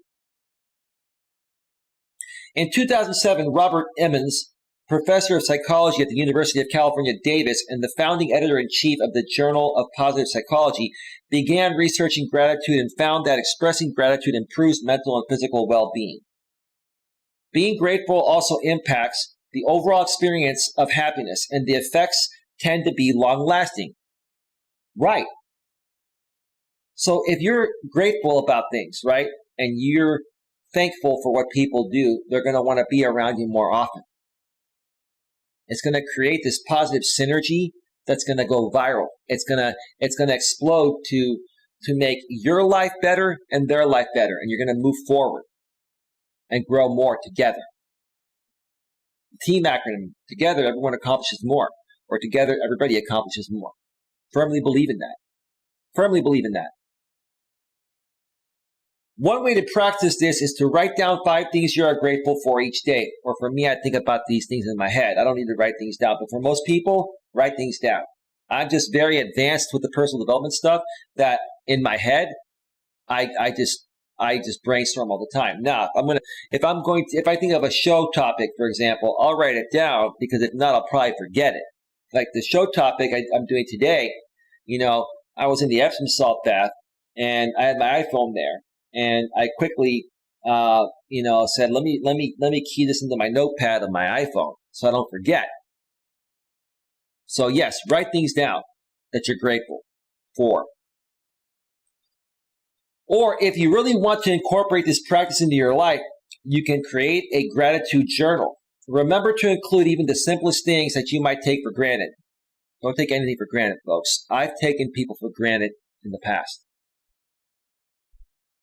Speaker 1: In 2007, Robert Emmons, professor of psychology at the University of California, Davis, and the founding editor-in-chief of the Journal of Positive Psychology, began researching gratitude and found that expressing gratitude improves mental and physical well-being. Being grateful also impacts the overall experience of happiness, and the effects tend to be long-lasting. Right. So if you're grateful about things, right, and you're thankful for what people do, they're going to want to be around you more often. It's going to create this positive synergy that's going to go viral. It's going to explode to make your life better and their life better, and you're going to move forward and grow more together. Team acronym: together everyone accomplishes more, or together everybody accomplishes more. Firmly believe in that. Firmly believe in that. One way to practice this is to write down 5 things you are grateful for each day. Or for me, I think about these things in my head. I don't need to write things down. But for most people, write things down. I'm just very advanced with the personal development stuff that in my head, I just brainstorm all the time. Now, if I think of a show topic, for example, I'll write it down, because if not, I'll probably forget it. Like the show topic I'm doing today, I was in the Epsom salt bath and I had my iPhone there. And I quickly, said, let me key this into my notepad on my iPhone so I don't forget. So yes, write things down that you're grateful for. Or if you really want to incorporate this practice into your life, you can create a gratitude journal. Remember to include even the simplest things that you might take for granted. Don't take anything for granted, folks. I've taken people for granted in the past.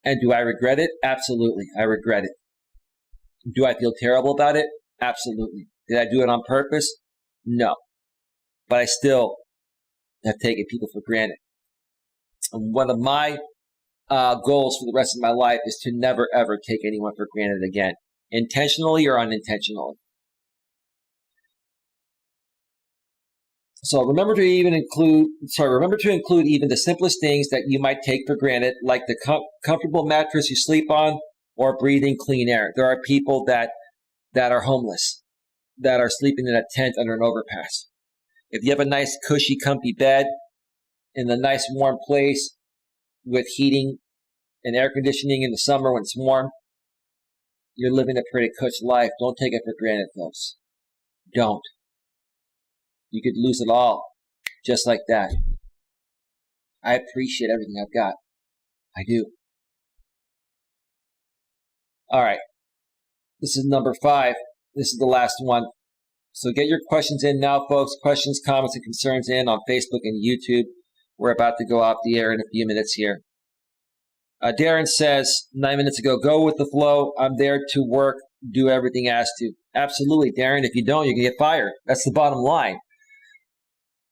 Speaker 1: And do I regret it? Absolutely. I regret it. Do I feel terrible about it? Absolutely. Did I do it on purpose? No. But I still have taken people for granted. And one of my goals for the rest of my life is to never, ever take anyone for granted again, intentionally or unintentionally. So remember to include even the simplest things that you might take for granted, like the comfortable mattress you sleep on or breathing clean air. There are people that are homeless, that are sleeping in a tent under an overpass. If you have a nice, cushy, comfy bed in a nice, warm place with heating and air conditioning in the summer when it's warm, you're living a pretty cush life. Don't take it for granted, folks. Don't. You could lose it all just like that. I appreciate everything I've got. I do. All right. This is number 5. This is the last one. So get your questions in now, folks. Questions, comments, and concerns in on Facebook and YouTube. We're about to go off the air in a few minutes here. Darren says 9 minutes ago, go with the flow. I'm there to work, do everything asked to. Absolutely, Darren. If you don't, you can get fired. That's the bottom line.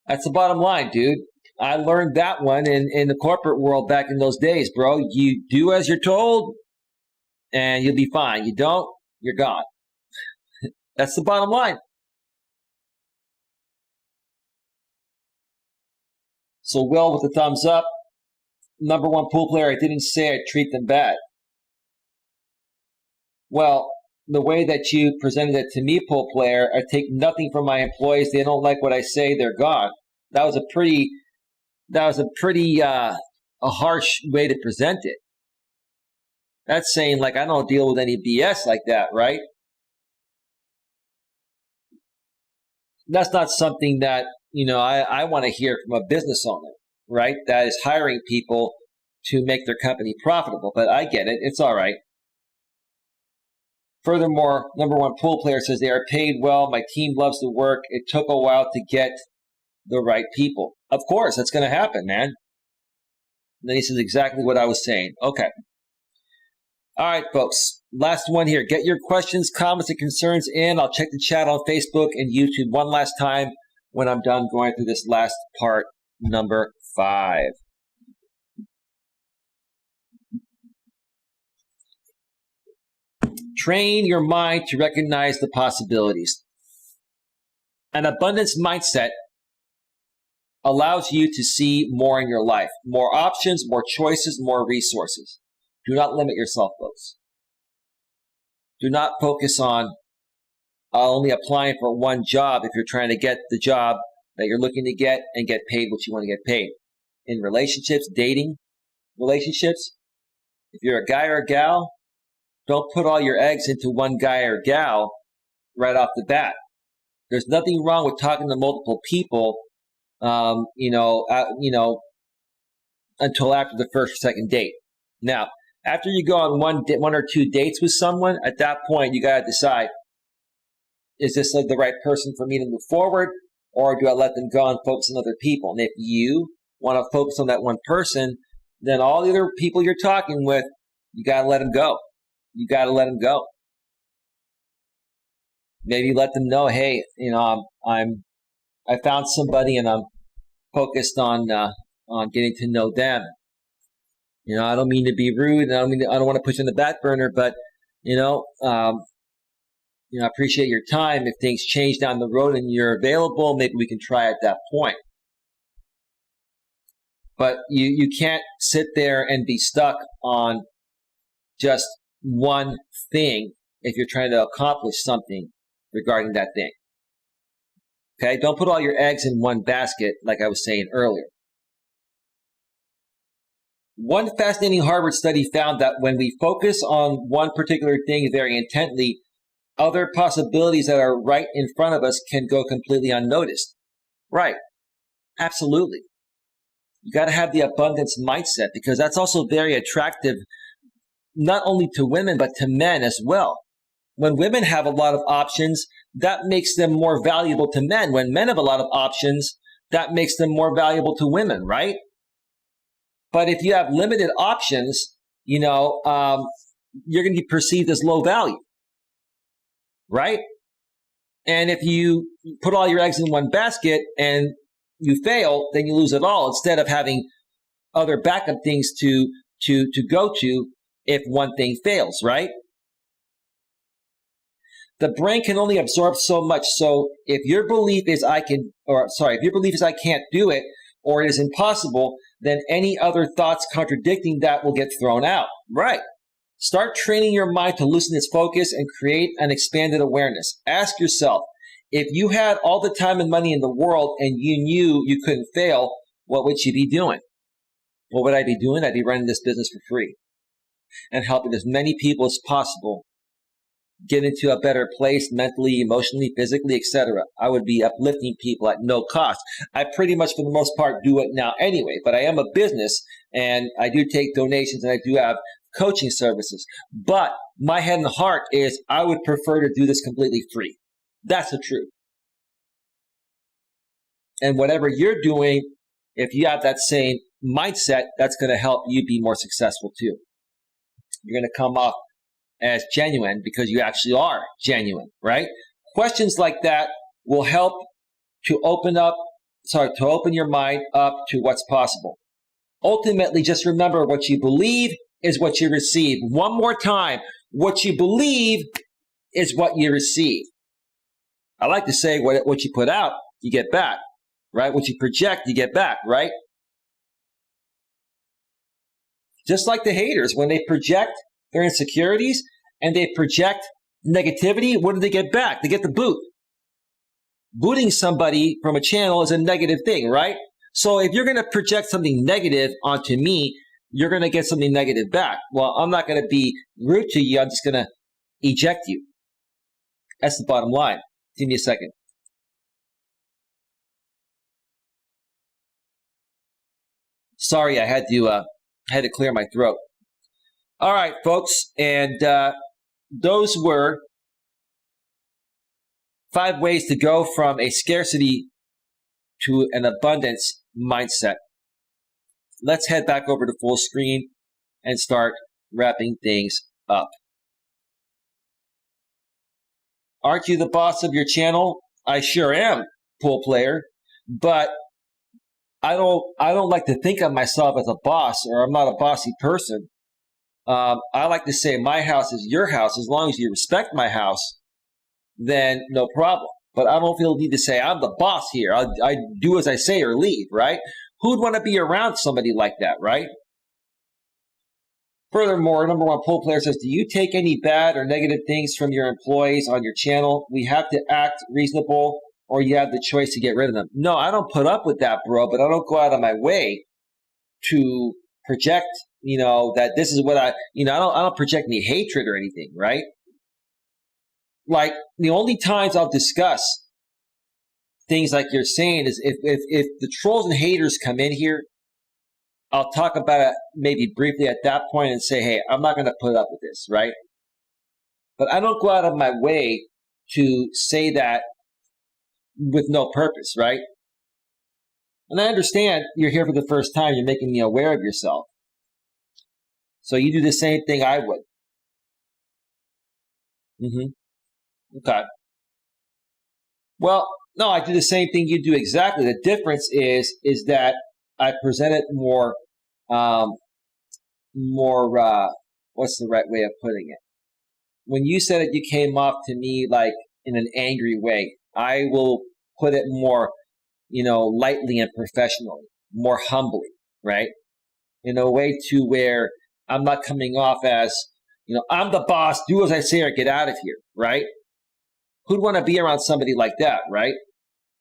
Speaker 1: That's the bottom line, dude. I learned that one in the corporate world back in those days, bro. You do as you're told, and you'll be fine. You don't, you're gone. That's the bottom line. So Will with the thumbs up. Number 1 pool player, I didn't say I treat them bad. Well, the way that you presented it to me, pool player, I take nothing from my employees. They don't like what I say, they're gone. That was a pretty harsh way to present it. That's saying, like, I don't deal with any BS like that, right? That's not something that, I want to hear from a business owner, right? That is hiring people to make their company profitable. But I get it. It's all right. Furthermore, number 1 pool player says they are paid well. My team loves the work. It took a while to get the right people. Of course, that's going to happen, man. And then he says exactly what I was saying. Okay. All right, folks. Last one here. Get your questions, comments, and concerns in. I'll check the chat on Facebook and YouTube one last time when I'm done going through this last part, number 5. Train your mind to recognize the possibilities. An abundance mindset allows you to see more in your life. More options, more choices, more resources. Do not limit yourself, folks. Do not focus on only applying for one job if you're trying to get the job that you're looking to get and get paid what you want to get paid. In relationships, dating relationships, if you're a guy or a gal, don't put all your eggs into one guy or gal right off the bat. There's nothing wrong with talking to multiple people until after the first or second date. Now, after you go on one or two dates with someone, at that point, you got to decide, is this like the right person for me to move forward, or do I let them go and focus on other people? And if you want to focus on that one person, then all the other people you're talking with, you got to let them go. You got to let them go. Maybe let them know, hey, I found somebody and I'm focused on getting to know them. I don't mean to be rude, and I don't want to push in the back burner, but I appreciate your time. If things change down the road and you're available, maybe we can try at that point. But you can't sit there and be stuck on just one thing if you're trying to accomplish something regarding that thing. Okay? Don't put all your eggs in one basket, like I was saying earlier. One fascinating Harvard study found that when we focus on one particular thing very intently, other possibilities that are right in front of us can go completely unnoticed. Right. Absolutely. You got to have the abundance mindset, because that's also very attractive, not only to women, but to men as well. When women have a lot of options, that makes them more valuable to men. When men have a lot of options, that makes them more valuable to women, right? But if you have limited options, you're going to be perceived as low value, right? And if you put all your eggs in one basket and you fail, then you lose it all, instead of having other backup things to go to if one thing fails, right? The brain can only absorb so much. So if your belief is if your belief is I can't do it, or it is impossible, then any other thoughts contradicting that will get thrown out. Right. Start training your mind to loosen its focus and create an expanded awareness. Ask yourself, if you had all the time and money in the world and you knew you couldn't fail, what would you be doing? What would I be doing? I'd be running this business for free and helping as many people as possible get into a better place mentally, emotionally, physically, etc. I would be uplifting people at no cost. I pretty much, for the most part, do it now anyway, but I am a business and I do take donations and I do have coaching services. But my head and heart is I would prefer to do this completely free. That's the truth. And whatever you're doing, if you have that same mindset, that's going to help you be more successful too. You're going to come off as genuine because you actually are genuine, right? Questions like that will help to open your mind up to what's possible. Ultimately, just remember, what you believe is what you receive. One more time, what you believe is what you receive. I like to say what you put out, you get back, right? What you project, you get back, right? Just like the haters, when they project their insecurities and they project negativity, what do they get back? They get the boot. Booting somebody from a channel is a negative thing, right? So if you're going to project something negative onto me, you're going to get something negative back. Well, I'm not going to be rude to you. I'm just going to eject you. That's the bottom line. Give me a second. Sorry, I had to clear my throat. All right, folks, and those were 5 ways to go from a scarcity to an abundance mindset. Let's head back over to full screen and start wrapping things up. Aren't you the boss of your channel? I sure am, pool player, but I don't like to think of myself as a boss, or I'm not a bossy person. I like to say my house is your house. As long as you respect my house, then no problem. But I don't feel the need to say I'm the boss here. I do as I say or leave, right? Who'd want to be around somebody like that, right? Furthermore, number 1 poll player says, do you take any bad or negative things from your employees on your channel? We have to act reasonable, or you have the choice to get rid of them. No, I don't put up with that, bro, but I don't go out of my way to project, that this is what I don't project any hatred or anything, right? Like, the only times I'll discuss things like you're saying is if the trolls and haters come in here, I'll talk about it maybe briefly at that point and say, hey, I'm not going to put up with this, right? But I don't go out of my way to say that with no purpose, right? And I understand you're here for the first time. You're making me aware of yourself. So you do the same thing I would. Okay. Well, no, I do the same thing you do exactly. The difference is that I present it more, what's the right way of putting it? When you said it, you came off to me like in an angry way. I will put it more, lightly and professionally, more humbly, right? In a way to where I'm not coming off as, I'm the boss, do as I say or get out of here, right? Who'd want to be around somebody like that, right?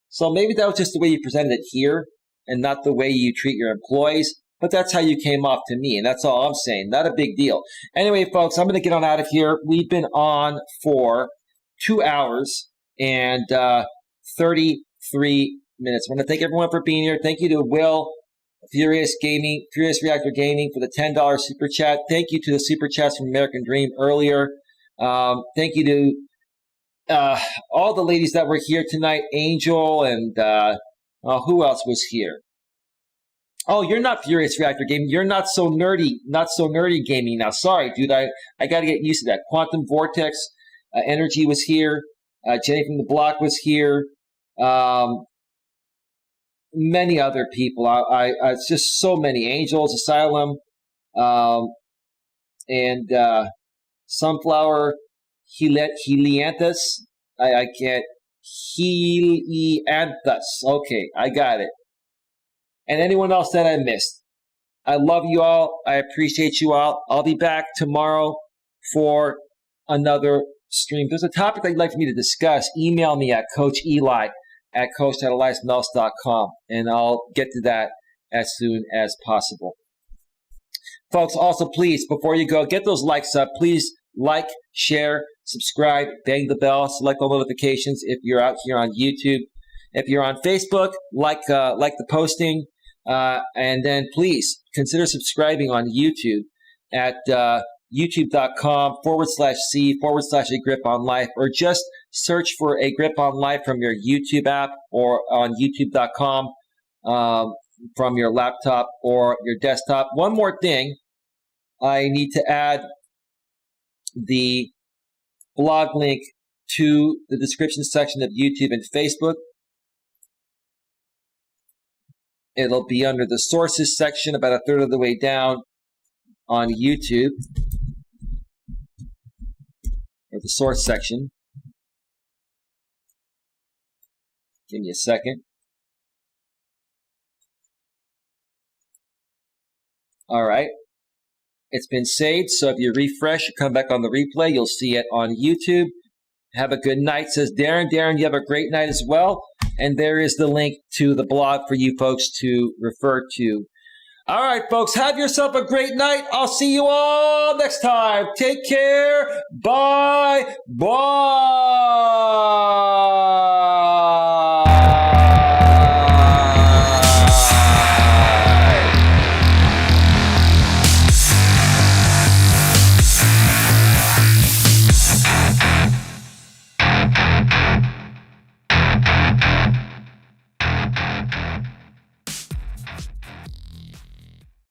Speaker 1: So maybe that was just the way you presented it here and not the way you treat your employees, but that's how you came off to me, and that's all I'm saying. Not a big deal. Anyway, folks, I'm going to get on out of here. We've been on for 2 hours and 33 minutes. I want to thank everyone for being here. Thank you to Will, Furious Reactor Gaming for the $10 super chat. Thank you to the super chats from American Dream earlier. Thank you to all the ladies that were here tonight, Angel, and who else was here? Oh, you're not Furious Reactor Gaming. You're not so nerdy gaming now. Sorry, dude. I got to get used to that. Quantum Vortex Energy was here. Jenny from the Block was here. Many other people. It's just so many. Angels, Asylum, and Sunflower, Helianthus. I can't. Helianthus. Okay, I got it. And anyone else that I missed. I love you all. I appreciate you all. I'll be back tomorrow for another stream. If there's a topic that you'd like for me to discuss, email me at coacheli@coach.eliasmelas.com, and I'll get to that as soon as possible. Folks, also please, before you go, get those likes up. Please like, share, subscribe, bang the bell, select all notifications if you're out here on YouTube. If you're on Facebook, like the posting, and then please consider subscribing on YouTube at youtube.com/C/A Grip on Life, or just search for A Grip on Life from your YouTube app or on youtube.com from your laptop or your desktop. One more thing, I need to add the blog link to the description section of YouTube and Facebook. It'll be under the sources section, about a third of the way down on YouTube, or the source section. Give me a second. All right. It's been saved, so if you refresh, come back on the replay, you'll see it on YouTube. Have a good night, says Darren. Darren, you have a great night as well. And there is the link to the blog for you folks to refer to. All right, folks, have yourself a great night. I'll see you all next time. Take care. Bye. Bye.